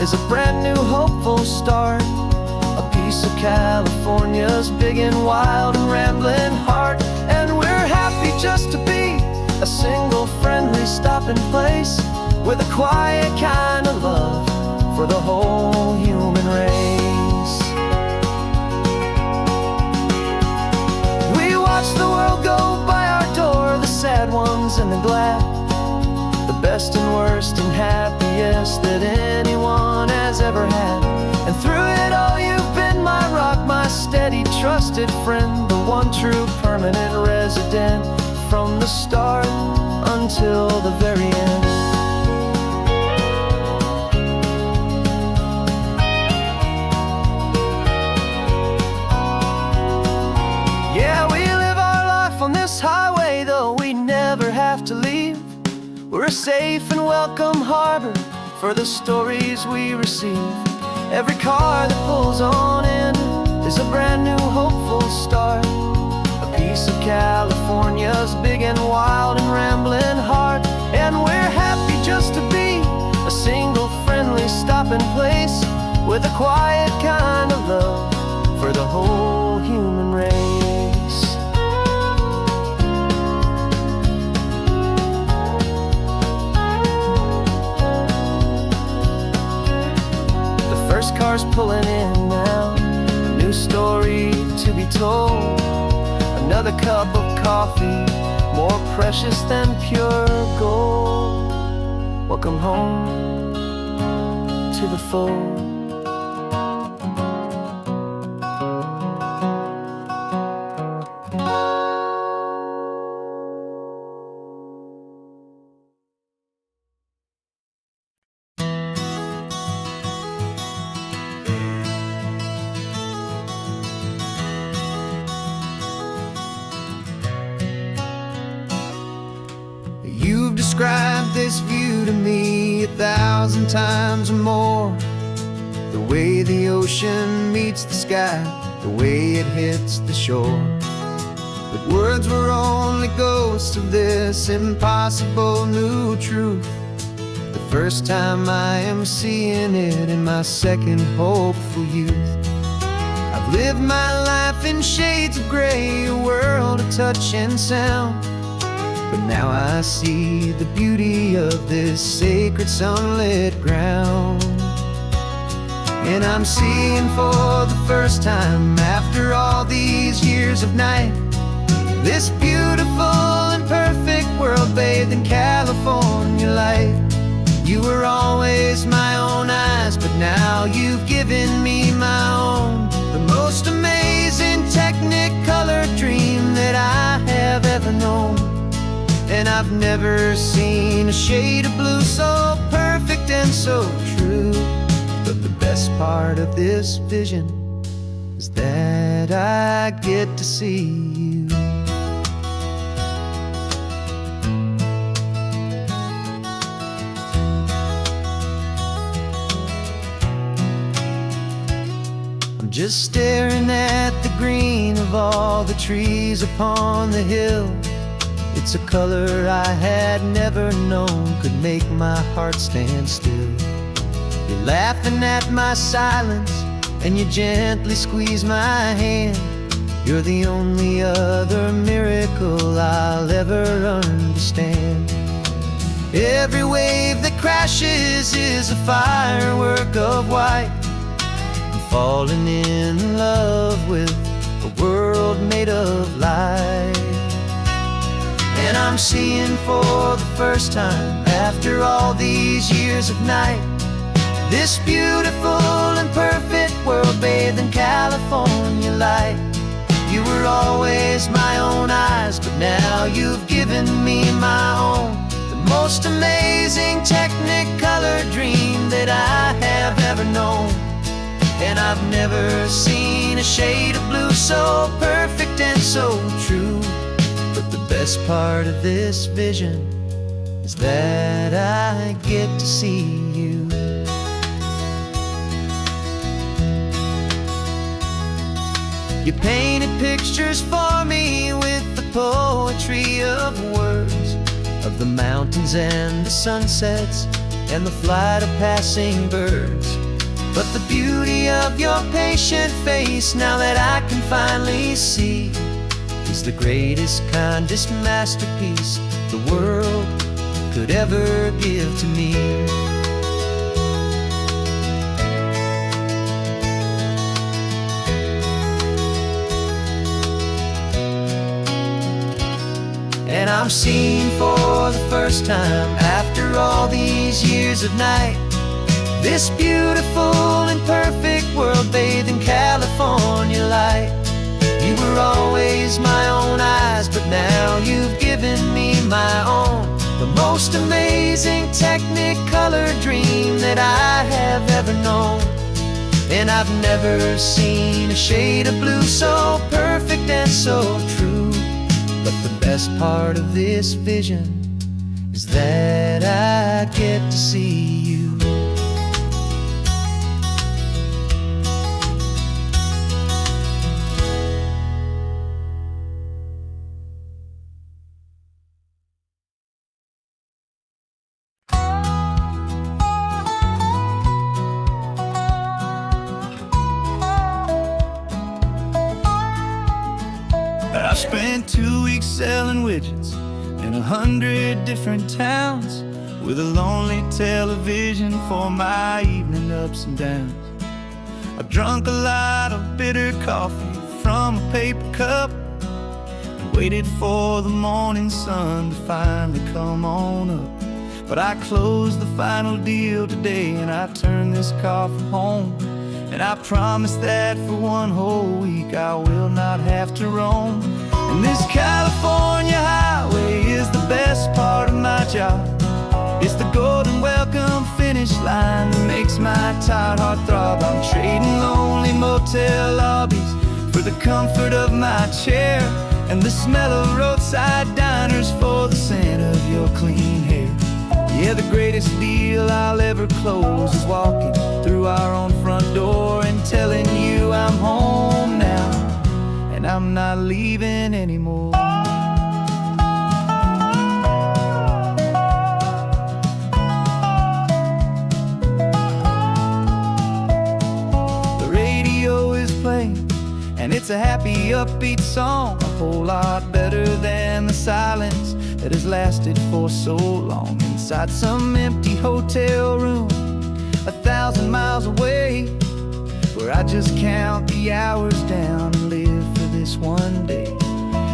is a brand new hopeful start. A piece of California's big and wild and rambling heart. And we're happy just to be a single friendly stopping place with a quiet kind of love for the whole human race. We watch the world go by our door, the sad ones and the glad, the best and worst and happiest that anyone has ever had. And through it all you've been my rock, my steady trusted friend, the one true permanent resident from the start until the very end. Yeah, we live our life on this highway, though we never have to leave. We're a safe and welcome harbor for the stories we receive. Every car that pulls on in is a brand new hopeful start. A piece of California's big and wild and rambling heart. And we're happy just to be a single friendly stopping place with a quiet kind of love for the whole human race. First car's pulling in now, a new story to be told. Another cup of coffee, more precious than pure gold. Welcome home to the fold. You've described this view to me 1,000 times or more. The way the ocean meets the sky, the way it hits the shore. But words were only ghosts of this impossible new truth. The first time I am seeing it in my second hopeful youth. I've lived my life in shades of gray, a world of touch and sound. But now I see the beauty of this sacred sunlit ground. And I'm seeing for the first time after all these years of night, this beautiful and perfect world bathed in California light. You were always my own eyes, but now you've given me my own. The most amazing technicolor dream that I have ever known. And I've never seen a shade of blue so perfect and so true. But the best part of this vision is that I get to see you. I'm just staring at the green of all the trees upon the hill. It's a color I had never known could make my heart stand still. You're laughing at my silence and you gently squeeze my hand. You're the only other miracle I'll ever understand. Every wave that crashes is a firework of white. I'm falling in love with a world made of light. And I'm seeing for the first time after all these years of night, this beautiful and perfect world bathed in California light. You were always my own eyes, but now you've given me my own. The most amazing technicolor dream that I have ever known. And I've never seen a shade of blue so perfect and so true. The best part of this vision is that I get to see you. You painted pictures for me with the poetry of words, of the mountains and the sunsets and the flight of passing birds. But the beauty of your patient face, now that I can finally see, is the greatest, kindest masterpiece the world could ever give to me. And I'm seeing for the first time, after all these years of night, this beautiful and perfect world bathed in California light. You were always my own eyes, but now you've given me my own, the most amazing Technicolor dream that I have ever known. And I've never seen a shade of blue so perfect and so true. But the best part of this vision is that I get to see you. I spent 2 weeks selling widgets in 100 different towns, with a lonely television for my evening ups and downs. I drunk a lot of bitter coffee from a paper cup and waited for the morning sun to finally come on up. But I closed the final deal today, and I turned this car from home. And I promise that for one whole week I will not have to roam. And this California highway is the best part of my job. It's the golden welcome finish line that makes my tired heart throb. I'm trading lonely motel lobbies for the comfort of my chair, and the smell of roadside diners for the scent of your clean hair. Yeah, the greatest deal I'll ever close is walking through our own front door and telling you I'm home now, and I'm not leaving anymore. The radio is playing, and it's a happy, upbeat song, a whole lot better than the silence that has lasted for so long inside some empty hotel room 1,000 miles away, where I just count the hours down and live for this one day.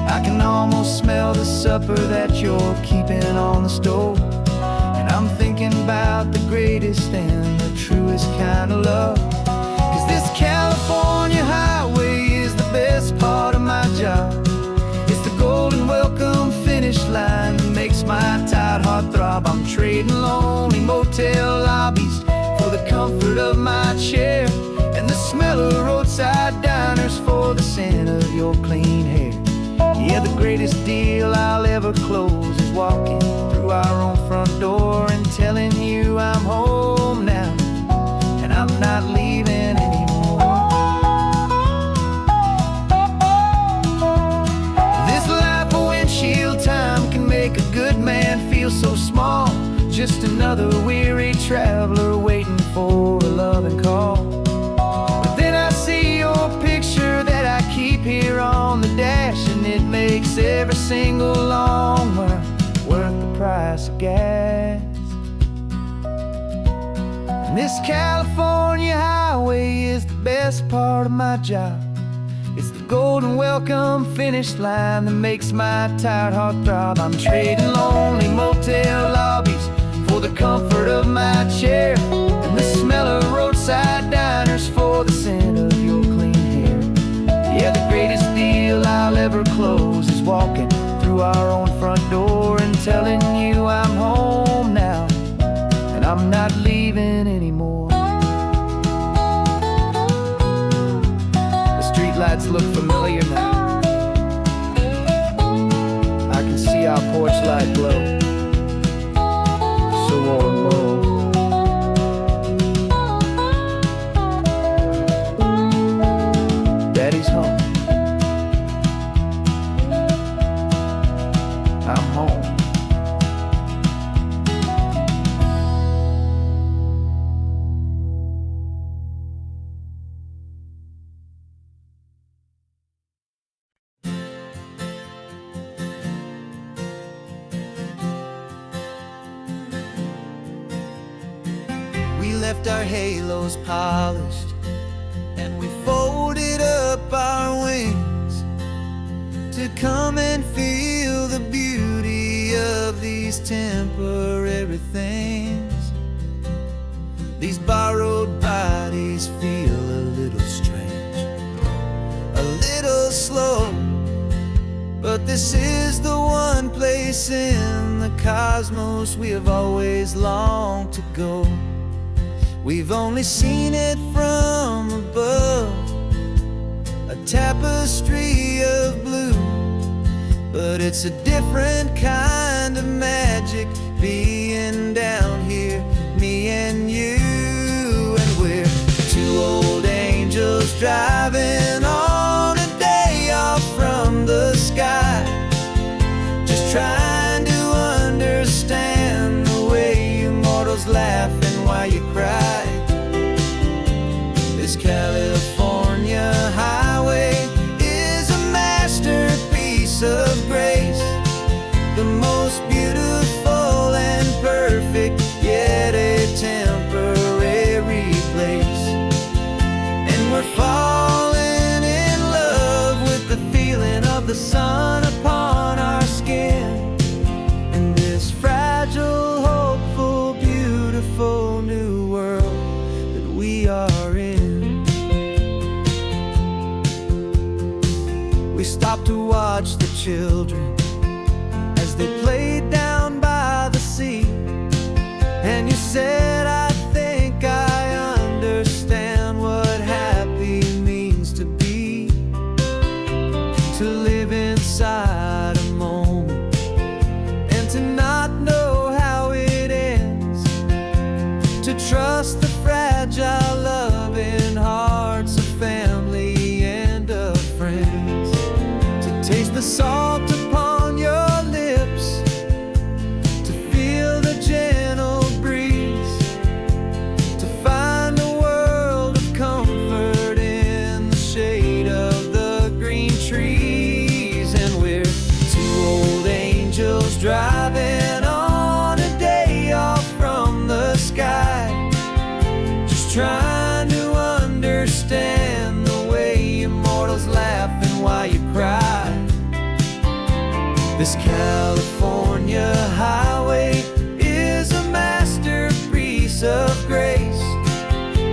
I can almost smell the supper that you're keeping on the stove, and I'm thinking about the greatest and the truest kind of love. 'Cause this California highway is the best part of my job. It's the golden welcome finish line that makes my tired heart throb. I'm trading lonely motel lobbies for the comfort of my chair, and the smell of roadside diners for the scent of your clean hair. Yeah, the greatest deal I'll ever close is walking through our own front door and telling you I'm home now, and I'm not leaving anymore. This life of windshield time can make a good man feel so small, just another weary traveler waiting for a loving call. But then I see your picture that I keep here on the dash, and it makes every single long mile worth the price of gas. And this California highway is the best part of my job. It's the golden welcome finish line that makes my tired heart throb. I'm trading lonely motel lobbies for the comfort of my chair, and the smell of roadside diners for the scent of your clean hair. Yeah, the greatest deal I'll ever close is walking through our own front door and telling you I'm home now, and I'm not leaving anymore. The streetlights look familiar now. I can see our porch light glow, so warm, low. Daddy's home. I'm home. left our halos polished, and we folded up our wings to come and feel the beauty of these temporary things. These borrowed bodies feel a little strange, a little slow, but this is the one place in the cosmos we have always longed to go. We've only seen it from above, a tapestry of blue, but it's a different kind of magic being down here, me and you. And we're two old angels driving on a day off from the sky, just trying to understand the way you mortals laugh and why you cry. This California highway is a masterpiece of grace, the most beautiful and perfect, yet a temporary place. And we're falling in love with the feeling of the sun upon our skin, in this fragile, hopeful, beautiful new world that we are in. We stopped to watch the children as they played down by the sea, and you said, I think I understand what happy means to be, to live inside a moment and to not know how it ends, to trust the fragile loving hearts of family and of friends, to taste the salt upon your lips, to feel the gentle breeze, to find a world of comfort in the shade of the green trees. And we're two old angels driving on a day off from the sky, just trying to understand the way immortals laugh and why you cry. This California highway is a masterpiece of grace,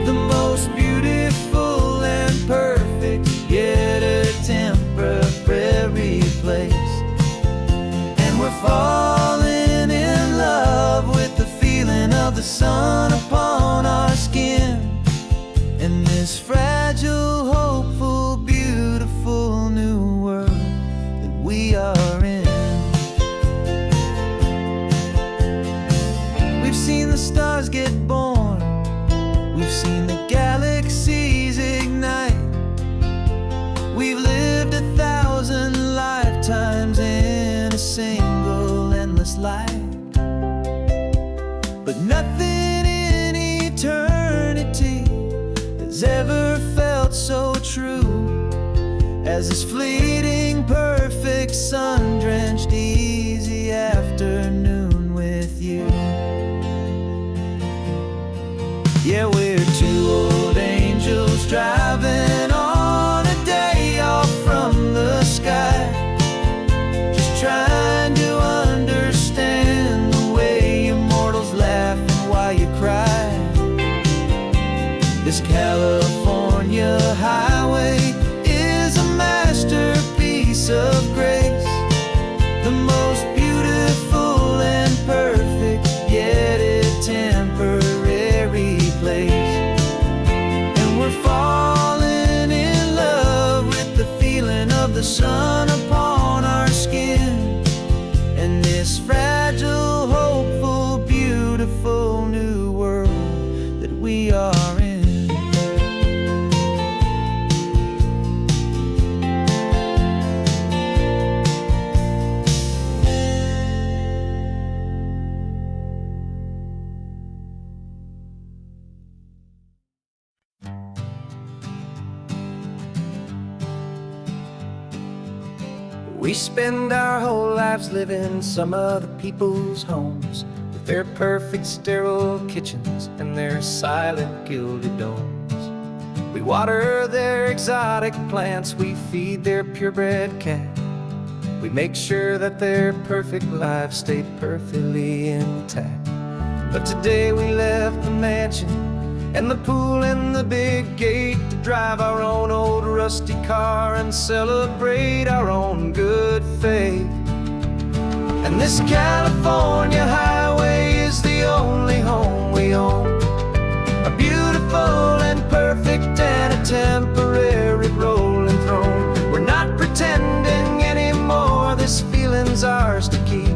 the most beautiful and perfect, yet a temporary place. And we're falling in love with the feeling of the sun upon our skin, in this fragile, hopeful, beautiful new world that we are in. We've seen the stars get born, we've seen the galaxies ignite, we've lived 1,000 lifetimes in a single endless life, but nothing in eternity has ever felt so true as this fleeting, perfect, sun-drenched, easy afternoon with you. Yeah, we're two old angels driving on a day off from the sky, just trying to understand the way immortals laugh and why you cry. This California highway is a masterpiece of grace, the most beautiful and perfect, yet a temporary place. And we're falling in love with the feeling of the sun upon our skin, and this fragile, hopeful, beautiful new world that we are in. We spend our whole lives living some other people's homes, with their perfect sterile kitchens and their silent gilded domes. We water their exotic plants, we feed their purebred cat. We make sure that their perfect lives stay perfectly intact. But today we left the mansion and the pool and the big gate to drive our own old rusty car and celebrate our own good faith. And this California highway is the only home we own, a beautiful and perfect and a temporary rolling throne. We're not pretending anymore, this feeling's ours to keep.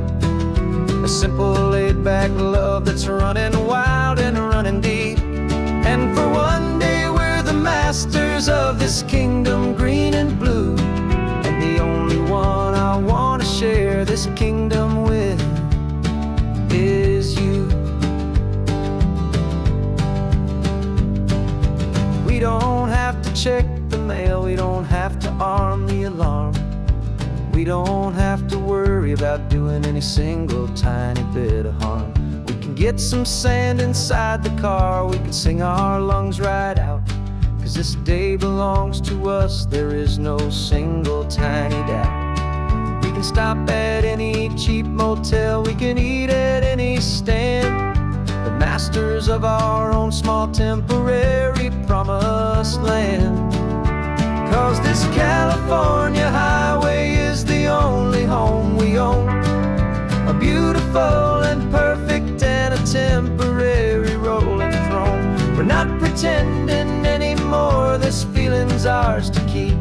A simple laid-back love that's running wild and running deep. And for one day we're the masters of this kingdom green and blue, and the only one I want to share this kingdom with is you. We don't have to check the mail, we don't have to arm the alarm. We don't have to worry about doing any single tiny bit of harm. We can get some sand inside the car, we can sing our lungs right out. 'Cause this day belongs to us, there is no single tiny doubt. We can stop at any cheap motel, we can eat at any stand, the masters of our own small temporary promised land. 'Cause this California highway is the only home we own, a beautiful and perfect and a temporary rolling throne. We're not pretending anymore, this feeling's ours to keep.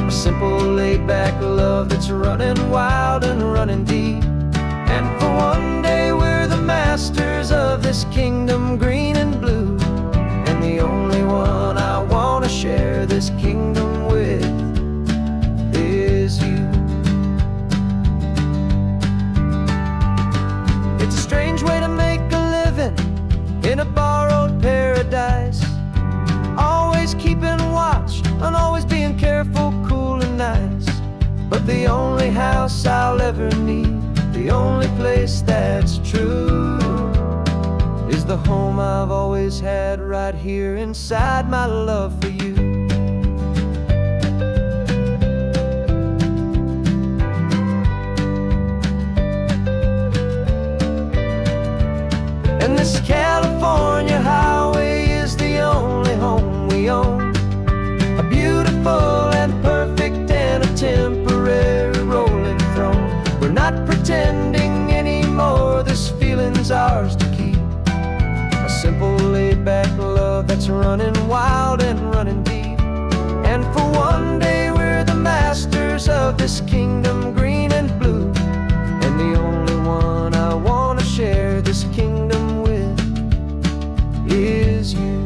A simple laid-back love that's running wild and running deep. And for one day we're the masters of this kingdom green and blue, and the only one I want to share this kingdom with is you. It's a strange way to make a living in a borrowed paradise, always keeping watch and always being careful, cool and nice. But the only house I'll ever need, the only place that's true, is the home I've always had right here inside my love for you. And this California highway is the only home we own, a beautiful and perfect and a temporary rolling throne. We're not pretending anymore, this feeling's ours to keep. A simple laid-back love that's running wild and running deep. And for one day we're the masters of this kingdom green and blue, and the only one I want to share this kingdom with is you.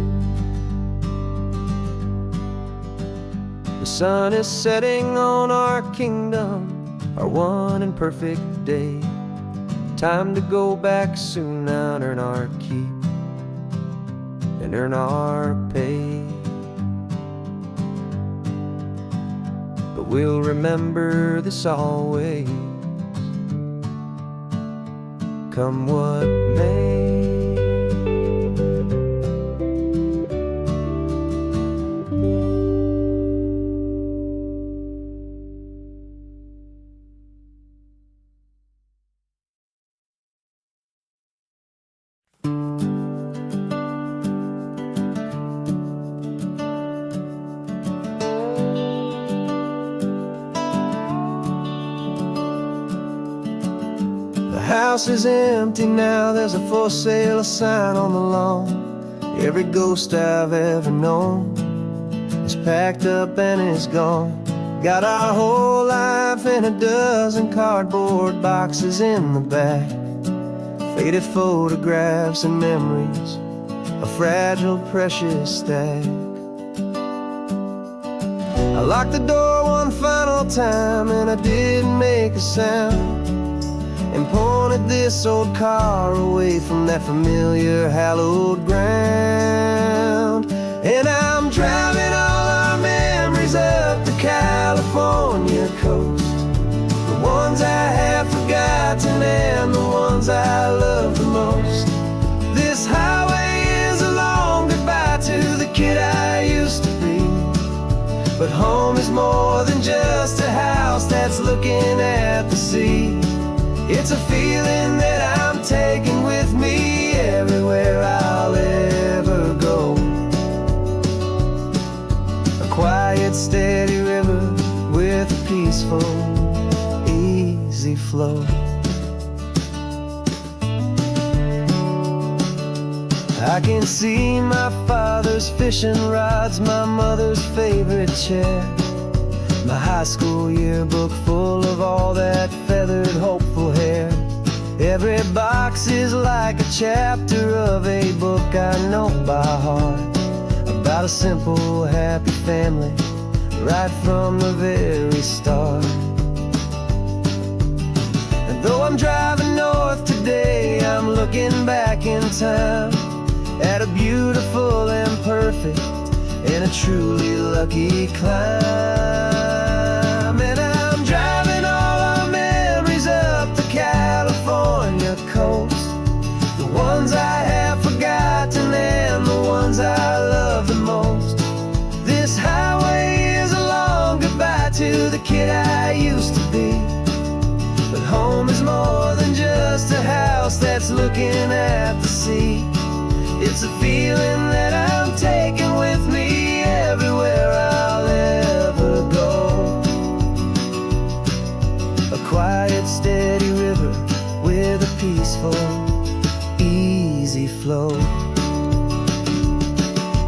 The sun is setting on our kingdom, our one and perfect day. Time to go back soon now and earn our keep and earn our pay. But we'll remember this always, come what may. The house is empty now, there's a for sale sign on the lawn. Every ghost I've ever known is packed up and is gone. Got our whole life in a dozen cardboard boxes in the back, faded photographs and memories, a fragile, precious stack. I locked the door one final time and I didn't make a sound, and pointed this old car away from that familiar hallowed ground. And I'm driving all our memories up the California coast, the ones I have forgotten forgotten and the ones I love the most. This highway is a long goodbye to the kid I used to be. But home is more than just a house that's looking at the sea. It's a feeling that I'm taking with me everywhere I'll ever go. A quiet, steady river with a peaceful, easy flow. I can see my father's fishing rods, my mother's favorite chair, my high school yearbook full of all that feathered, hopeful hair. Every box is like a chapter of a book I know by heart, about a simple, happy family right from the very start. And though I'm driving north today, I'm looking back in time at a beautiful and perfect and a truly lucky climb. And I'm driving all our memories up the California coast, the ones I have forgotten and the ones I love the most. This highway is a long goodbye to the kid I used to be. But home is more than just a house that's looking at the sea. It's a feeling that I'm taking with me everywhere I'll ever go. A quiet, steady river with a peaceful, easy flow.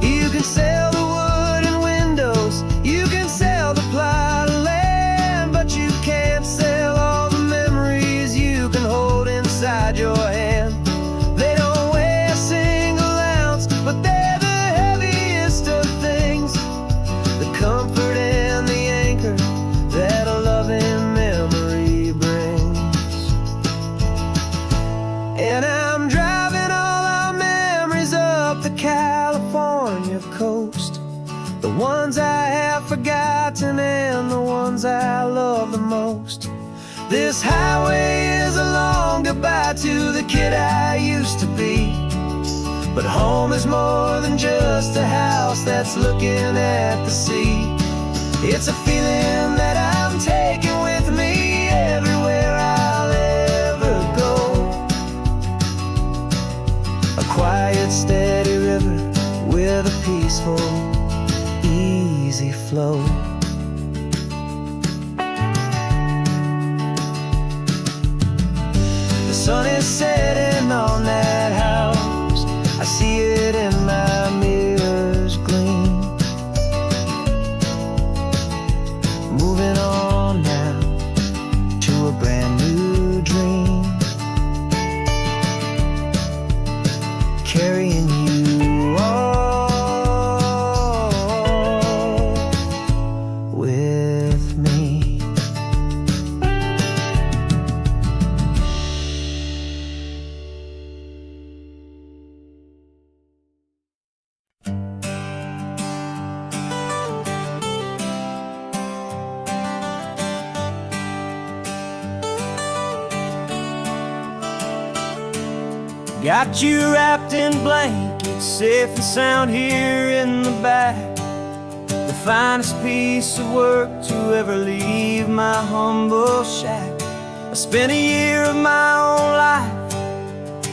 You can sail the wood and windows, you can sail the plot of land, but you can't sail all the memories you can hold inside your hand. They don't weigh a single ounce, but they're the heaviest of things, the comfort and the anchor that a loving memory brings. And I'm driving all our memories up the California coast, the ones I have forgotten and the ones I love the most. This highway is a long goodbye to the kid I used to be. But home is more than just a house that's looking at the sea. It's a feeling that I'm taking with me everywhere I'll ever go. A quiet, steady river with a peaceful, easy flow. The sun is setting on that house, I see it in my mirror's gleam. Moving on now to a brand new dream, carrying you all with me. Got you wrapped in blankets, safe and sound here in the back. The finest piece of work to ever leave my humble shack. I spent a year of my own life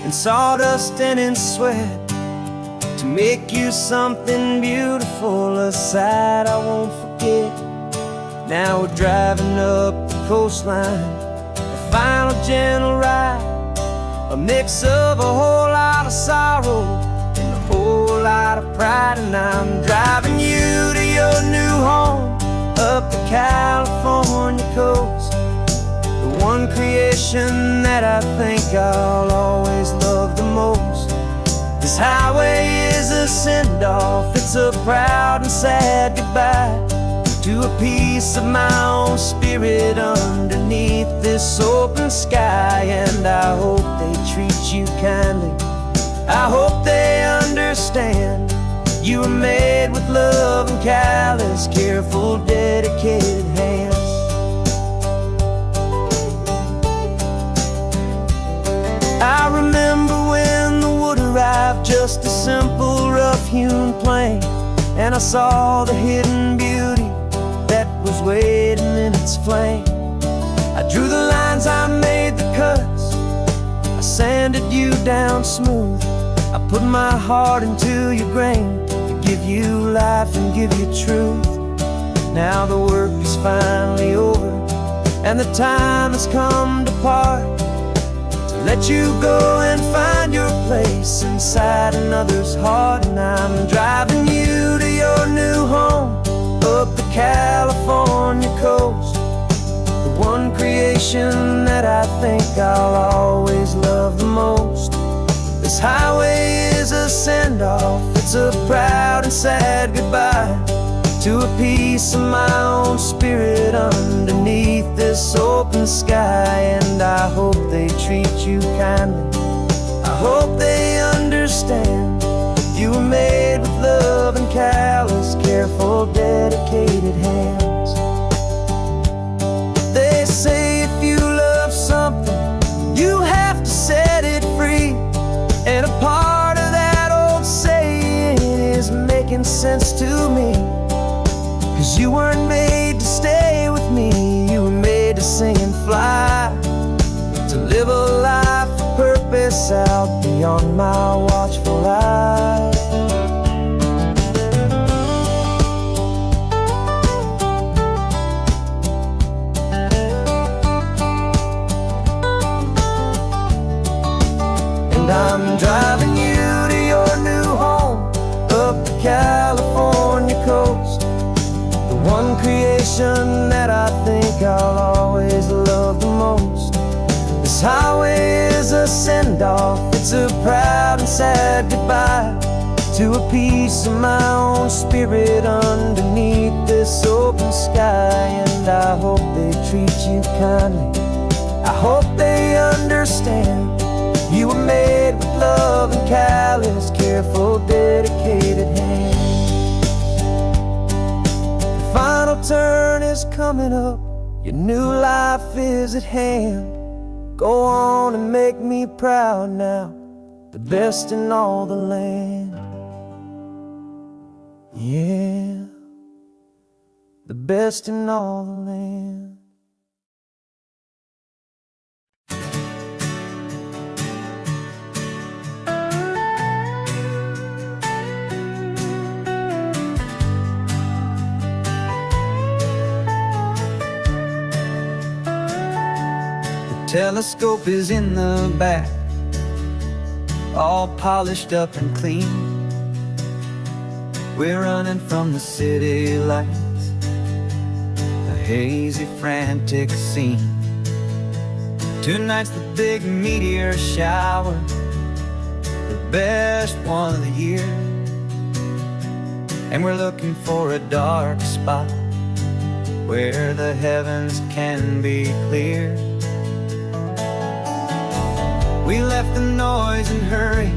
in sawdust and in sweat to make you something beautiful, a sight I won't forget. Now we're driving up the coastline, a final gentle ride, a mix of a whole lot of sorrow and a whole lot of pride. And I'm driving you to your new home up the California coast, the one creation that I think I'll always love the most. This highway is a send-off, it's a proud and sad goodbye to a piece of my own spirit underneath this open sky. And I hope they treat you kindly, I hope they understand you were made with love and callous, careful, dedicated hands. and I saw the hidden beauty that was waiting in its flame. I drew the lines, I made the cuts, I sanded you down smooth. I put my heart into your grain to give you life and give you truth. Now the work is finally over, and the time has come to part, to let you go and find your place inside another's heart. And I'm driving you to your new home up the California coast, the one creation that I think I'll always love the most. This highway is a send-off, it's a proud and sad goodbye to a piece of my own spirit underneath this open sky. And I hope they treat you kindly, I hope they understand you were made with love and callous, careful, dedicated hands. They say if you love something, you have to set it free. And a part of that old saying is making sense to me. 'Cause you weren't made to stay with me, you were made to sing and fly, to live a life of purpose out beyond my watchful eye. And I'm driving you to your new home up the California coast, one creation that I think I'll always love the most. This highway is a send-off, it's a proud and sad goodbye to a piece of my own spirit underneath this open sky. And I hope they treat you kindly, I hope they understand you were made with love and callous, careful, dedicated hands. Final turn is coming up, your new life is at hand. Go on and make me proud now, the best in all the land. Yeah, the best in all the land. Telescope is in the back, all polished up and clean. We're running from the city lights, a hazy, frantic scene. Tonight's the big meteor shower, the best one of the year. And we're looking for a dark spot where the heavens can be clear. We left the noise and hurry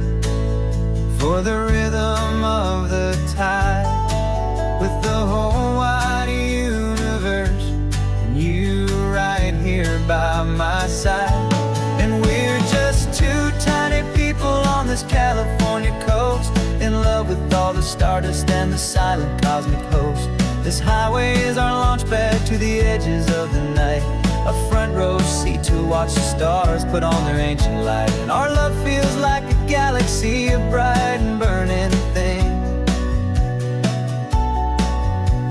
for the rhythm of the tide, with the whole wide universe and you right here by my side. And we're just two tiny people on this California coast, in love with all the stardust and the silent cosmic host. This highway is our launch pad to the edges of the night, a front row seat to watch the stars put on their ancient light. And our love feels like a galaxy, a bright and burning thing,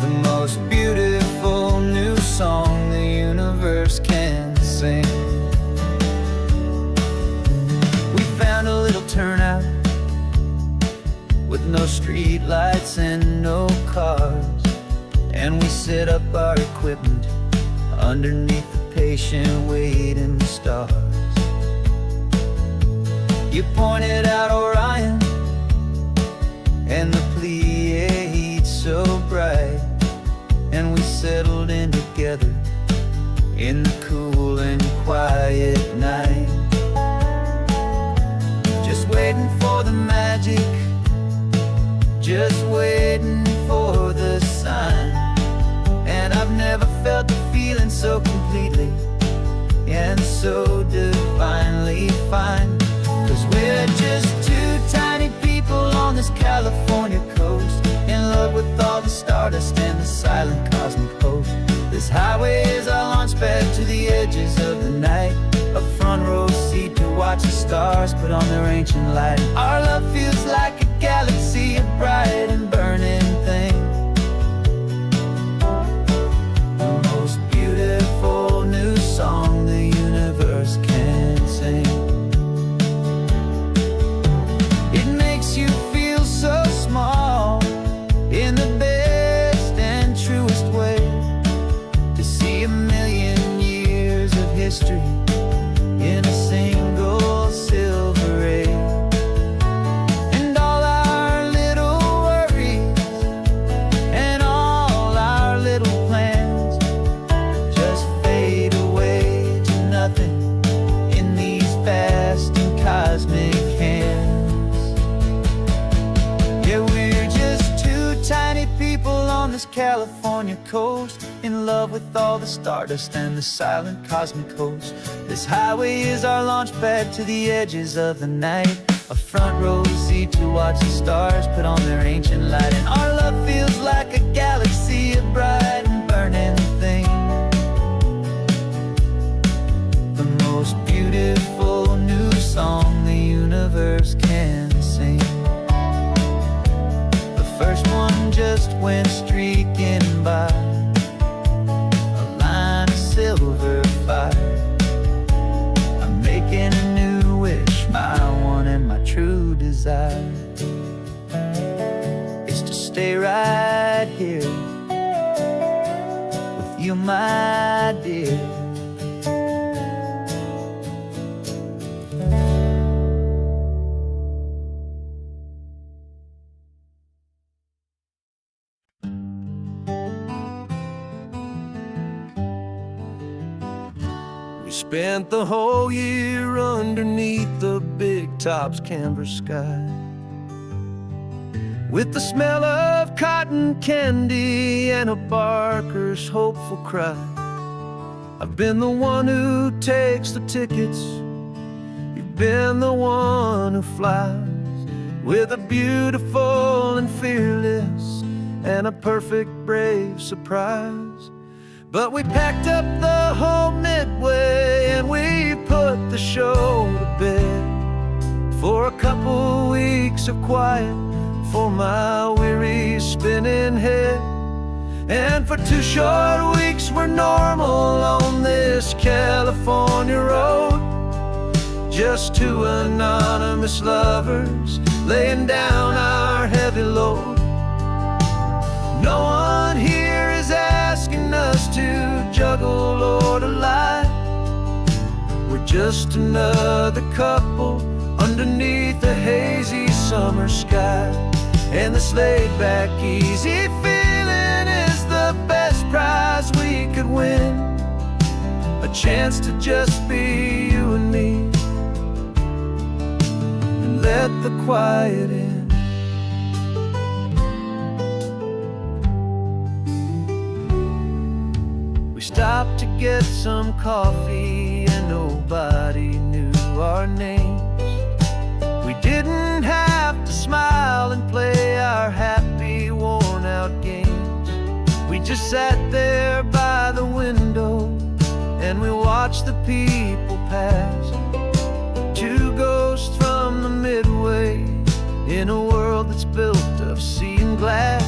the most beautiful new song the universe can sing. We found a little turnout with no street lights and no cars, and we set up our equipment underneath the patient waiting stars. You pointed out Orion and the Pleiades so bright, and we settled in together in the cool and quiet night, just waiting for the magic, just waiting for the sign. And I've never felt the feeling so completely and so divinely fine. 'Cause we're just two tiny people on this California coast, in love with all the stardust and the silent cosmic host. This highway is our launch pad to the edges of the night, a front row seat to watch the stars put on their ancient light. Our love feels like a galaxy of bright and burning things, the most beautiful new song the universe can sing. It makes you feel so small in the best and truest way, to see a million years of history in a single silver ray. And all our little worries and all our little plans just fade away to nothing in these vast and cosmic hands. Yeah, we're just two tiny people on this California coast, in love with all the stardust and the silent cosmic host. This highway is our launch pad to the edges of the night, a front row seat to watch the stars put on their ancient light. And our love feels like a galaxy of bright and burning things, the most beautiful new song the universe can sing. The first one just went streaking by, silver fire. I'm making a new wish, my one and my true desire is to stay right here with you, my dear. We spent the whole year underneath the big top's canvas sky, with the smell of cotton candy and a barker's hopeful cry. I've been the one who takes the tickets, you've been the one who flies, with a beautiful and fearless and a perfect brave surprise. But we packed up the whole Midway and we put the show to bed, for a couple weeks of quiet for my weary spinning head. And for 2 short weeks we're normal on this California road, just 2 anonymous lovers laying down our heavy load. No one here is asking us to juggle or to lie, we're just another couple underneath a hazy summer sky. And this laid-back, easy feeling is the best prize we could win, a chance to just be you and me, and let the quiet in. We stopped to get some coffee and nobody knew our names. We didn't have to smile and play our happy, worn-out games. We just sat there by the window and we watched the people pass, 2 ghosts from the Midway in a world that's built of sea and glass.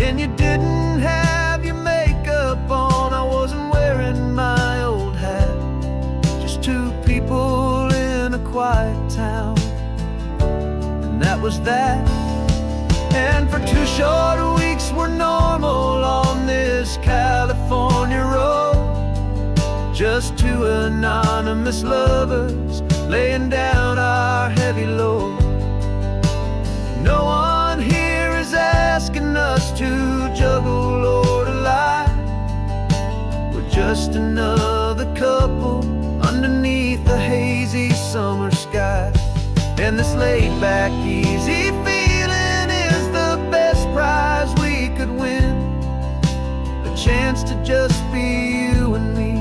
And you didn't have your makeup on, I wasn't wearing my old hat, just 2 people in a quiet town, and that was that. And for 2 short weeks we're normal on this California road, just 2 anonymous lovers laying down our heavy load. No one here is asking us to juggle or to lie, we're just another couple underneath the hazy summer sky. And this laid-back, easy feeling is the best prize we could win, a chance to just be you and me,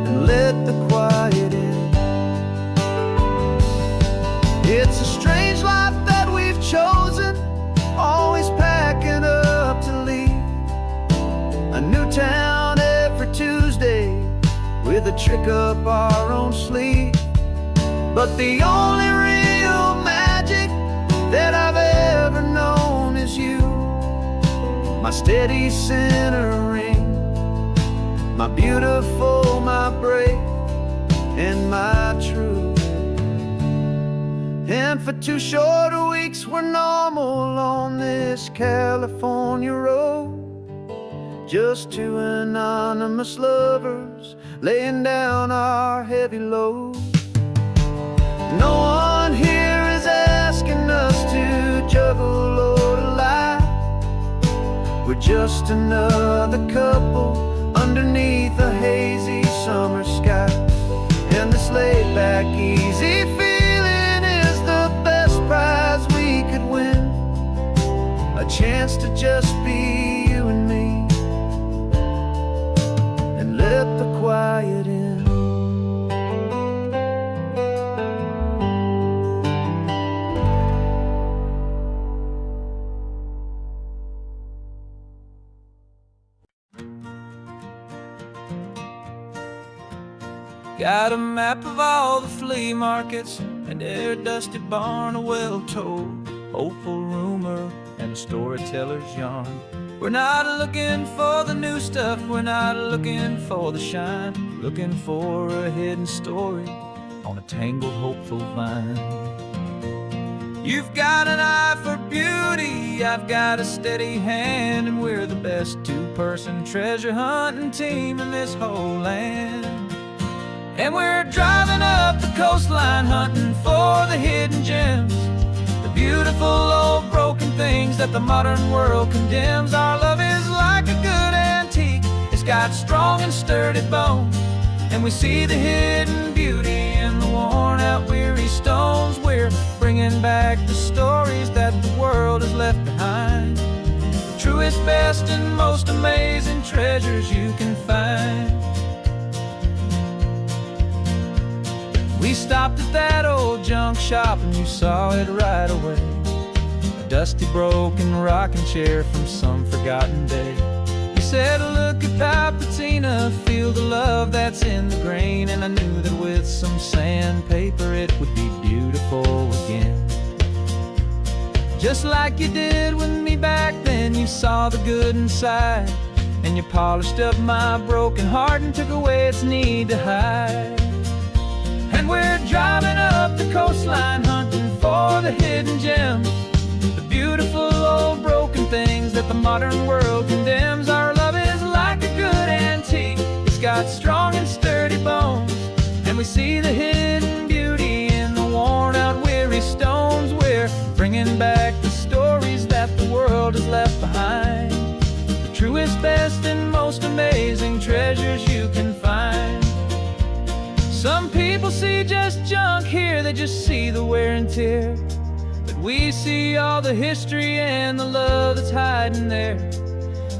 and let the quiet in. It's a strange life that we've chosen, with a trick up our own sleeve. But the only real magic that I've ever known is you, my steady centering, my beautiful, my brave, and my true. And for 2 short weeks we're normal on this California road, just 2 anonymous lovers laying down our heavy load. No one here is asking us to juggle or to lie. We're just another couple underneath a hazy summer sky. And this laid back, easy feeling is the best prize we could win, a chance to just be you and me, and let the quiet in. Got a map of all the flea markets, and their dusty barn, a well-told hopeful rumor, and a storyteller's yarn. We're not looking for the new stuff, we're not looking for the shine, looking for a hidden story on a tangled hopeful vine. You've got an eye for beauty, I've got a steady hand, and we're the best 2-person treasure hunting team in this whole land. And we're driving up the coastline hunting for the hidden gems, the beautiful old broken things that the modern world condemns. Our love is like a good antique, it's got strong and sturdy bones, and we see the hidden beauty in the worn out weary stones. We're bringing back the stories that the world has left behind, the truest, best, and most amazing treasures you can find. We stopped at that old junk shop and you saw it right away, a dusty broken rocking chair from some forgotten day. You said, look at Papatina, feel the love that's in the grain, and I knew that with some sandpaper it would be beautiful again. Just like you did with me back then, you saw the good inside, and you polished up my broken heart and took away its need to hide. And we're driving up the coastline hunting for the hidden gems, the beautiful old broken things that the modern world condemns. Our love is like a good antique, it's got strong and sturdy bones, and we see the hidden beauty in the worn out weary stones. We're bringing back the stories that the world has left behind, the truest, best, and most amazing treasures you can find. Some people see just junk here, they just see the wear and tear, but we see all the history and the love that's hiding there.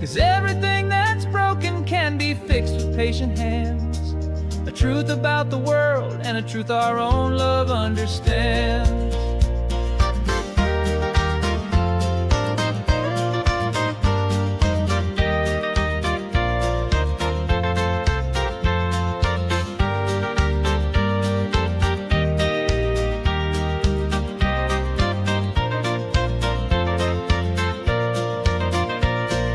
'Cause everything that's broken can be fixed with patient hands, a truth about the world and a truth our own love understands.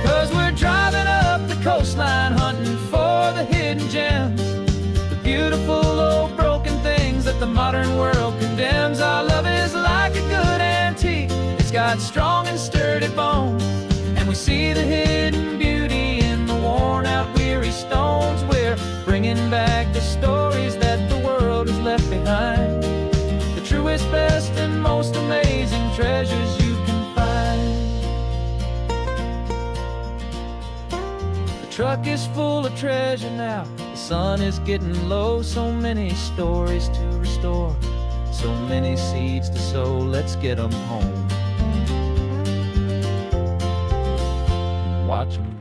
'Cause we're driving up the coastline hunting for the hidden gems, the beautiful old broken things that the modern world condemns. Our love is like a good antique, it's got strong and sturdy bones, and we see the hidden beauty in the worn out weary stones. We're bringing back the stories that the world has left behind, the truest, best, and most amazing treasures you can find. The truck is full of treasure now, the sun is getting low. So many stories to restore, so many seeds to sow. Let's get them home, watch them